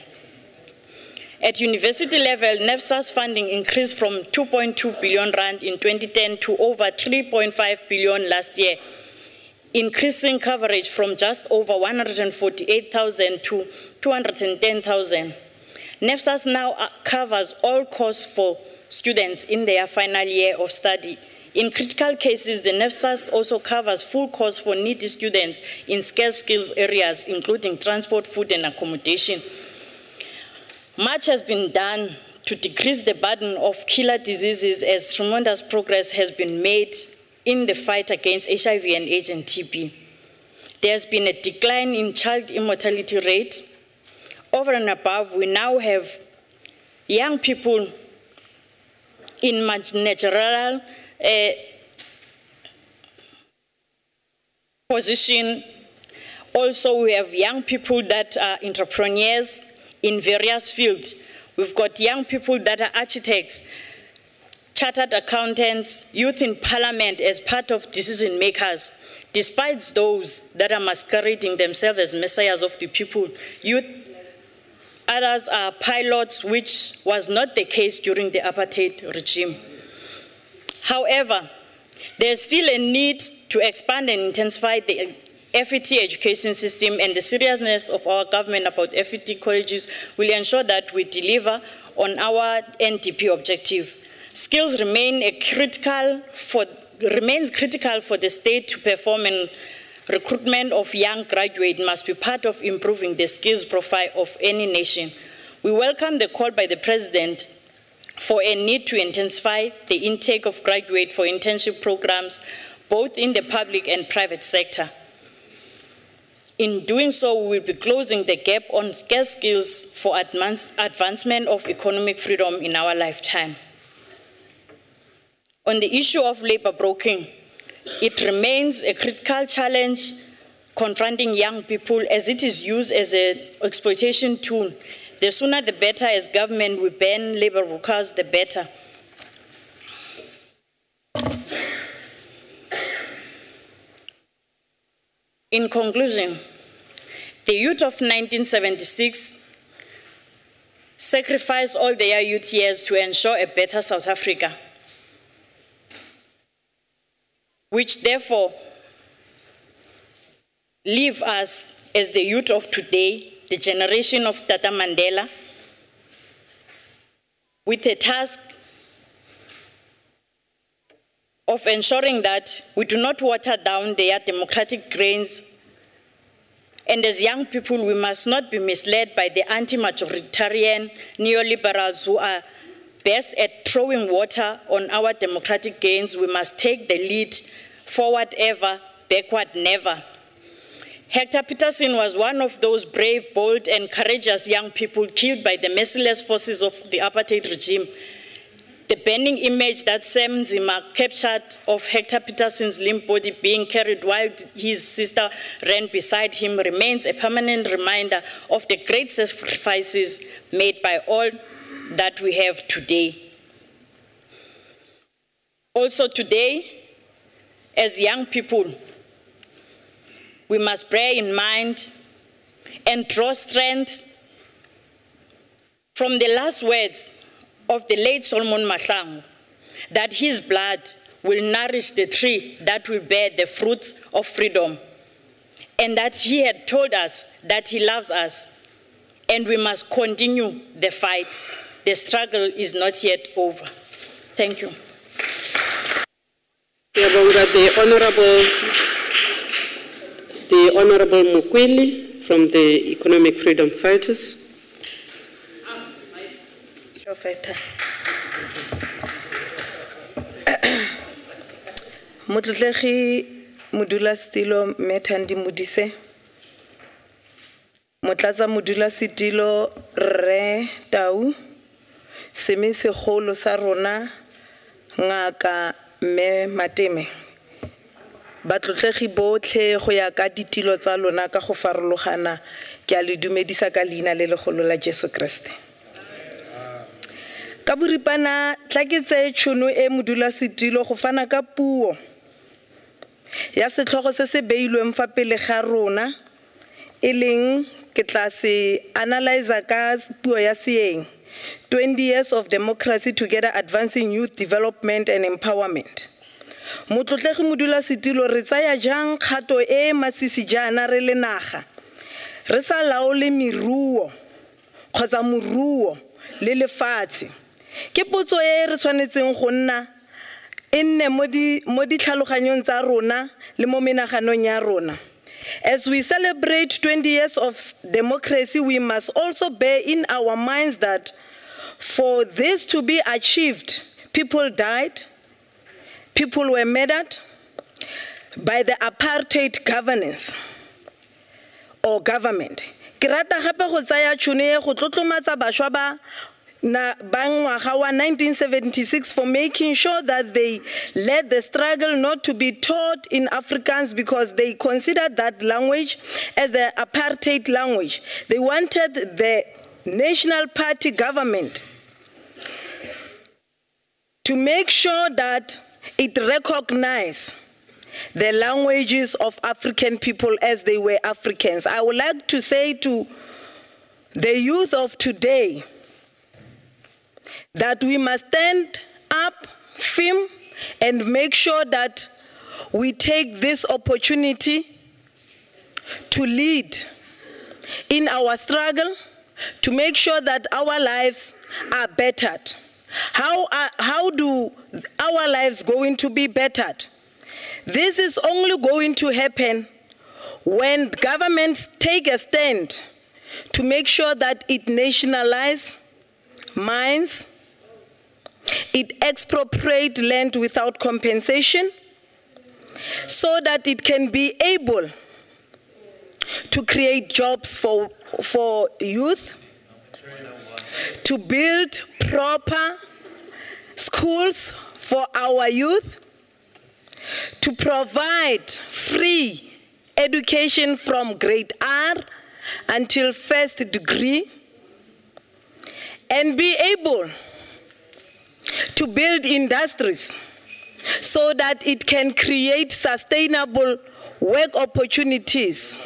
At university level, NEFSA's funding increased from 2.2 billion rand in 2010 to over 3.5 billion last year, increasing coverage from just over 148,000 to 210,000. NEFSA's now covers all costs for students in their final year of study. In critical cases, the NEFSA's also covers full costs for needy students in scarce skills areas, including transport, food, and accommodation. Much has been done to decrease the burden of killer diseases, as tremendous progress has been made in the fight against HIV and AIDS and TB. There has been a decline in child immortality rate. Over and above, we now have young people in managerial position. Also, we have young people that are entrepreneurs in various fields. We've got young people that are architects, chartered accountants, youth in parliament as part of decision makers. Despite those that are masquerading themselves as messiahs of the people, youth, others are pilots, which was not the case during the apartheid regime. However, there's still a need to expand and intensify the FET education system, and the seriousness of our government about FET colleges will ensure that we deliver on our NDP objective. Skills remains critical for the state to perform, and recruitment of young graduates must be part of improving the skills profile of any nation. We welcome the call by the President for a need to intensify the intake of graduates for internship programs, both in the public and private sector. In doing so, we will be closing the gap on scarce skills for advancement of economic freedom in our lifetime. On the issue of labor broking, it remains a critical challenge confronting young people, as it is used as an exploitation tool. The sooner the better. As government will ban labor brokers, the better. In conclusion, the youth of 1976 sacrificed all their youth years to ensure a better South Africa, which therefore leave us as the youth of today, the generation of Tata Mandela, with a task of ensuring that we do not water down their democratic gains. And as young people, we must not be misled by the anti-majoritarian neoliberals who are best at throwing water on our democratic gains. We must take the lead, forward ever, backward never. Hector Peterson was one of those brave, bold, and courageous young people killed by the merciless forces of the apartheid regime. The burning image that Sam Zima captured of Hector Peterson's limp body being carried while his sister ran beside him remains a permanent reminder of the great sacrifices made by all that we have today. Also today, as young people, we must bear in mind and draw strength from the last words of the late Solomon Mahlangu, that his blood will nourish the tree that will bear the fruits of freedom, and that he had told us that he loves us, and we must continue the fight. The struggle is not yet over. Thank you. The Honorable Mukweli from the Economic Freedom Fighters. Motlotlegi modula setilo Methandi Modise. Motlatsa modula setilo Re Tau. Seme segolo sa rona ngaka me Mateme. Batlotlegi botlhe go ya ka ditilo tsa lona ka go farologana ke a le dumedisa ka leina le legolo la Jesu Kriste. Ka boripana tla ke tse tšhono e modula setilo go fana ka puo ya setlhogo se se beilweng fa pele ga rona e leng ke tla se analyze ka puo ya seeng 20 years of democracy together advancing youth development and empowerment. Motlotlegi modula setilo re tsaya jang kgato e masisi jana re le naga re sa laole meruo kgotsa moruo le lefatshe ke potso e re tshwanetseng go nna enne mo di tlhaloganyong tsa rona le mo menaganong ya rona. As we celebrate 20 years of democracy, we must also bear in our minds that for this to be achieved, people died, people were murdered by the apartheid governance or government. Ke rata gape go tsaya tšhono e go tlotlomatsa bašwa ba ngwaga wa 1976 for making sure that they led the struggle not to be taught in Afrikaans because they considered that language as the apartheid language. They wanted the National Party government to make sure that it recognized the languages of African people as they were Africans. I would like to say to the youth of today that we must stand up firm and make sure that we take this opportunity to lead in our struggle to make sure that our lives are bettered. How do our lives going to be bettered? This is only going to happen when governments take a stand to make sure that it nationalizes mines, it expropriates land without compensation, so that it can be able to create jobs for youth, to build proper schools for our youth, to provide free education from grade R until first degree, and be able to build industries so that it can create sustainable work opportunities.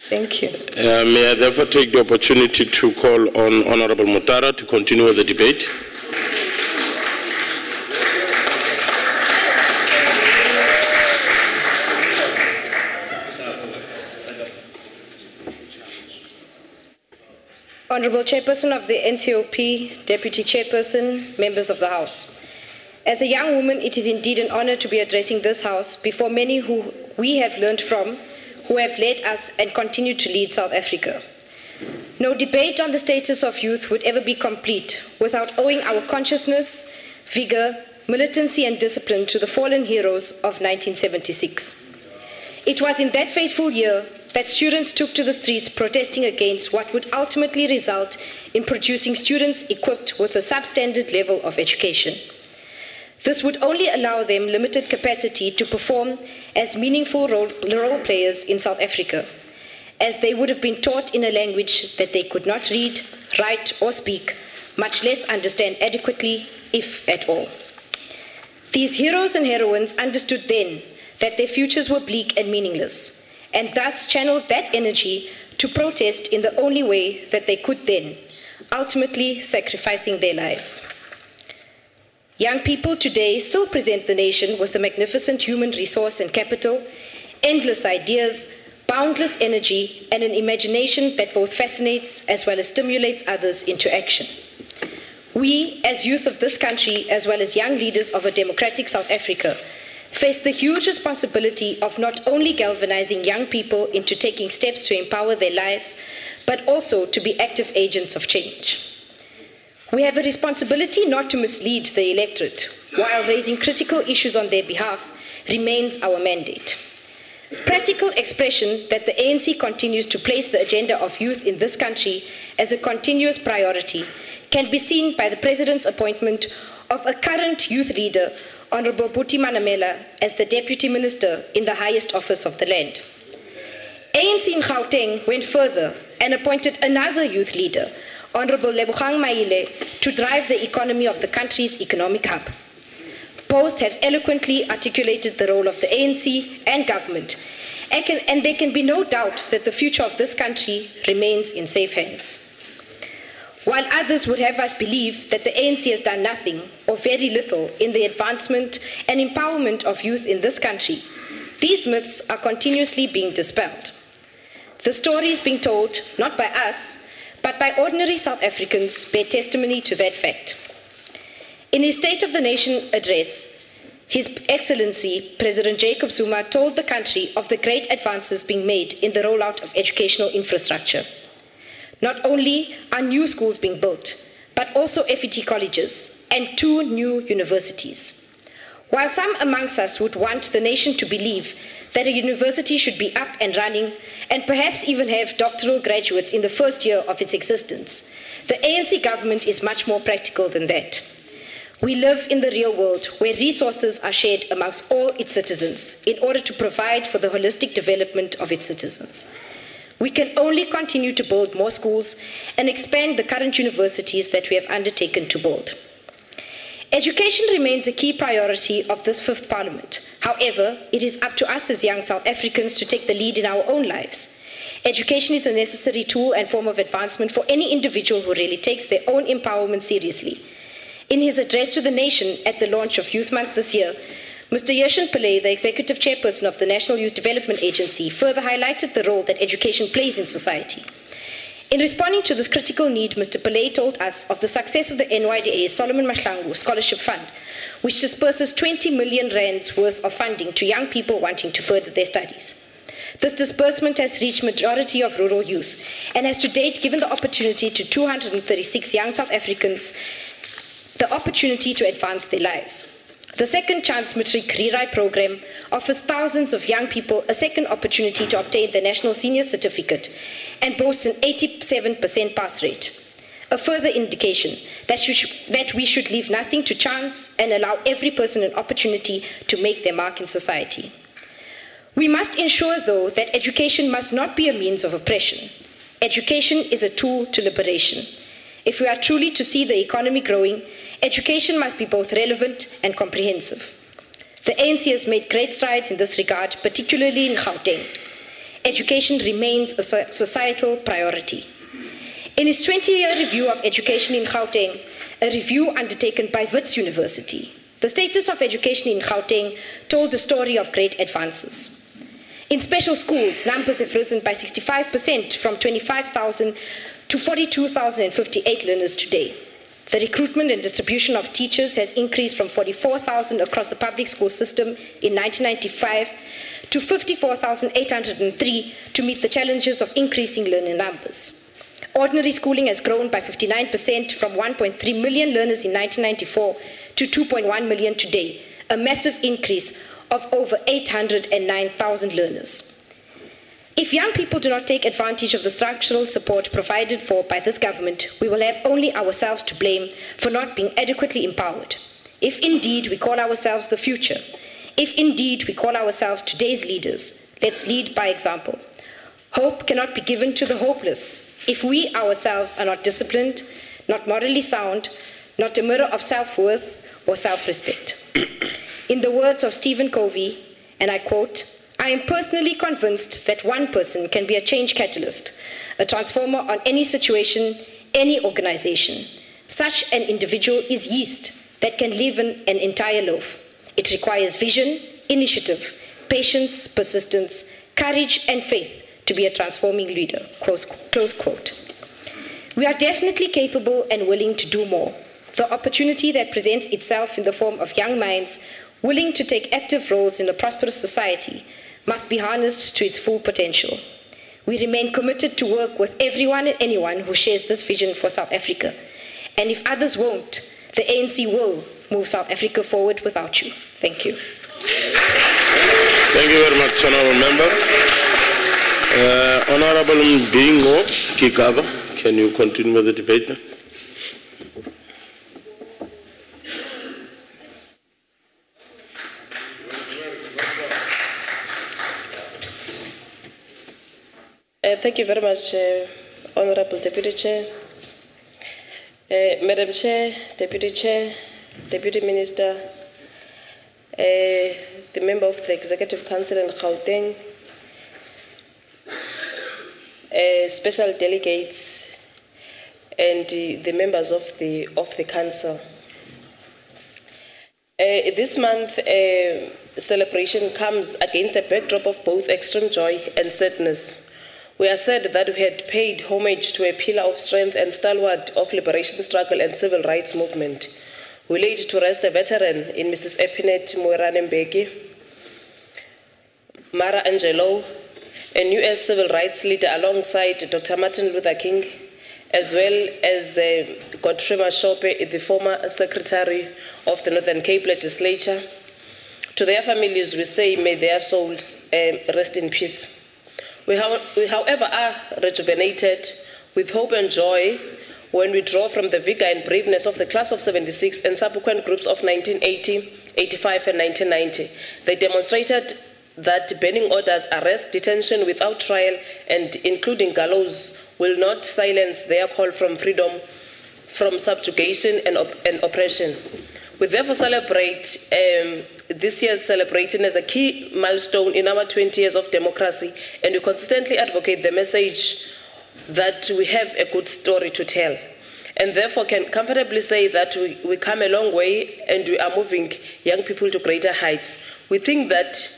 Thank you. May I therefore take the opportunity to call on Honorable Mutara to continue the debate. Honorable Chairperson of the NCOP, Deputy Chairperson, members of the House. As a young woman, it is indeed an honor to be addressing this House before many who we have learned from, who have led us and continue to lead South Africa. No debate on the status of youth would ever be complete without owing our consciousness, vigor, militancy and discipline to the fallen heroes of 1976. It was in that fateful year that students took to the streets protesting against what would ultimately result in producing students equipped with a substandard level of education. This would only allow them limited capacity to perform as meaningful role players in South Africa, as they would have been taught in a language that they could not read, write, or speak, much less understand adequately, if at all. These heroes and heroines understood then that their futures were bleak and meaningless, and thus channeled that energy to protest in the only way that they could then, ultimately sacrificing their lives. Young people today still present the nation with a magnificent human resource and capital, endless ideas, boundless energy, and an imagination that both fascinates as well as stimulates others into action. We, as youth of this country, as well as young leaders of a democratic South Africa, face the huge responsibility of not only galvanizing young people into taking steps to empower their lives, but also to be active agents of change. We have a responsibility not to mislead the electorate, while raising critical issues on their behalf remains our mandate. Practical expression that the ANC continues to place the agenda of youth in this country as a continuous priority can be seen by the President's appointment of a current youth leader, Honorable Buti Manamela, as the Deputy Minister in the highest office of the land. ANC in Gauteng went further and appointed another youth leader, Honorable Lebogang Maile, to drive the economy of the country's economic hub. Both have eloquently articulated the role of the ANC and government, and there can be no doubt that the future of this country remains in safe hands. While others would have us believe that the ANC has done nothing or very little in the advancement and empowerment of youth in this country, these myths are continuously being dispelled. The stories being told, not by us, but by ordinary South Africans, bear testimony to that fact. In his State of the Nation address, His Excellency President Jacob Zuma told the country of the great advances being made in the rollout of educational infrastructure. Not only are new schools being built, but also FET colleges and 2 new universities. While some amongst us would want the nation to believe that a university should be up and running and perhaps even have doctoral graduates in the first year of its existence, the ANC government is much more practical than that. We live in the real world where resources are shared amongst all its citizens in order to provide for the holistic development of its citizens. We can only continue to build more schools and expand the current universities that we have undertaken to build. Education remains a key priority of this 5th Parliament. However, it is up to us as young South Africans to take the lead in our own lives. Education is a necessary tool and form of advancement for any individual who really takes their own empowerment seriously. In his address to the nation at the launch of Youth Month this year, Mr. Yeshan Pillay, the Executive Chairperson of the National Youth Development Agency, further highlighted the role that education plays in society. In responding to this critical need, Mr. Pillay told us of the success of the NYDA's Solomon Mahlangu Scholarship Fund, which disperses 20 million rands worth of funding to young people wanting to further their studies. This disbursement has reached majority of rural youth and has to date given the opportunity to 236 young South Africans the opportunity to advance their lives. The Second Chance Matric Rewrite program offers thousands of young people a second opportunity to obtain the National Senior Certificate and boasts an 87% pass rate. A further indication that we should leave nothing to chance and allow every person an opportunity to make their mark in society. We must ensure, though, that education must not be a means of oppression. Education is a tool to liberation. If we are truly to see the economy growing, education must be both relevant and comprehensive. The ANC has made great strides in this regard, particularly in Gauteng. Education remains a societal priority. In its 20-year review of education in Gauteng, a review undertaken by Wits University, the status of education in Gauteng told a story of great advances. In special schools, numbers have risen by 65% from 25,000 to 42,058 learners today. The recruitment and distribution of teachers has increased from 44,000 across the public school system in 1995 to 54,803 to meet the challenges of increasing learner numbers. Ordinary schooling has grown by 59% from 1.3 million learners in 1994 to 2.1 million today, a massive increase of over 809,000 learners. If young people do not take advantage of the structural support provided for by this government, we will have only ourselves to blame for not being adequately empowered. If indeed we call ourselves the future, if indeed we call ourselves today's leaders, let's lead by example. Hope cannot be given to the hopeless if we ourselves are not disciplined, not morally sound, not a mirror of self-worth or self-respect. In the words of Stephen Covey, and I quote, "I am personally convinced that one person can be a change catalyst, a transformer on any situation, any organization. Such an individual is yeast that can leaven an entire loaf. It requires vision, initiative, patience, persistence, courage, and faith to be a transforming leader." Close quote. We are definitely capable and willing to do more. The opportunity that presents itself in the form of young minds willing to take active roles in a prosperous society, must be harnessed to its full potential. We remain committed to work with everyone and anyone who shares this vision for South Africa. And if others won't, the ANC will move South Africa forward without you. Thank you. Thank you very much, Honourable Member. Honourable Mbingo Kigaba, can you continue with the debate now? Thank you very much, Honourable Deputy Chair. Madam Chair, Deputy Chair, Deputy Minister, the member of the Executive Council in Gauteng, special delegates, and the members of the council. This month celebration comes against a backdrop of both extreme joy and sadness. We are sad that we had paid homage to a pillar of strength and stalwart of liberation struggle and civil rights movement. We laid to rest a veteran in Mrs. Epinet Moerane-Mbeki, Mara Angelou, a US civil rights leader alongside Dr. Martin Luther King, as well as Godfrey Mashope, the former secretary of the Northern Cape Legislature. To their families, we say, may their souls rest in peace. We, however, are rejuvenated with hope and joy when we draw from the vigor and braveness of the class of 76 and subsequent groups of 1980, 85, and 1990. They demonstrated that banning orders, arrest, detention without trial, and including gallows, will not silence their call from freedom, from subjugation and oppression. We therefore celebrate this year's celebrating as a key milestone in our 20 years of democracy, and we consistently advocate the message that we have a good story to tell, and therefore can comfortably say that we come a long way and we are moving young people to greater heights. We think that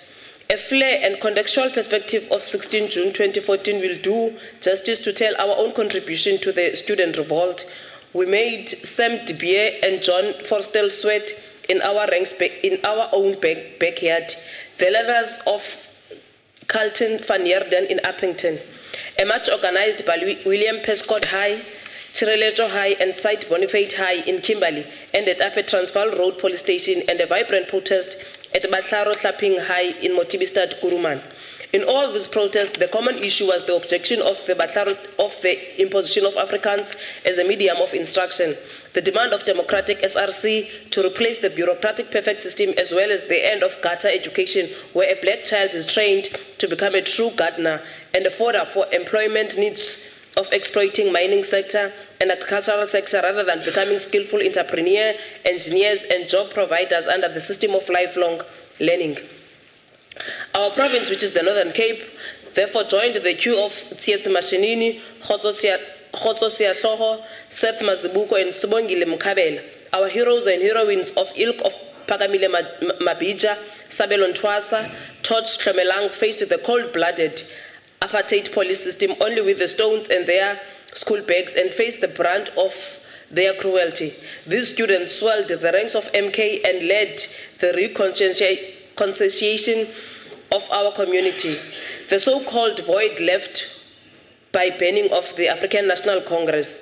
a flair and contextual perspective of 16 June 2014 will do justice to tell our own contribution to the student revolt. We made Sam de Beer and John Forstel sweat in our ranks, in our own backyard. The leaders of Carlton van Heerden in Uppington. A march organized by William Prescott High, Chirelejo High, and Saint Boniface High in Kimberley ended up at Transvaal Road Police Station, and a vibrant protest at Batlaro Hlaping High in Motibistad, Kuruman. In all these protests, the common issue was the objection of the imposition of Afrikaans as a medium of instruction, the demand of democratic SRC to replace the bureaucratic perfect system, as well as the end of Gata education, where a black child is trained to become a true gardener, and the fodder for employment needs of exploiting mining sector and agricultural sector rather than becoming skillful entrepreneurs, engineers, and job providers under the system of lifelong learning. Our province, which is the Northern Cape, therefore joined the queue of Tsietsi Mashinini, Khotso Siahloho, Seth Mazibuko, and Sibongile Mukabela. Our heroes and heroines of ilk of Pagamile Mabija, Sabelo Ntwasa, Torch Klemelang faced the cold-blooded apartheid police system only with the stones and their school bags, and faced the brunt of their cruelty. These students swelled the ranks of MK and led the reconciliation of our community. The so-called void left by banning of the African National Congress,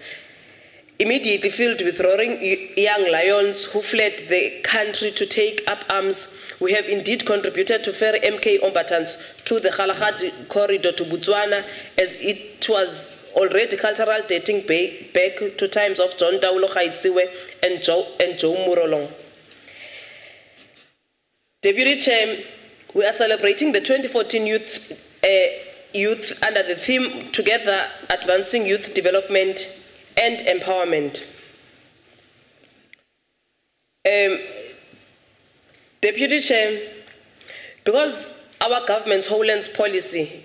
immediately filled with roaring young lions who fled the country to take up arms. We have indeed contributed to ferry MK combatants through the Galahad corridor to Botswana, as it was already cultural dating back to times of John Daulo Khaitziwe and Joe Murolong. Deputy Chair, we are celebrating the 2014 youth under the theme Together Advancing Youth Development and Empowerment. Deputy Chair, because our government's Homelands policy,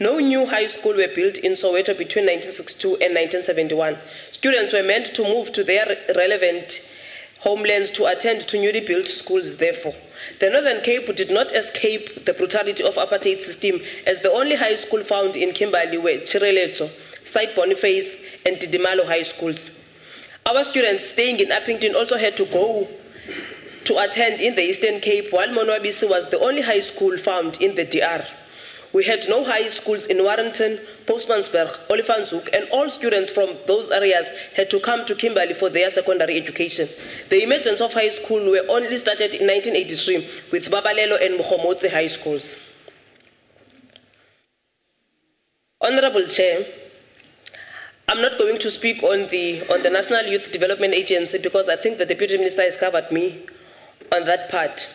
no new high school were built in Soweto between 1962 and 1971. Students were meant to move to their relevant homelands to attend to newly built schools, therefore. The Northern Cape did not escape the brutality of apartheid system, as the only high school found in Kimberley were Chirelezo, Saint Boniface, and Didimalo high schools. Our students staying in Uppington also had to go to attend in the Eastern Cape, while Monwabisi was the only high school found in the DR. We had no high schools in Warrington, Postmansberg, Olifantshoek, and all students from those areas had to come to Kimberley for their secondary education. The emergence of high school were only started in 1983 with Babalelo and Mokhomotse high schools. Honorable Chair, I'm not going to speak on the National Youth Development Agency because I think the Deputy Minister has covered me on that part.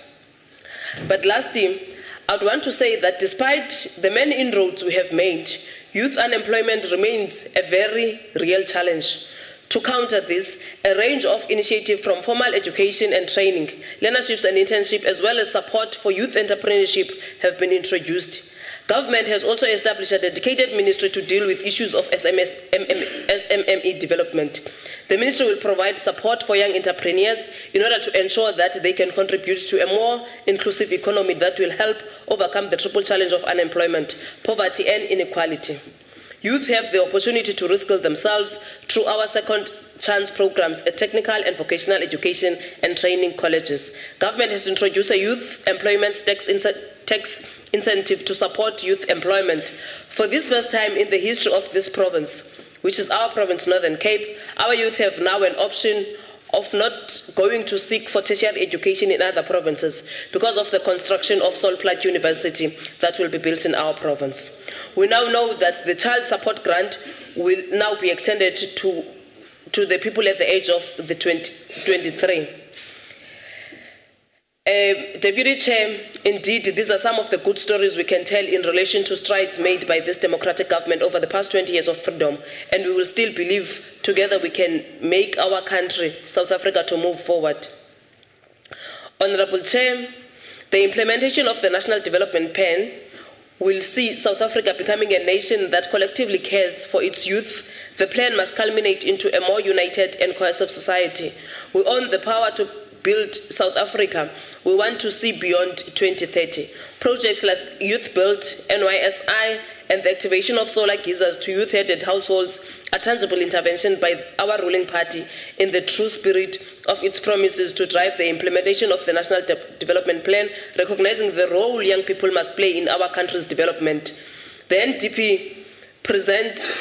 But lastly, I would want to say that despite the many inroads we have made, youth unemployment remains a very real challenge. To counter this, a range of initiatives from formal education and training, learnerships and internship, as well as support for youth entrepreneurship have been introduced. Government has also established a dedicated ministry to deal with issues of SMME development. The ministry will provide support for young entrepreneurs in order to ensure that they can contribute to a more inclusive economy that will help overcome the triple challenge of unemployment, poverty, and inequality. Youth have the opportunity to reskill themselves through our second chance programs at technical and vocational education and training colleges. Government has introduced a youth employment tax incentive to support youth employment. For this first time in the history of this province, which is our province, Northern Cape, our youth have now an option of not going to seek for tertiary education in other provinces because of the construction of Solplaat University that will be built in our province. We now know that the child support grant will now be extended to the people at the age of the 23. Deputy Chair, indeed, these are some of the good stories we can tell in relation to strides made by this democratic government over the past 20 years of freedom, and we will still believe together we can make our country, South Africa, to move forward. Honorable Chair, the implementation of the National Development Plan will see South Africa becoming a nation that collectively cares for its youth. The plan must culminate into a more united and cohesive society. We own the power to build South Africa we want to see beyond 2030. Projects like Youth Build, NYSI, and the activation of solar geysers to youth-headed households are tangible intervention by our ruling party in the true spirit of its promises to drive the implementation of the National Development Plan, recognizing the role young people must play in our country's development. The NDP presents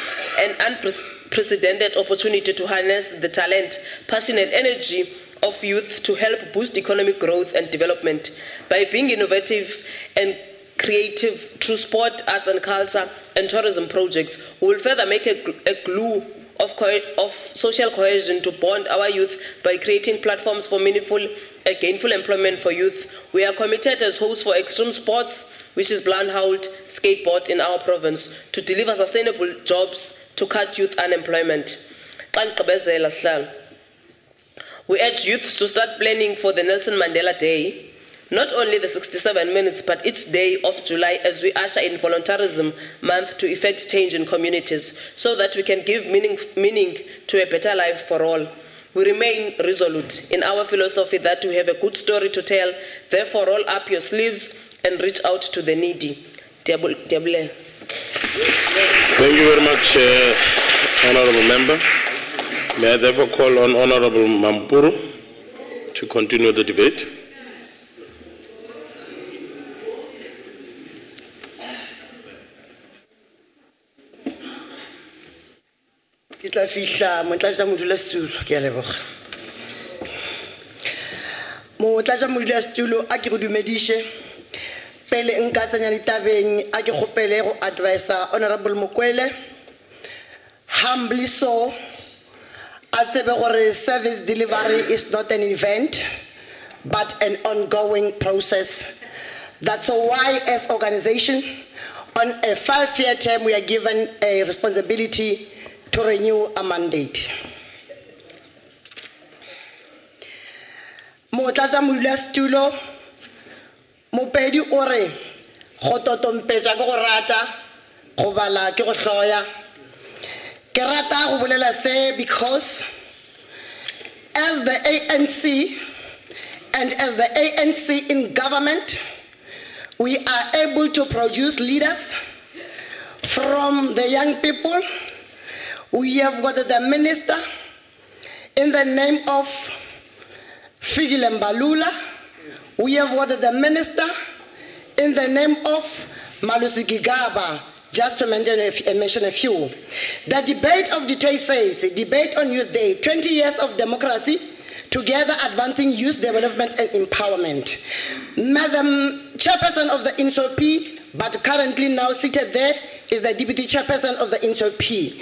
an unprecedented opportunity to harness the talent, passion, and energy of youth to help boost economic growth and development. By being innovative and creative through sport, arts and culture, and tourism projects, we will further make a glue of social cohesion to bond our youth by creating platforms for meaningful and gainful employment for youth. We are committed as hosts for extreme sports, which is Blindhold skateboard in our province, to deliver sustainable jobs to cut youth unemployment. We urge youth to start planning for the Nelson Mandela Day, not only the 67 minutes, but each day of July as we usher in Voluntarism Month to effect change in communities so that we can give meaning to a better life for all. We remain resolute in our philosophy that we have a good story to tell, therefore roll up your sleeves and reach out to the needy. Thank you very much, Honourable Member. May I therefore call on Honourable Mampuru to continue the debate. Ke tla fihla motlatsa modulasetulo ke a leboga. Motlatsa modulasetulo a ke go dumediše pele nka tsenya ditabeng a ke kgopele go advisa Honourable Mokwele humbly so a tsebe gore service delivery is not an event but an ongoing process. That's why as organization on a 5-year term we are given a responsibility to renew a mandate. Motlatsa modulasetulo mopedi o re go totompetša ke go rata go bala ke go hloya ke rata go bolela se because as the ANC and as the ANC in government we are able to produce leaders from the young people. We have got the minister in the name of Fikile Mbalula. We have voted the minister in the name of Malusi Gigaba, just to mention a few. The debate of the day says, debate on Youth Day, 20 years of democracy, together advancing youth development and empowerment. Madam Chairperson of the INSOP, but currently now seated there, is the Deputy Chairperson of the INSOP.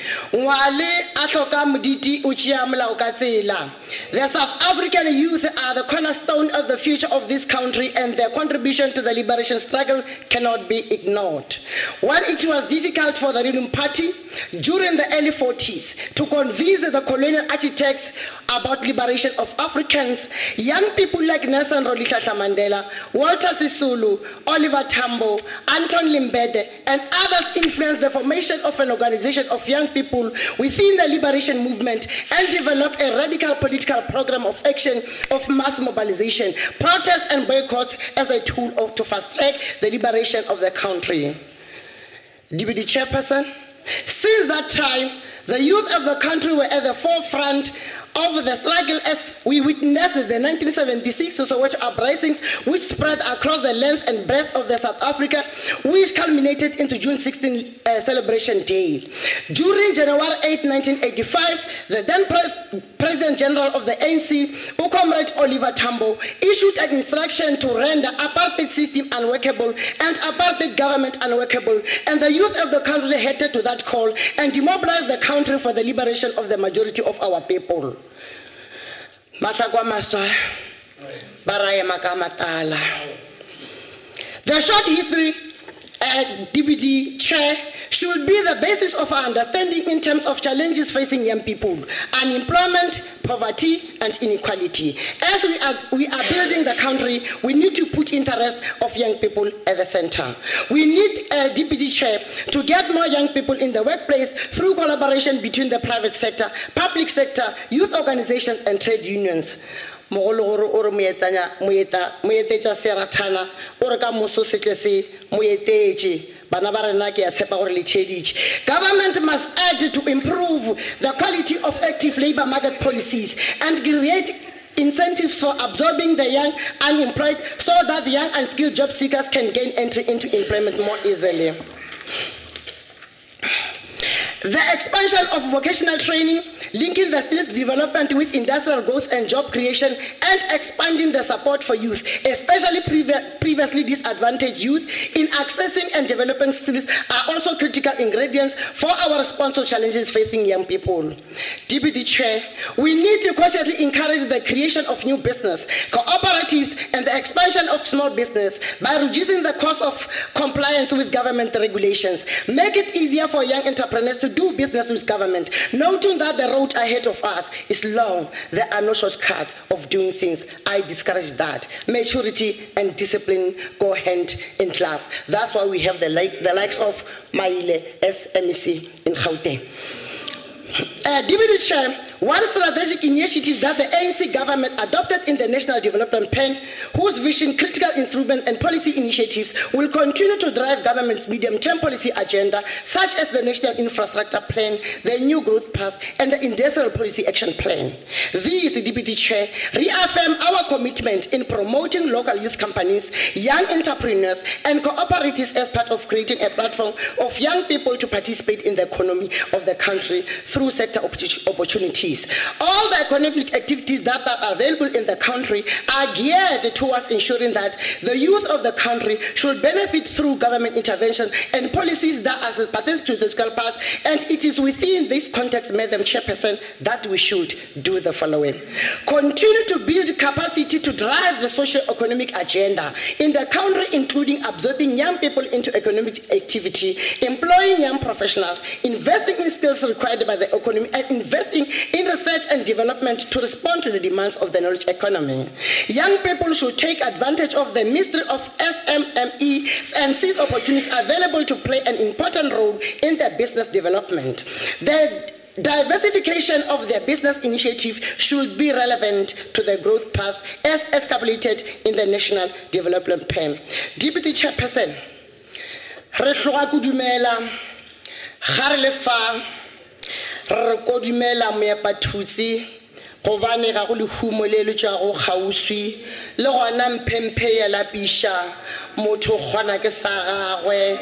The South African youth are the cornerstone of the future of this country, and their contribution to the liberation struggle cannot be ignored. When it was difficult for the ruling party during the early 40s to convince the colonial architects about liberation of Africans, young people like Nelson Rolihlahla Mandela, Walter Sisulu, Oliver Tambo, Anton Limbede, and others influenced the formation of an organization of young people within the liberation movement and developed a radical political program of action of mass mobilization, protest and boycotts as a tool to fast-track the liberation of the country. Deputy Chairperson, since that time, the youth of the country were at the forefront of the struggle as we witnessed the 1976 Soweto uprisings, which spread across the length and breadth of the South Africa, which culminated into June 16 celebration day. During January 8, 1985, the then President General of the ANC, Comrade Oliver Tambo, issued an instruction to render apartheid system unworkable and apartheid government unworkable, and the youth of the country headed to that call and demobilized the country for the liberation of the majority of our people. The short history, Deputy Chair, should be the basis of our understanding in terms of challenges facing young people: unemployment, poverty, and inequality. As we are building the country, we need to put interest of young people at the center. We need a Deputy Chair to get more young people in the workplace through collaboration between the private sector, public sector, youth organizations, and trade unions. Mogoloro ore moetetša seratana ore ka moso setle moetetše bana ba rena ke ya tshepa gore le tsheditše. Government must act to improve the quality of active labor market policies and create incentives for absorbing the young unemployed so that the young and skilled job seekers can gain entry into employment more easily. The expansion of vocational training, linking the skills development with industrial growth and job creation, and expanding the support for youth, especially previously disadvantaged youth, in accessing and developing skills are also critical ingredients for our response to challenges facing young people. Deputy Chair, we need to constantly encourage the creation of new business, cooperatives, and the expansion of small business by reducing the cost of compliance with government regulations. Make it easier for young entrepreneurs to do business with government, noting that the road ahead of us is long. There are no shortcuts of doing things. I discourage that. Maturity and discipline go hand in glove. That's why we have the likes of Maile as MEC in Gauteng. Deputy Chair, one strategic initiative that the ANC government adopted in the National Development Plan, whose vision, critical instruments, and policy initiatives will continue to drive government's medium-term policy agenda, such as the National Infrastructure Plan, the New Growth Path, and the Industrial Policy Action Plan. These, Deputy Chair, reaffirm our commitment in promoting local youth companies, young entrepreneurs, and cooperatives as part of creating a platform of young people to participate in the economy of the country through sector opportunities. All the economic activities that are available in the country are geared towards ensuring that the youth of the country should benefit through government intervention and policies that are specific to the fiscal past. And it is within this context, Madam Chairperson, that we should do the following. Continue to build capacity to drive the socio-economic agenda in the country, including absorbing young people into economic activity, employing young professionals, investing in skills required by the economy, and investing in research and development to respond to the demands of the knowledge economy. Young people should take advantage of the mystery of SMME and seize opportunities available to play an important role in their business development. The diversification of their business initiative should be relevant to the growth path as established in the National Development Plan. Deputy Chairperson, re hloka kudumela ga re le fa re kodumela moepathutsi gobane ga go lehumo le le tšwa go kgauswi le gona mphemphe ya lapisha motho kgona ke sa gagwe.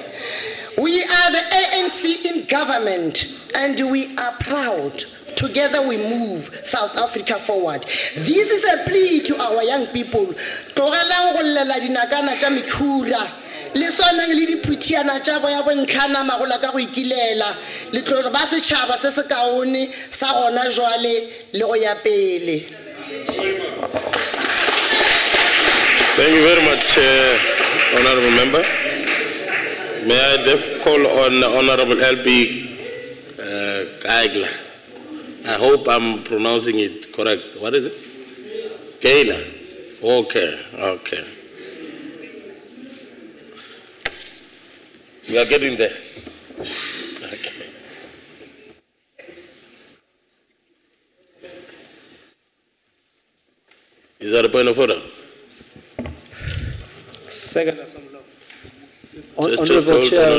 We are the ANC in government and we are proud. Together we move South Africa forward. This is a plea to our young people. Tlogelang go llela dinakana tša mekhura le sona le diphutiana tša boya bontlhana magola ka go ikilela le tlo ba setšhaba se se kaone sa gona jwale le go ya pele. Thank you very much, Honourable Member. May I therefore call on Honourable LB Kaigla. I hope I'm pronouncing it correct. What is it? Kaila. Okay, okay. We are getting there. Okay. Is that a point of order? Second. Honourable Chair,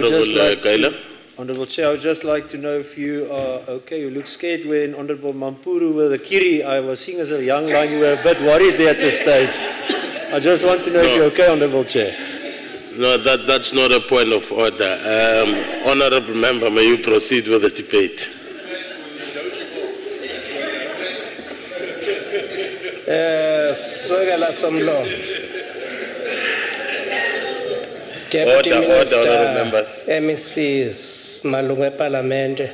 Honourable Chair, I would just like to know if you are okay. You look scared when Honourable Mampuru with the kiri. I was seeing as a young line, you were a bit worried there at this stage. I just want to know if you're okay, Honourable Chair. No, that's not a point of order. Honourable Member, may you proceed with the debate. Deputy Minister, Honourable members. MECs, malungu eParlamente,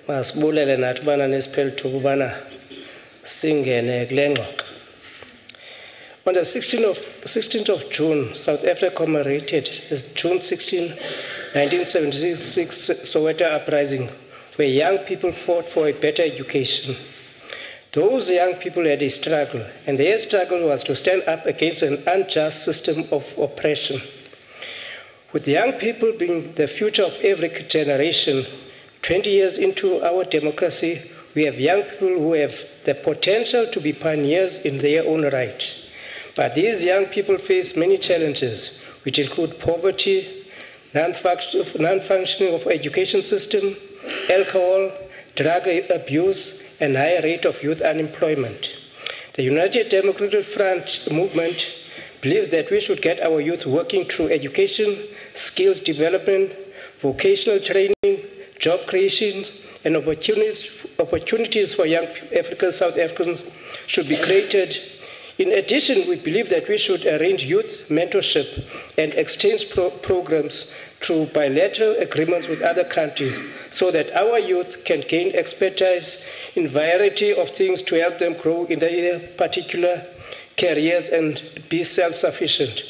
masibulele nathi bana nesiphelo thuba bana singene kule ngxoxo. On the 16th of June, South Africa commemorated as June 16, 1976 Soweto uprising, where young people fought for a better education. Those young people had a struggle, and their struggle was to stand up against an unjust system of oppression. With young people being the future of every generation, 20 years into our democracy, we have young people who have the potential to be pioneers in their own right. But these young people face many challenges, which include poverty, non-functioning of education system, alcohol, drug abuse, and high rate of youth unemployment. The United Democratic Front movement believes that we should get our youth working through education, skills development, vocational training, job creation, and opportunities for young South Africans should be created. In addition, we believe that we should arrange youth mentorship and exchange programs through bilateral agreements with other countries so that our youth can gain expertise in a variety of things to help them grow in their particular careers and be self-sufficient.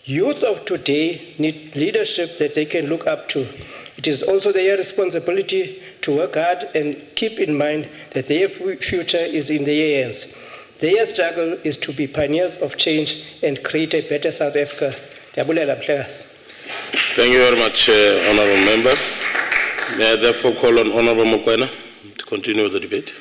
Youth of today need leadership that they can look up to. It is also their responsibility to work hard and keep in mind that their future is in their hands. Their struggle is to be pioneers of change and create a better South Africa. Thank you very much, Honourable Member. May I therefore call on Honourable Mokoena to continue the debate.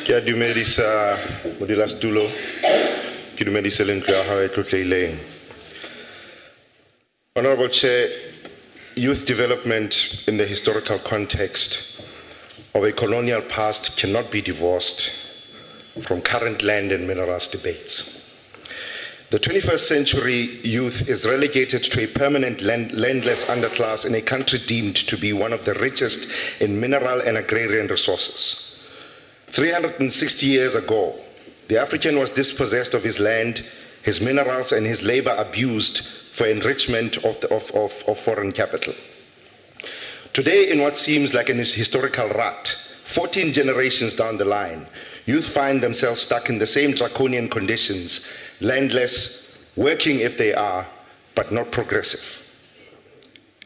Ke dumedisa modulasetulo ke dumedisa le ntlo ya gago e tlotleileng. Honourable Chair, youth development in the historical context of a colonial past cannot be divorced from current land and minerals debates. The 21st century youth is relegated to a permanent landless underclass in a country deemed to be one of the richest in mineral and agrarian resources. 360 years ago, the African was dispossessed of his land, his minerals, and his labor abused for enrichment of foreign capital. Today, in what seems like an historical rut, 14 generations down the line, youth find themselves stuck in the same draconian conditions, landless, working if they are, but not progressive.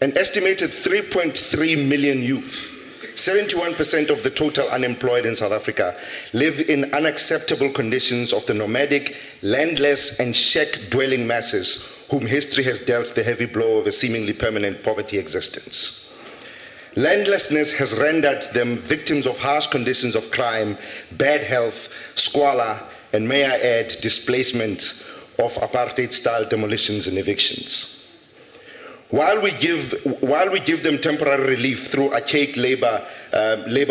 An estimated 3.3 million youth, 71% of the total unemployed in South Africa, live in unacceptable conditions of the nomadic, landless, and shack-dwelling masses whom history has dealt the heavy blow of a seemingly permanent poverty existence. Landlessness has rendered them victims of harsh conditions of crime, bad health, squalor, and may I add, displacement of apartheid-style demolitions and evictions. While we give them temporary relief through archaic labor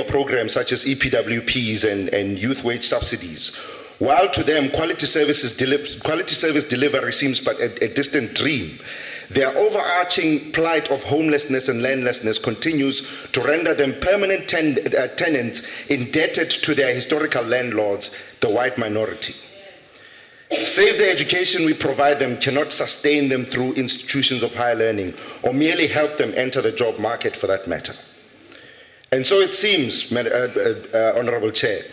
programs such as EPWPs and youth wage subsidies, while to them quality service delivery seems but a distant dream, their overarching plight of homelessness and landlessness continues to render them permanent tenants indebted to their historical landlords, the white minority. Save the education we provide them cannot sustain them through institutions of higher learning or merely help them enter the job market for that matter. And so it seems, Honorable Chair,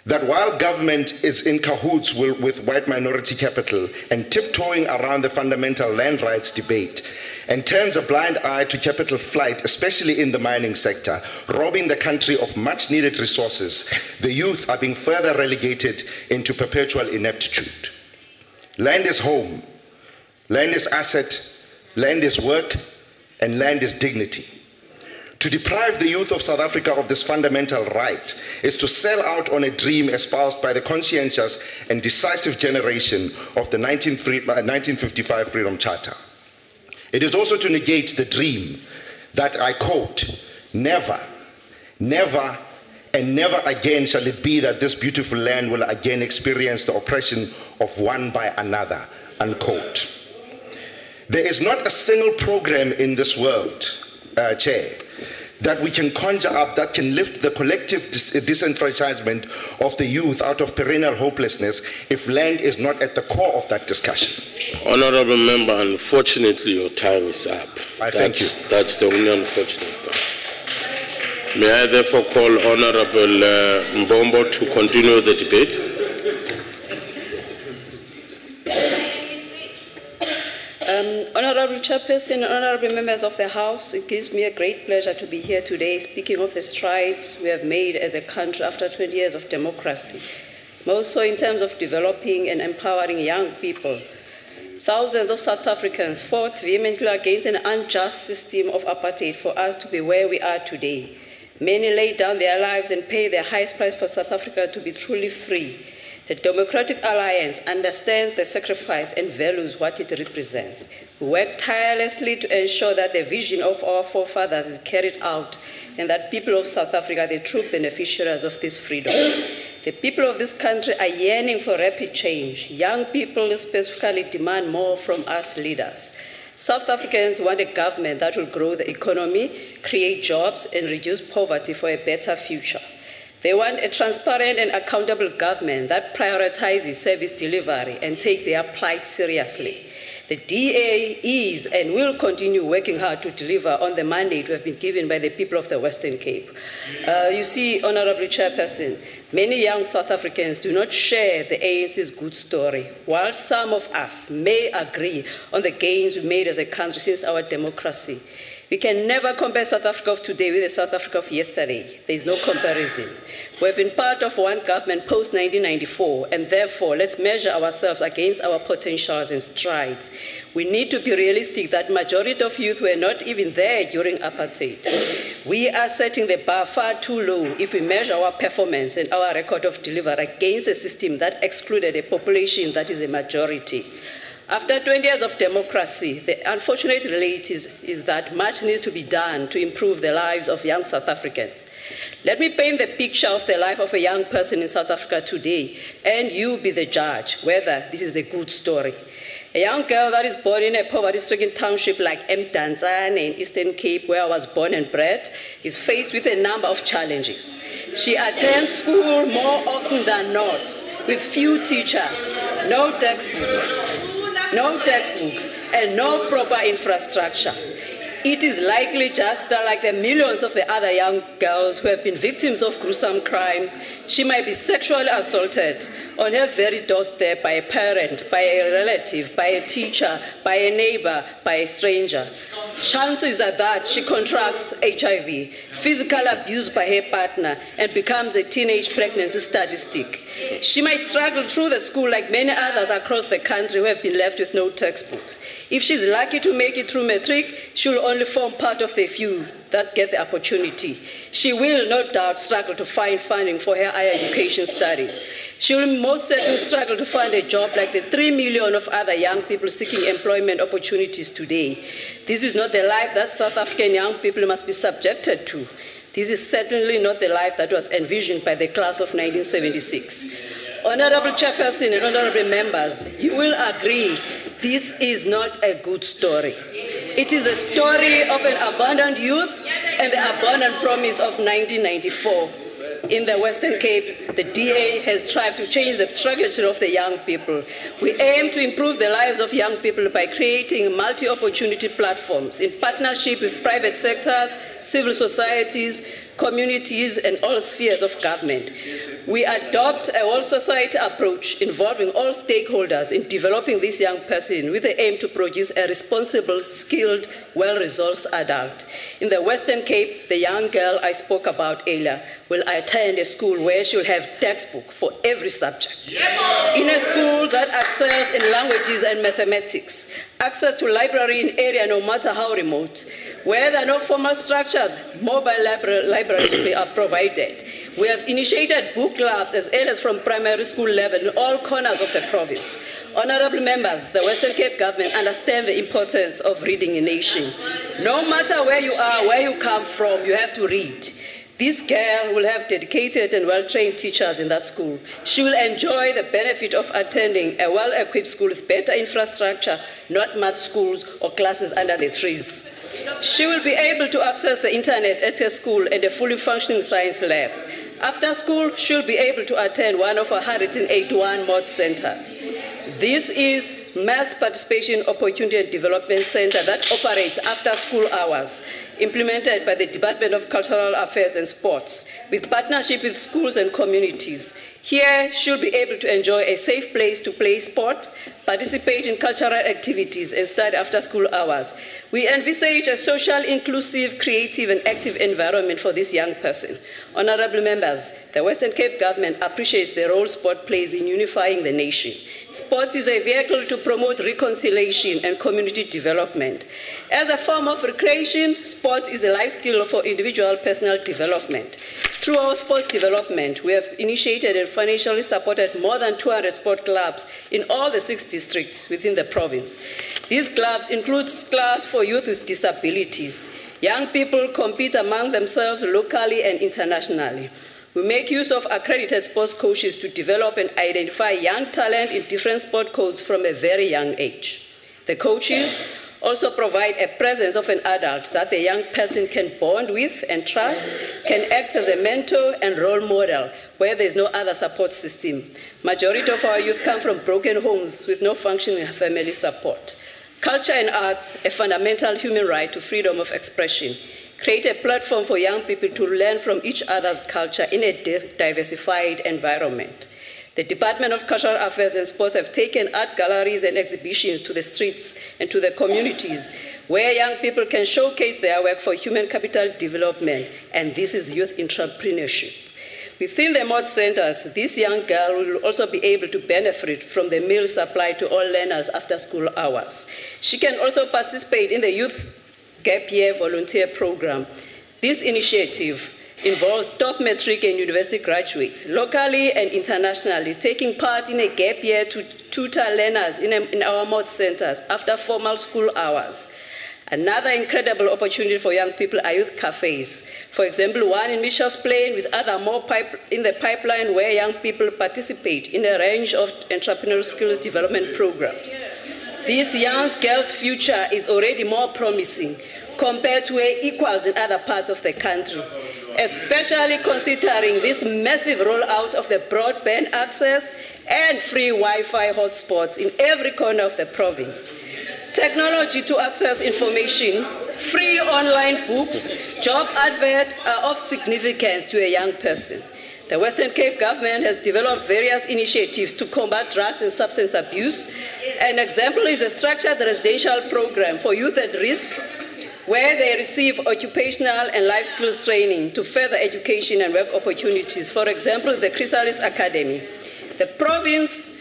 that while government is in cahoots with white minority capital and tiptoeing around the fundamental land rights debate and turns a blind eye to capital flight, especially in the mining sector, robbing the country of much needed resources, the youth are being further relegated into perpetual ineptitude. Land is home, land is asset, land is work, and land is dignity. To deprive the youth of South Africa of this fundamental right is to sell out on a dream espoused by the conscientious and decisive generation of the 1955 Freedom Charter. It is also to negate the dream that, I quote, never, never, and never again shall it be that this beautiful land will again experience the oppression of one by another, unquote. There is not a single program in this world, Chair, that we can conjure up that can lift the collective disenfranchisement of the youth out of perennial hopelessness if land is not at the core of that discussion. Honorable Member, unfortunately your time is up. Thank you. That's the only unfortunate part. May I therefore call Honorable Mbombo to continue the debate? Honorable Chairperson, honorable members of the House, it gives me a great pleasure to be here today speaking of the strides we have made as a country after 20 years of democracy, most so in terms of developing and empowering young people. Thousands of South Africans fought vehemently against an unjust system of apartheid for us to be where we are today. Many laid down their lives and paid the highest price for South Africa to be truly free. The Democratic Alliance understands the sacrifice and values what it represents. We work tirelessly to ensure that the vision of our forefathers is carried out and that people of South Africa are the true beneficiaries of this freedom. The people of this country are yearning for rapid change. Young people specifically demand more from us leaders. South Africans want a government that will grow the economy, create jobs, and reduce poverty for a better future. They want a transparent and accountable government that prioritizes service delivery and takes their plight seriously. The DA is and will continue working hard to deliver on the mandate we have been given by the people of the Western Cape. You see, Honorable Chairperson, many young South Africans do not share the ANC's good story, while some of us may agree on the gains we made as a country since our democracy. We can never compare South Africa of today with the South Africa of yesterday. There is no comparison. We have been part of one government post-1994, and therefore let's measure ourselves against our potentials and strides. We need to be realistic that majority of youth were not even there during apartheid. We are setting the bar far too low if we measure our performance and our record of delivery against a system that excluded a population that is a majority. After 20 years of democracy, the unfortunate reality is that much needs to be done to improve the lives of young South Africans. Let me paint the picture of the life of a young person in South Africa today, and you be the judge whether this is a good story. A young girl that is born in a poverty-stricken township like Mdantsane in Eastern Cape, where I was born and bred, is faced with a number of challenges. She attends school more often than not, with few teachers, no textbooks, and no proper infrastructure. It is likely just that, like the millions of the other young girls who have been victims of gruesome crimes, she might be sexually assaulted on her very doorstep by a parent, by a relative, by a teacher, by a neighbor, by a stranger. Chances are that she contracts HIV, physical abuse by her partner, and becomes a teenage pregnancy statistic. She might struggle through the school like many others across the country who have been left with no textbook. If she's lucky to make it through matric, she will only form part of the few that get the opportunity. She will no doubt struggle to find funding for her higher education studies. She will most certainly struggle to find a job like the 3 million of other young people seeking employment opportunities today. This is not the life that South African young people must be subjected to. This is certainly not the life that was envisioned by the class of 1976. Honorable Chairperson and honorable members, you will agree this is not a good story. It is the story of an abandoned youth and the abandoned promise of 1994. In the Western Cape, the DA has tried to change the trajectory of the young people. We aim to improve the lives of young people by creating multi-opportunity platforms in partnership with private sectors, civil societies, communities, and all spheres of government. We adopt a whole-society approach involving all stakeholders in developing this young person with the aim to produce a responsible, skilled, well-resourced adult. In the Western Cape, the young girl I spoke about earlier will attend a school where she will have textbook for every subject. In a school that excels in languages and mathematics, access to library in area no matter how remote, where there are no formal structures, mobile libraries are provided. We have initiated book clubs as early as from primary school level in all corners of the province. Honorable members, the Western Cape government understand the importance of reading a nation. No matter where you are, where you come from, you have to read. This girl will have dedicated and well-trained teachers in that school. She will enjoy the benefit of attending a well-equipped school with better infrastructure, not mud schools or classes under the trees. She will be able to access the internet at her school and a fully functioning science lab. After school, she'll be able to attend one of our 181 mod centers. This is Mass Participation Opportunity and Development Center that operates after school hours, implemented by the Department of Cultural Affairs and Sports, with partnership with schools and communities. Here, she'll be able to enjoy a safe place to play sport, participate in cultural activities, and study after school hours. We envisage a social, inclusive, creative, and active environment for this young person. Honorable members, the Western Cape government appreciates the role sport plays in unifying the nation. Sport is a vehicle to promote reconciliation and community development. As a form of recreation, sport is a life skill for individual personal development. Through our sports development, we have initiated and financially supported more than 200 sport clubs in all the 6 districts within the province. These clubs include clubs for youth with disabilities. Young people compete among themselves locally and internationally. We make use of accredited sports coaches to develop and identify young talent in different sport codes from a very young age. The coaches also provide a presence of an adult that the young person can bond with and trust, can act as a mentor and role model where there is no other support system. Majority of our youth come from broken homes with no functioning family support. Culture and arts, a fundamental human right to freedom of expression, create a platform for young people to learn from each other's culture in a diversified environment. The Department of Cultural Affairs and Sports have taken art galleries and exhibitions to the streets and to the communities where young people can showcase their work for human capital development, and this is youth entrepreneurship. Within the mod centers, this young girl will also be able to benefit from the meal supply to all learners after school hours. She can also participate in the Youth Gap Year Volunteer Program. This initiative involves top matric and university graduates, locally and internationally, taking part in a gap year to tutor learners in our mod centers after formal school hours. Another incredible opportunity for young people are youth cafes. For example, one in Mitchell's Plain with other more in the pipeline where young people participate in a range of entrepreneurial skills development programs. This young girl's future is already more promising compared to her equals in other parts of the country, especially considering this massive rollout of the broadband access and free Wi-Fi hotspots in every corner of the province. Technology to access information, free online books, job adverts are of significance to a young person. The Western Cape government has developed various initiatives to combat drugs and substance abuse. An example is a structured residential program for youth at risk, where they receive occupational and life skills training to further education and work opportunities. For example, the Chrysalis Academy. The province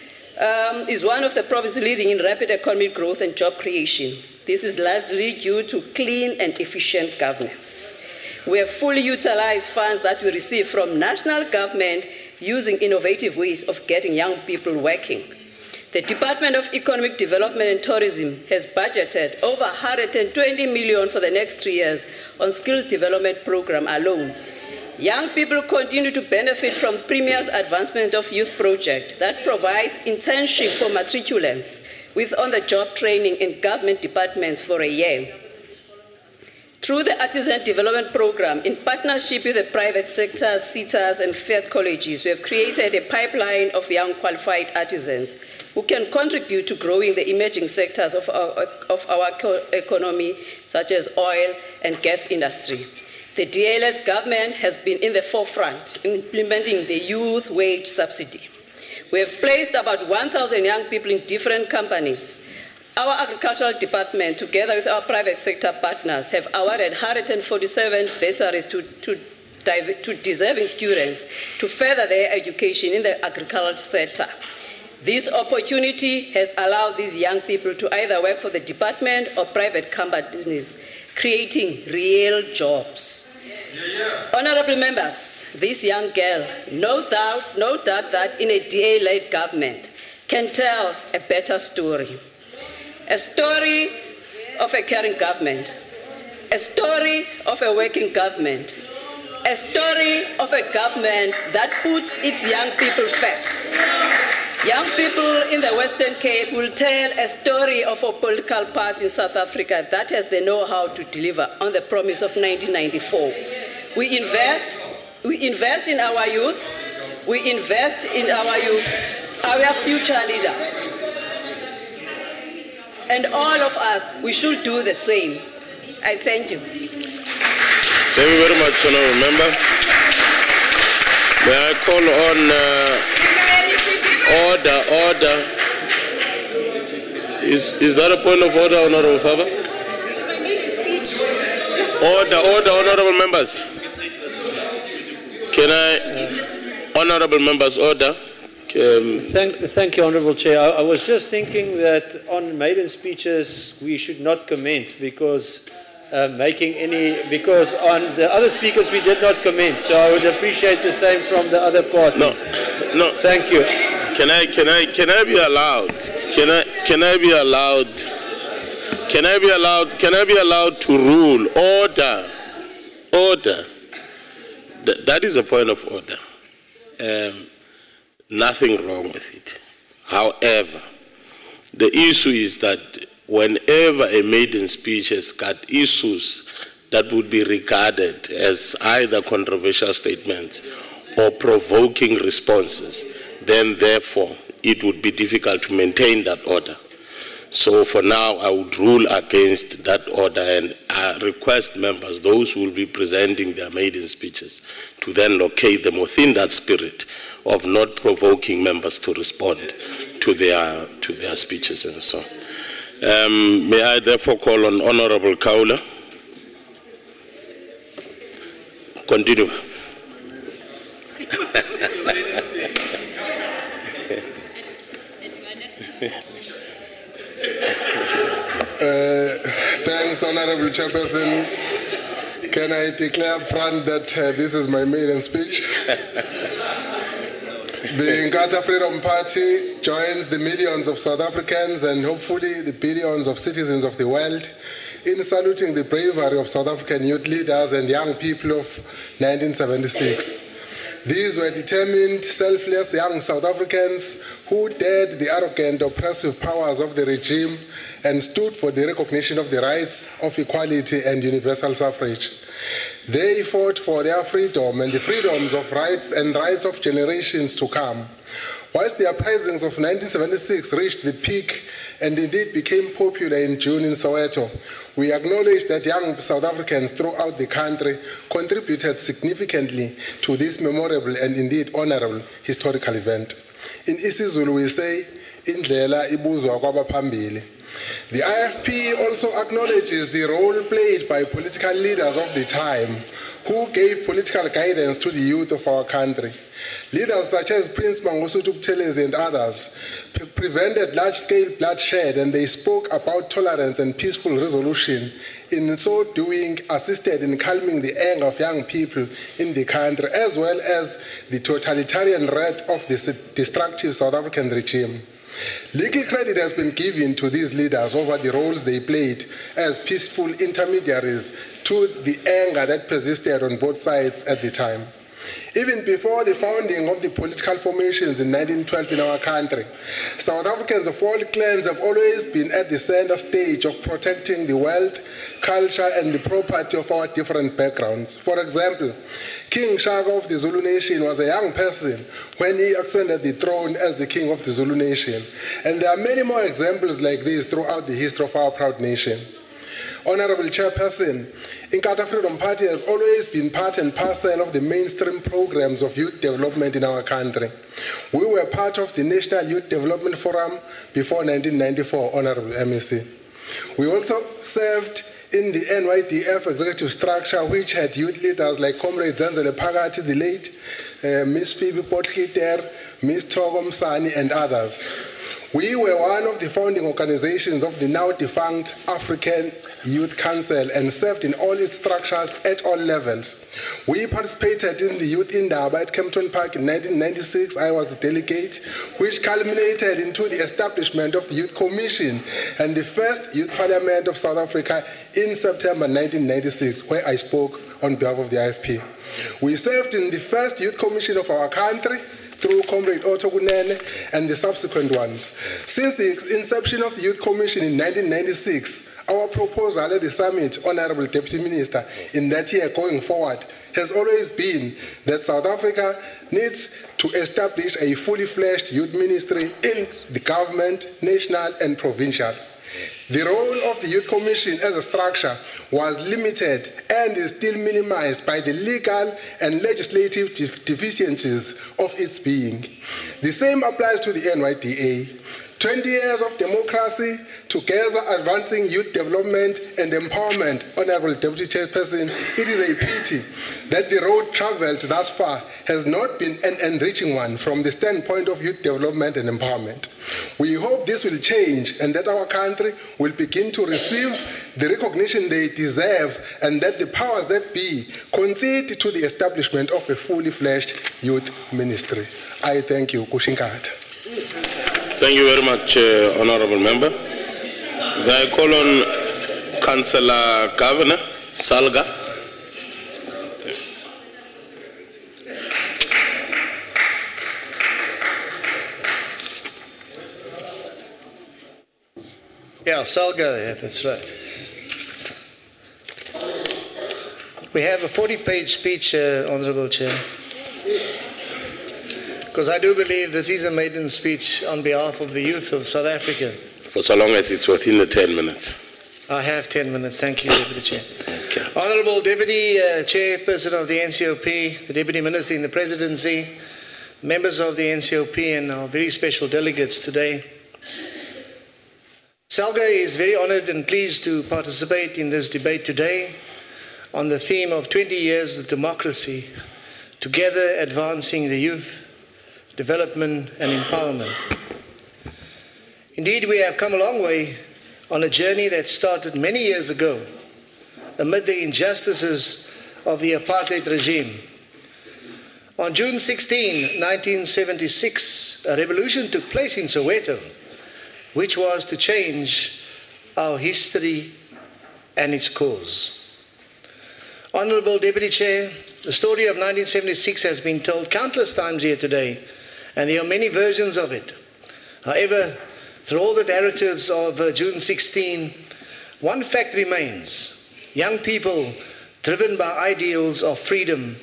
is one of the provinces leading in rapid economic growth and job creation. This is largely due to clean and efficient governance. We have fully utilized funds that we receive from national government using innovative ways of getting young people working. The Department of Economic Development and Tourism has budgeted over 120 million for the next 3 years on skills development program alone. Young people continue to benefit from Premier's Advancement of Youth project that provides internship for matriculants with on-the-job training in government departments for a year. Through the Artisan Development Program, in partnership with the private sector, SETAs, and FED colleges, we have created a pipeline of young qualified artisans who can contribute to growing the emerging sectors of our economy, such as oil and gas industry. The DA-led government has been in the forefront in implementing the youth wage subsidy. We have placed about 1,000 young people in different companies. Our agricultural department, together with our private sector partners, have awarded 147 bursaries to deserving students to further their education in the agricultural sector. This opportunity has allowed these young people to either work for the department or private companies, creating real jobs. Honorable members, this young girl, no doubt that in a DA-led government, can tell a better story. A story of a caring government, a story of a working government, a story of a government that puts its young people first. Young people in the Western Cape will tell a story of a political party in South Africa that has the know-how to deliver on the promise of 1994. We invest in our youth, our future leaders. And all of us, we should do the same. I thank you. Thank you very much, Honourable Member. May I call on order. Is that a point of order, Honourable Faber? Order, Honourable Members. Can I, Honourable Members, order? Thank you, Honourable Chair. I was just thinking that on maiden speeches we should not comment because on the other speakers we did not comment. So I would appreciate the same from the other parties. No. Thank you. Can I be allowed? Can I be allowed to rule? Order. That is a point of order. Nothing wrong with it. However, the issue is that whenever a maiden speech has got issues that would be regarded as either controversial statements or provoking responses, then therefore it would be difficult to maintain that order. So for now, I would rule against that order, and I request members, those who will be presenting their maiden speeches, to then locate them within that spirit of not provoking members to respond to their speeches and so on. May I therefore call on Honourable Kaula. Continue. Thanks, Honourable Chairperson. Can I declare up front that this is my maiden speech? The Inkatha Freedom Party joins the millions of South Africans and hopefully the billions of citizens of the world in saluting the bravery of South African youth leaders and young people of 1976. These were determined, selfless young South Africans who dared the arrogant, oppressive powers of the regime and stood for the recognition of the rights of equality and universal suffrage. They fought for their freedom and the freedoms of rights and rights of generations to come. Whilst the uprisings of 1976 reached the peak and indeed became popular in June in Soweto, we acknowledge that young South Africans throughout the country contributed significantly to this memorable and indeed honorable historical event. In isiZulu we say, indlela ibuzwa kwabaphambili. The IFP also acknowledges the role played by political leaders of the time who gave political guidance to the youth of our country. Leaders such as Prince Mangosuthu Buthelezi and others prevented large-scale bloodshed, and they spoke about tolerance and peaceful resolution. In so doing, assisted in calming the anger of young people in the country, as well as the totalitarian wrath of the destructive South African regime. Little credit has been given to these leaders over the roles they played as peaceful intermediaries to the anger that persisted on both sides at the time. Even before the founding of the political formations in 1912 in our country, South Africans of all clans have always been at the center stage of protecting the wealth, culture, and the property of our different backgrounds. For example, King Shaka of the Zulu Nation was a young person when he ascended the throne as the king of the Zulu Nation. And there are many more examples like this throughout the history of our proud nation. Honorable Chairperson, Inkatha Freedom Party has always been part and parcel of the mainstream programs of youth development in our country. We were part of the National Youth Development Forum before 1994, Honorable MEC. We also served in the NYDF executive structure, which had youth leaders like Comrade Zanzele Phakathi, the late Miss Phoebe Potgieter, Miss Togo Msani, and others. We were one of the founding organizations of the now defunct African Youth Council and served in all its structures at all levels. We participated in the Youth Indaba at Kempton Park in 1996. I was the delegate, which culminated into the establishment of the Youth Commission and the first Youth Parliament of South Africa in September 1996, where I spoke on behalf of the IFP. We served in the first Youth Commission of our country through Comrade Otto Kunene and the subsequent ones. Since the inception of the Youth Commission in 1996, our proposal at the summit, Honorable Deputy Minister, in that year going forward, has always been that South Africa needs to establish a fully fledged youth ministry in the government, national and provincial. The role of the Youth Commission as a structure was limited and is still minimized by the legal and legislative deficiencies of its being. The same applies to the NYDA. 20 years of democracy, together advancing youth development and empowerment, Honorable Deputy Chairperson, it is a pity that the road traveled thus far has not been an enriching one from the standpoint of youth development and empowerment. We hope this will change and that our country will begin to receive the recognition they deserve and that the powers that be concede to the establishment of a fully fledged youth ministry. I thank you. Kushinkat. Thank you very much, Honorable Member. I call on Councillor Governor Salga. Yeah, Salga, yeah, that's right. We have a 40-page speech, Honorable Chair. Because I do believe this is a maiden speech on behalf of the youth of South Africa. For so long as it's within the 10 minutes. I have 10 minutes. Thank you, Deputy Chair. Okay. Honourable Deputy Chairperson of the NCOP, the Deputy Minister in the Presidency, members of the NCOP and our very special delegates today. Salga is very honoured and pleased to participate in this debate today on the theme of 20 years of democracy, together advancing the youth, development and empowerment. Indeed, we have come a long way on a journey that started many years ago amid the injustices of the apartheid regime. On June 16, 1976, a revolution took place in Soweto, which was to change our history and its cause. Honourable Deputy Chair, the story of 1976 has been told countless times here today, and there are many versions of it. However, through all the narratives of June 16, one fact remains. Young people driven by ideals of freedom,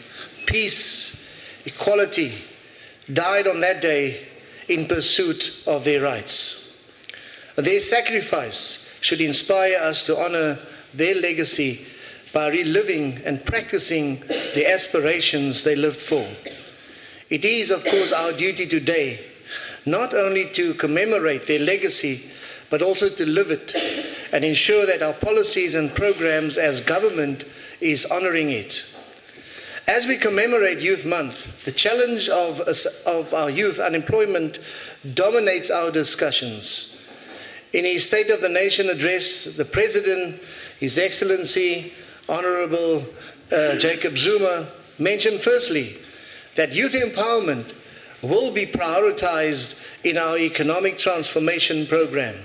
peace, equality, died on that day in pursuit of their rights. Their sacrifice should inspire us to honour their legacy by reliving and practicing the aspirations they lived for. It is, of course, our duty today not only to commemorate their legacy, but also to live it and ensure that our policies and programs as government is honouring it. As we commemorate Youth Month, the challenge of our youth unemployment dominates our discussions. In his State of the Nation address, the President, His Excellency, Honorable Jacob Zuma, mentioned firstly that youth empowerment will be prioritized in our economic transformation program.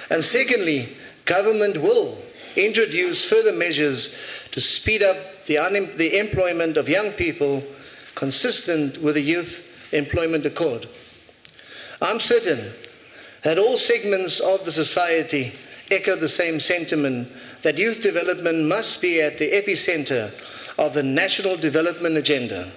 And secondly, government will introduce further measures to speed up the employment of young people consistent with the Youth Employment Accord. I'm certain that all segments of the society echo the same sentiment that youth development must be at the epicenter of the national development agenda.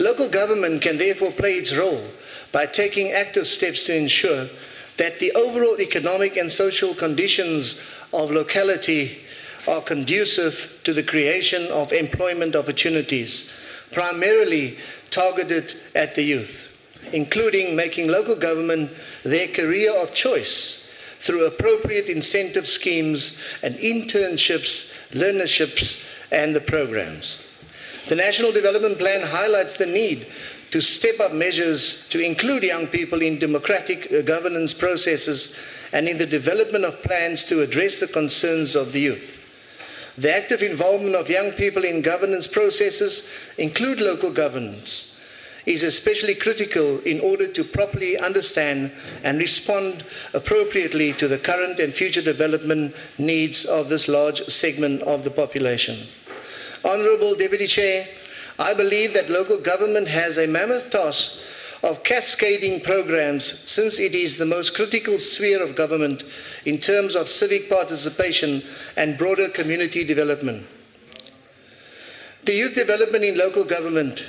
Local government can therefore play its role by taking active steps to ensure that the overall economic and social conditions of locality are conducive to the creation of employment opportunities, primarily targeted at the youth, including making local government their career of choice through appropriate incentive schemes and internships, learnerships, and the programs. The National Development Plan highlights the need to step up measures to include young people in democratic governance processes and in the development of plans to address the concerns of the youth. The active involvement of young people in governance processes, include local governance, is especially critical in order to properly understand and respond appropriately to the current and future development needs of this large segment of the population. Honourable Deputy Chair, I believe that local government has a mammoth task of cascading programs, since it is the most critical sphere of government in terms of civic participation and broader community development. The youth development in local government.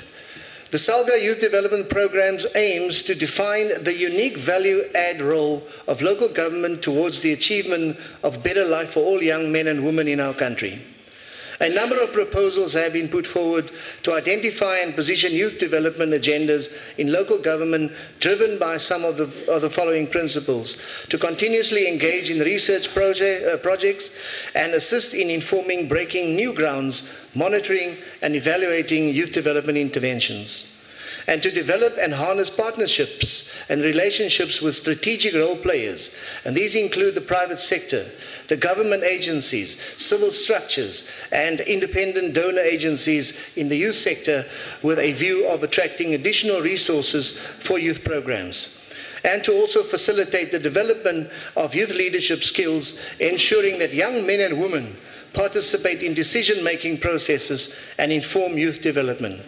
The SALGA Youth Development Programs aims to define the unique value-add role of local government towards the achievement of better life for all young men and women in our country. A number of proposals have been put forward to identify and position youth development agendas in local government, driven by some of the following principles: to continuously engage in research projects and assist in informing breaking new grounds, monitoring and evaluating youth development interventions, and to develop and harness partnerships and relationships with strategic role players, and these include the private sector, the government agencies, civil structures, and independent donor agencies in the youth sector, with a view of attracting additional resources for youth programs, and to also facilitate the development of youth leadership skills, ensuring that young men and women participate in decision-making processes and inform youth development.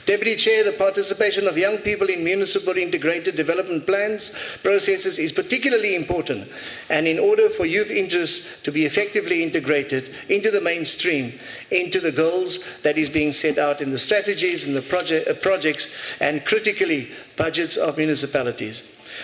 Deputy Chair, the participation of young people in municipal integrated development plans processes is particularly important, and in order for youth interests to be effectively integrated into the mainstream, into the goals that is being set out in the strategies and the projects, and critically budgets of municipalities.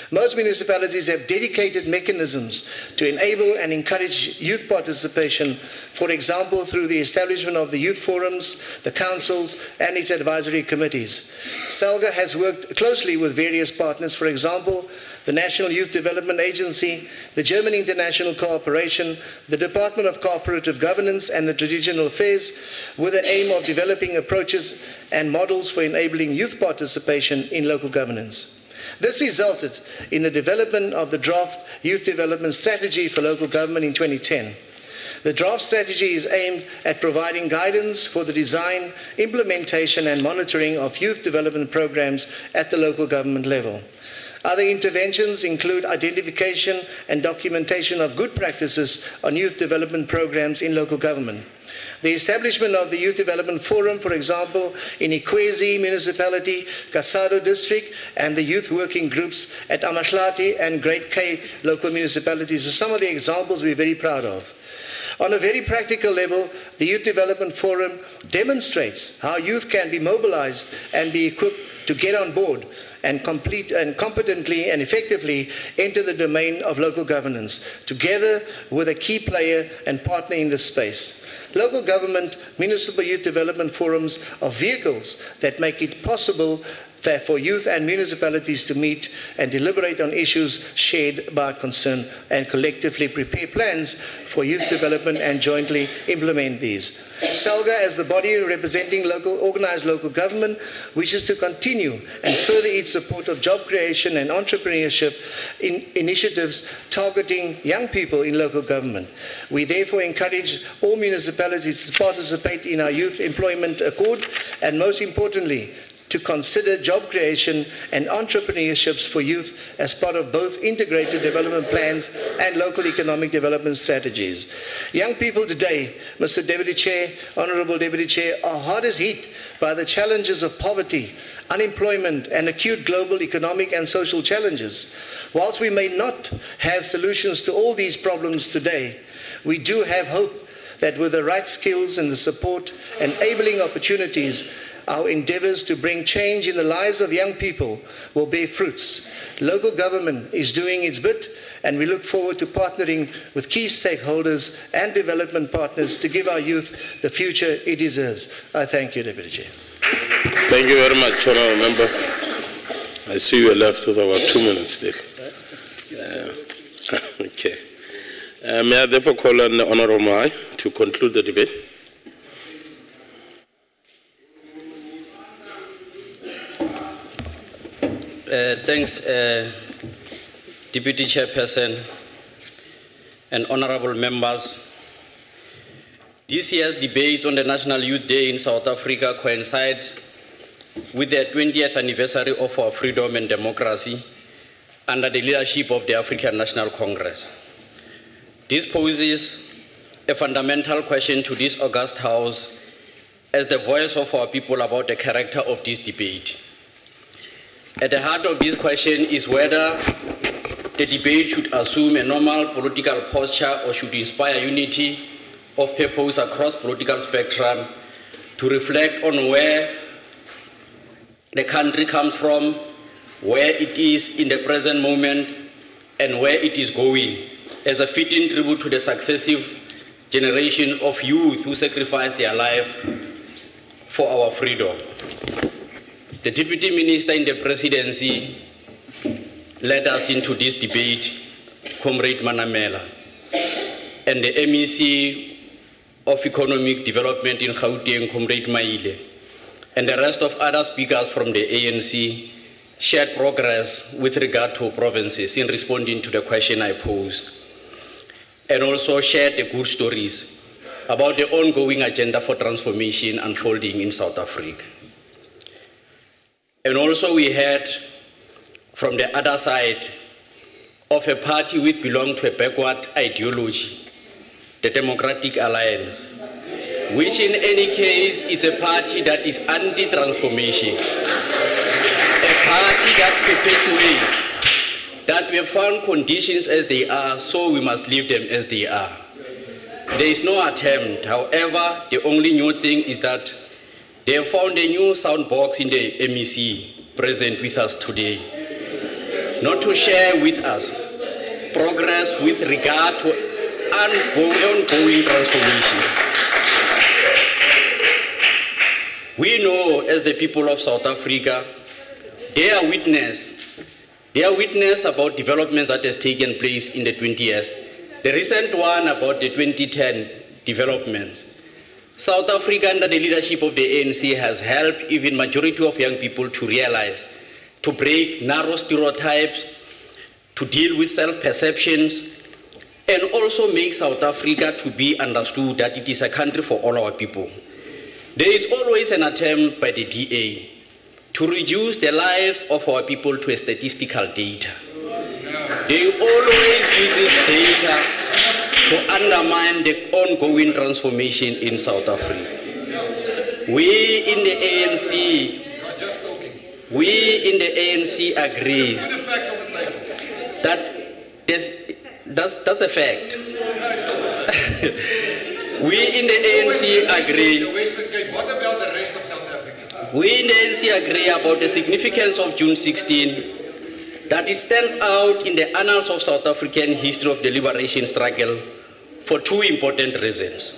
Most municipalities have dedicated mechanisms to enable and encourage youth participation, for example, through the establishment of the youth forums, the councils, and its advisory committees. SALGA has worked closely with various partners, for example, the National Youth Development Agency, the German International Cooperation, the Department of Cooperative Governance, and the Traditional Affairs, with the aim of developing approaches and models for enabling youth participation in local governance. This resulted in the development of the draft Youth Development Strategy for local government in 2010. The draft strategy is aimed at providing guidance for the design, implementation, and monitoring of youth development programs at the local government level. Other interventions include identification and documentation of good practices on youth development programs in local government. The establishment of the Youth Development Forum, for example, in Ikwezi Municipality, Kasado District, and the youth working groups at Amahlati and Great K local municipalities are some of the examples we're very proud of. On a very practical level, the Youth Development Forum demonstrates how youth can be mobilized and be equipped to get on board and competently and effectively enter the domain of local governance, together with a key player and partner in this space. Local government, municipal youth development forums are vehicles that make it possible for youth and municipalities to meet and deliberate on issues shared by concern and collectively prepare plans for youth development and jointly implement these. SALGA, as the body representing organized local government, wishes to continue and further its support of job creation and entrepreneurship initiatives targeting young people in local government. We therefore encourage all municipalities to participate in our Youth Employment Accord, and most importantly, to consider job creation and entrepreneurships for youth as part of both integrated development plans and local economic development strategies. Young people today, Mr. Deputy Chair, Honourable Deputy Chair, are hardest hit by the challenges of poverty, unemployment, and acute global economic and social challenges. Whilst we may not have solutions to all these problems today, we do have hope that with the right skills and the support, enabling opportunities, our endeavours to bring change in the lives of young people will bear fruits. Local government is doing its bit, and we look forward to partnering with key stakeholders and development partners to give our youth the future it deserves. I thank you, Deputy Chair. Thank you very much, Honourable Member. I see you are left with about 2 minutes still. Okay. May I therefore call on the Honourable Mai to conclude the debate? Thanks, Deputy Chairperson and honourable members. This year's debates on the National Youth Day in South Africa coincide with the 20th anniversary of our freedom and democracy under the leadership of the African National Congress. This poses a fundamental question to this august House as the voice of our people about the character of this debate. At the heart of this question is whether the debate should assume a normal political posture or should inspire unity of purpose across political spectrum to reflect on where the country comes from, where it is in the present moment, and where it is going, as a fitting tribute to the successive generation of youth who sacrificed their life for our freedom. The Deputy Minister in the Presidency led us into this debate, Comrade Manamela, and the MEC of Economic Development in Gauteng, Comrade Maile, and the rest of other speakers from the ANC shared progress with regard to provinces in responding to the question I posed, and also shared the good stories about the ongoing agenda for transformation unfolding in South Africa. And also we heard from the other side of a party which belonged to a backward ideology, the Democratic Alliance, which in any case is a party that is anti-transformation, a party that perpetuates that we have found conditions as they are, so we must leave them as they are. There is no attempt, however, the only new thing is that they have found a new sound box in the MEC present with us today, not to share with us progress with regard to ongoing transformation. We know, as the people of South Africa, they are witness about developments that has taken place in the 20 years. The recent one about the 2010 developments. South Africa, under the leadership of the ANC, has helped even majority of young people to realize, to break narrow stereotypes, to deal with self-perceptions, and also make South Africa to be understood that it is a country for all our people. There is always an attempt by the DA to reduce the life of our people to a statistical data. They always use data to undermine the ongoing transformation in South Africa. We in the ANC agree that that's a fact. We in the ANC agree. We in the ANC agree about the significance of June 16, that it stands out in the annals of South African history of the liberation struggle for two important reasons.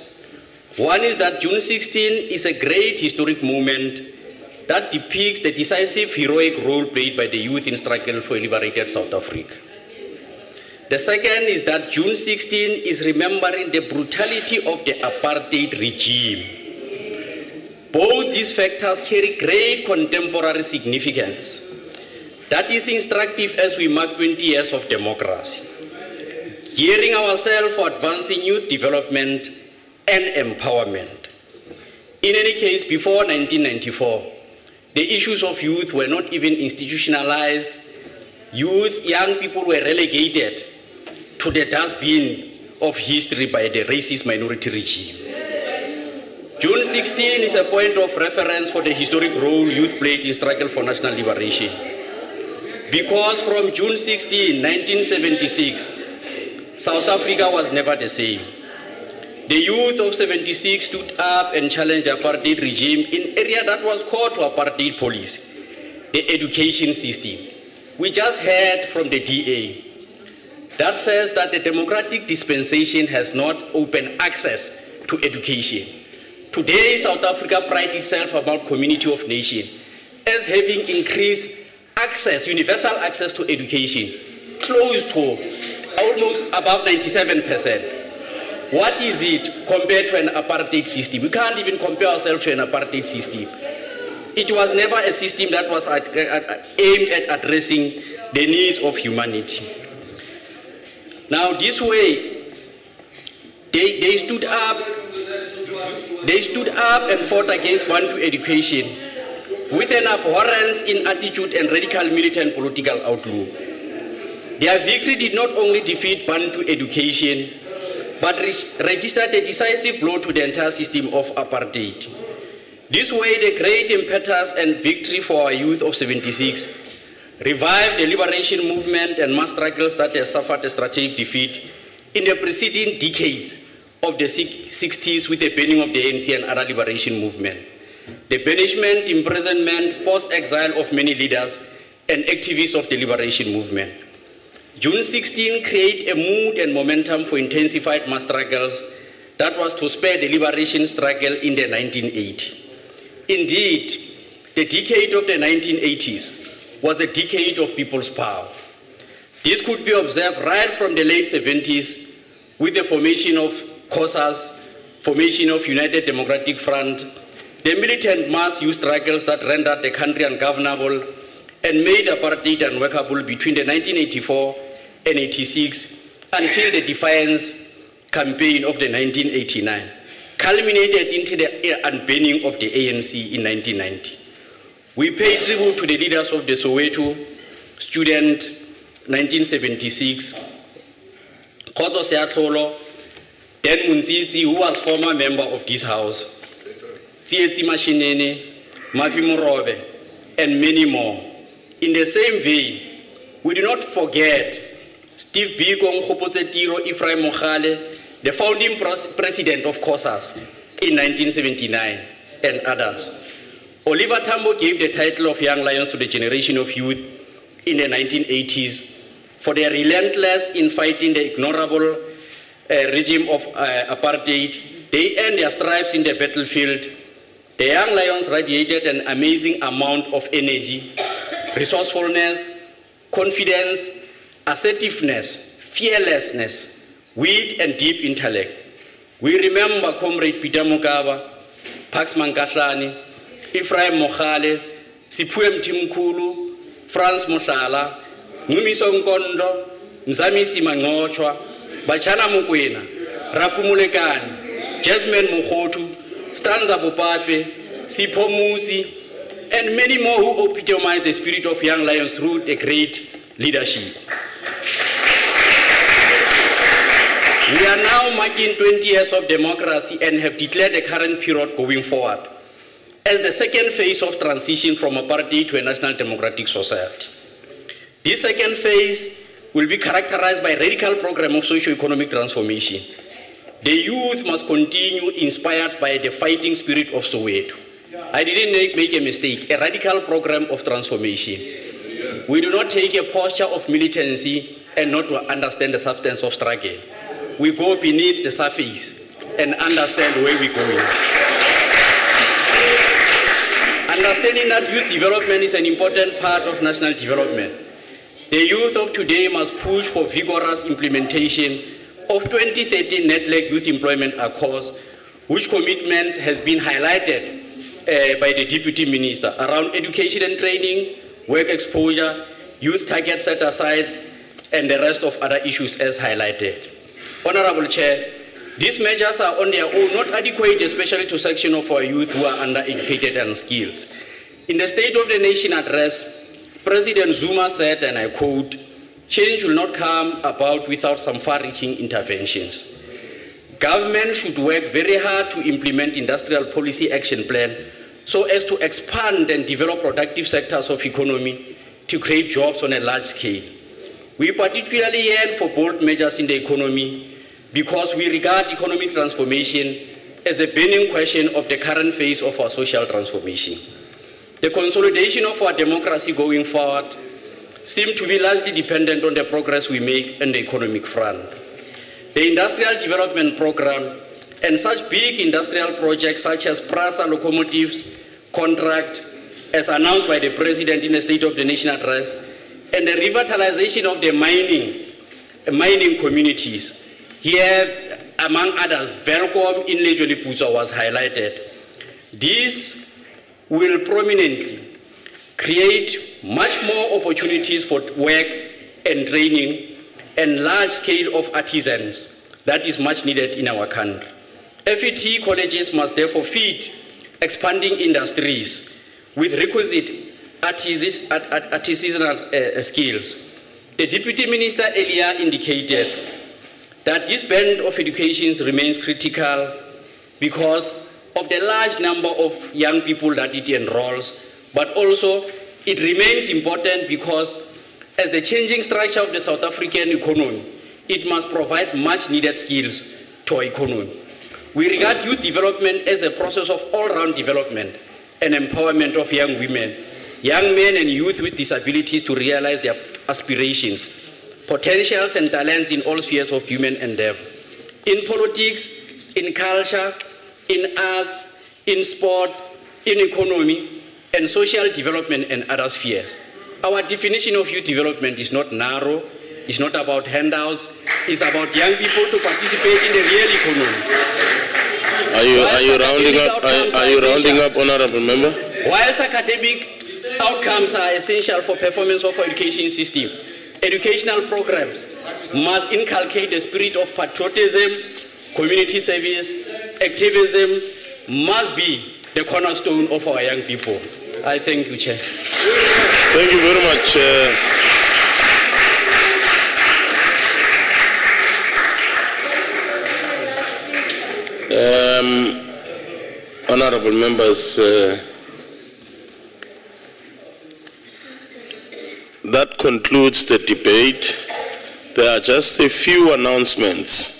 One is that June 16 is a great historic moment that depicts the decisive, heroic role played by the youth in struggle for a liberated South Africa. The second is that June 16 is remembering the brutality of the apartheid regime. Both these factors carry great contemporary significance. That is instructive as we mark 20 years of democracy, gearing ourselves for advancing youth development and empowerment. In any case, before 1994, the issues of youth were not even institutionalized. Youth, young people were relegated to the dustbin of history by the racist minority regime. June 16 is a point of reference for the historic role youth played in struggle for national liberation. Because from June 16, 1976, South Africa was never the same. The youth of 76 stood up and challenged the apartheid regime in area that was core to apartheid policy, the education system. We just heard from the DA. That says that the democratic dispensation has not opened access to education. Today, South Africa prides itself about community of nations as having increased access, universal access to education, close to almost above 97%. What is it compared to an apartheid system? We can't even compare ourselves to an apartheid system. It was never a system that was aimed at addressing the needs of humanity. Now, this way, they stood up and fought against Bantu education with an abhorrence in attitude and radical militant political outlook. Their victory did not only defeat Bantu education, but registered a decisive blow to the entire system of apartheid. This way, the great impetus and victory for our youth of 76 revived the liberation movement and mass struggles that had suffered a strategic defeat in the preceding decades of the 60s with the banning of the ANC and other liberation movement. The banishment, imprisonment, forced exile of many leaders and activists of the liberation movement. June 16 created a mood and momentum for intensified mass struggles that was to spur the liberation struggle in the 1980s. Indeed, the decade of the 1980s was a decade of people's power. This could be observed right from the late 70s with the formation of COSAS, formation of United Democratic Front, the militant mass youth struggles that rendered the country ungovernable and made apartheid unworkable between the 1984 and 86 until the defiance campaign of the 1989, culminated into the unbanning of the ANC in 1990. We pay tribute to the leaders of the Soweto student 1976, Khozo Seatlolo, Dan Munzizi, who was former member of this house, Tsietsi Mashinene, Mafi Morobe, and many more. In the same vein, we do not forget Steve Biko Mkhopozetiro Ephraim Mogale, the founding president of COSAS in 1979, and others. Oliver Tambo gave the title of Young Lions to the generation of youth in the 1980s for their relentless in fighting the ignorable regime of apartheid. They earned their stripes in the battlefield. The Young Lions radiated an amazing amount of energy, resourcefulness, confidence, assertiveness, fearlessness, wit, and deep intellect. We remember Comrade Peter Mokaba, Pax Mankahlani, Ephraim Mogale, Siphuwe Mthimkhulu, Franz Mohlala, Ncumiso Nkondo, Mzamisi Mangcoshwa, Bachana Mokwena, Rapu Mulekani, Jasmine Mokhotu, Stanza Bopape, Sipho Muzi, and many more who epitomize the spirit of Young Lions through the great leadership. We are now marking 20 years of democracy and have declared the current period going forward as the second phase of transition from apartheid to a national democratic society. This second phase will be characterized by a radical program of socio-economic transformation. The youth must continue inspired by the fighting spirit of Soweto. I didn't make a mistake, a radical program of transformation. We do not take a posture of militancy and not to understand the substance of struggle. We go beneath the surface and understand where we're going. Understanding that youth development is an important part of national development, the youth of today must push for vigorous implementation of 2013 Network Youth Employment Accords, which commitments has been highlighted by the Deputy Minister around education and training, work exposure, youth target set-asides, and the rest of other issues as highlighted. Honorable Chair, these measures are on their own not adequate, especially to section of our youth who are undereducated and skilled. In the State of the Nation address, President Zuma said, and I quote, "Change will not come about without some far-reaching interventions. Government should work very hard to implement industrial policy action plan so as to expand and develop productive sectors of economy to create jobs on a large scale. We particularly yearn for bold measures in the economy because we regard economic transformation as a burning question of the current phase of our social transformation. The consolidation of our democracy going forward seems to be largely dependent on the progress we make on the economic front. The Industrial Development Program and such big industrial projects such as PRASA locomotives contract, as announced by the President in the State of the Nation address, and the revitalization of the mining communities. Here, among others, Velcom in Lejolipuza was highlighted. These will prominently create much more opportunities for work and training and large scale of artisans that is much needed in our country. FET colleges must therefore feed expanding industries with requisite artisanal skills. The Deputy Minister earlier indicated that this band of education remains critical because of the large number of young people that it enrolls, but also it remains important because as the changing structure of the South African economy, it must provide much needed skills to our economy. We regard youth development as a process of all-round development and empowerment of young women, young men and youth with disabilities to realize their aspirations, potentials and talents in all spheres of human endeavor. In politics, in culture, in arts, in sport, in economy, and social development and other spheres. Our definition of youth development is not narrow, it's not about handouts, it's about young people to participate in the real economy. Are you rounding up, Honorable Member? Whilst academic outcomes are essential for performance of our education system, educational programs must inculcate the spirit of patriotism, community service, activism must be the cornerstone of our young people. I thank you, Chair. Thank you very much. Honorable members, that concludes the debate. There are just a few announcements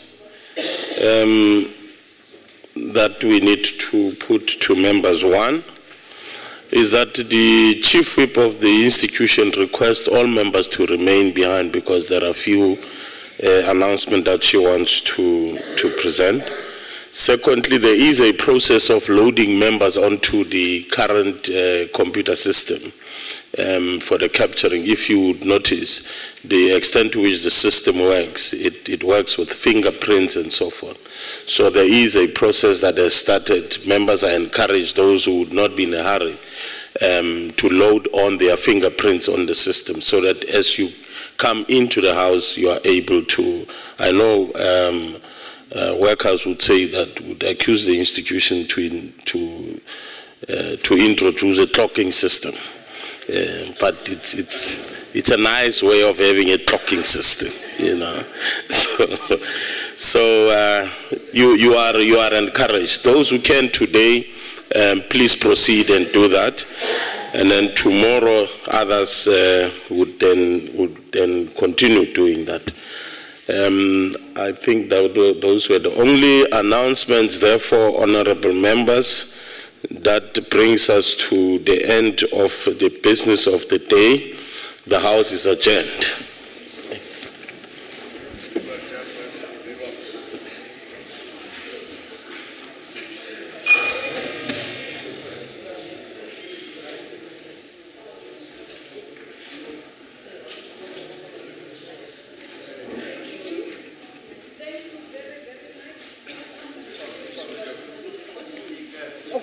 that we need to put to members. One is that the Chief Whip of the institution requests all members to remain behind because there are a few announcements that she wants to present. Secondly, there is a process of loading members onto the current computer system for the capturing. If you would notice the extent to which the system works, it works with fingerprints and so forth. So there is a process that has started. Members are encouraged, those who would not be in a hurry, to load on their fingerprints on the system so that as you come into the house, you are able to, I know workers would say that, would accuse the institution to introduce a clocking system. But it's a nice way of having a clocking system, you know. So you are encouraged. Those who can today, please proceed and do that. And then tomorrow, others would then continue doing that. I think that those were the only announcements. Therefore, honorable members, that brings us to the end of the business of the day. The House is adjourned.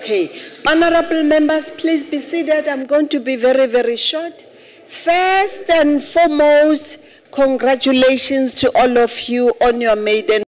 Okay. Honorable members, please be seated. I'm going to be very, very short. First and foremost, congratulations to all of you on your maiden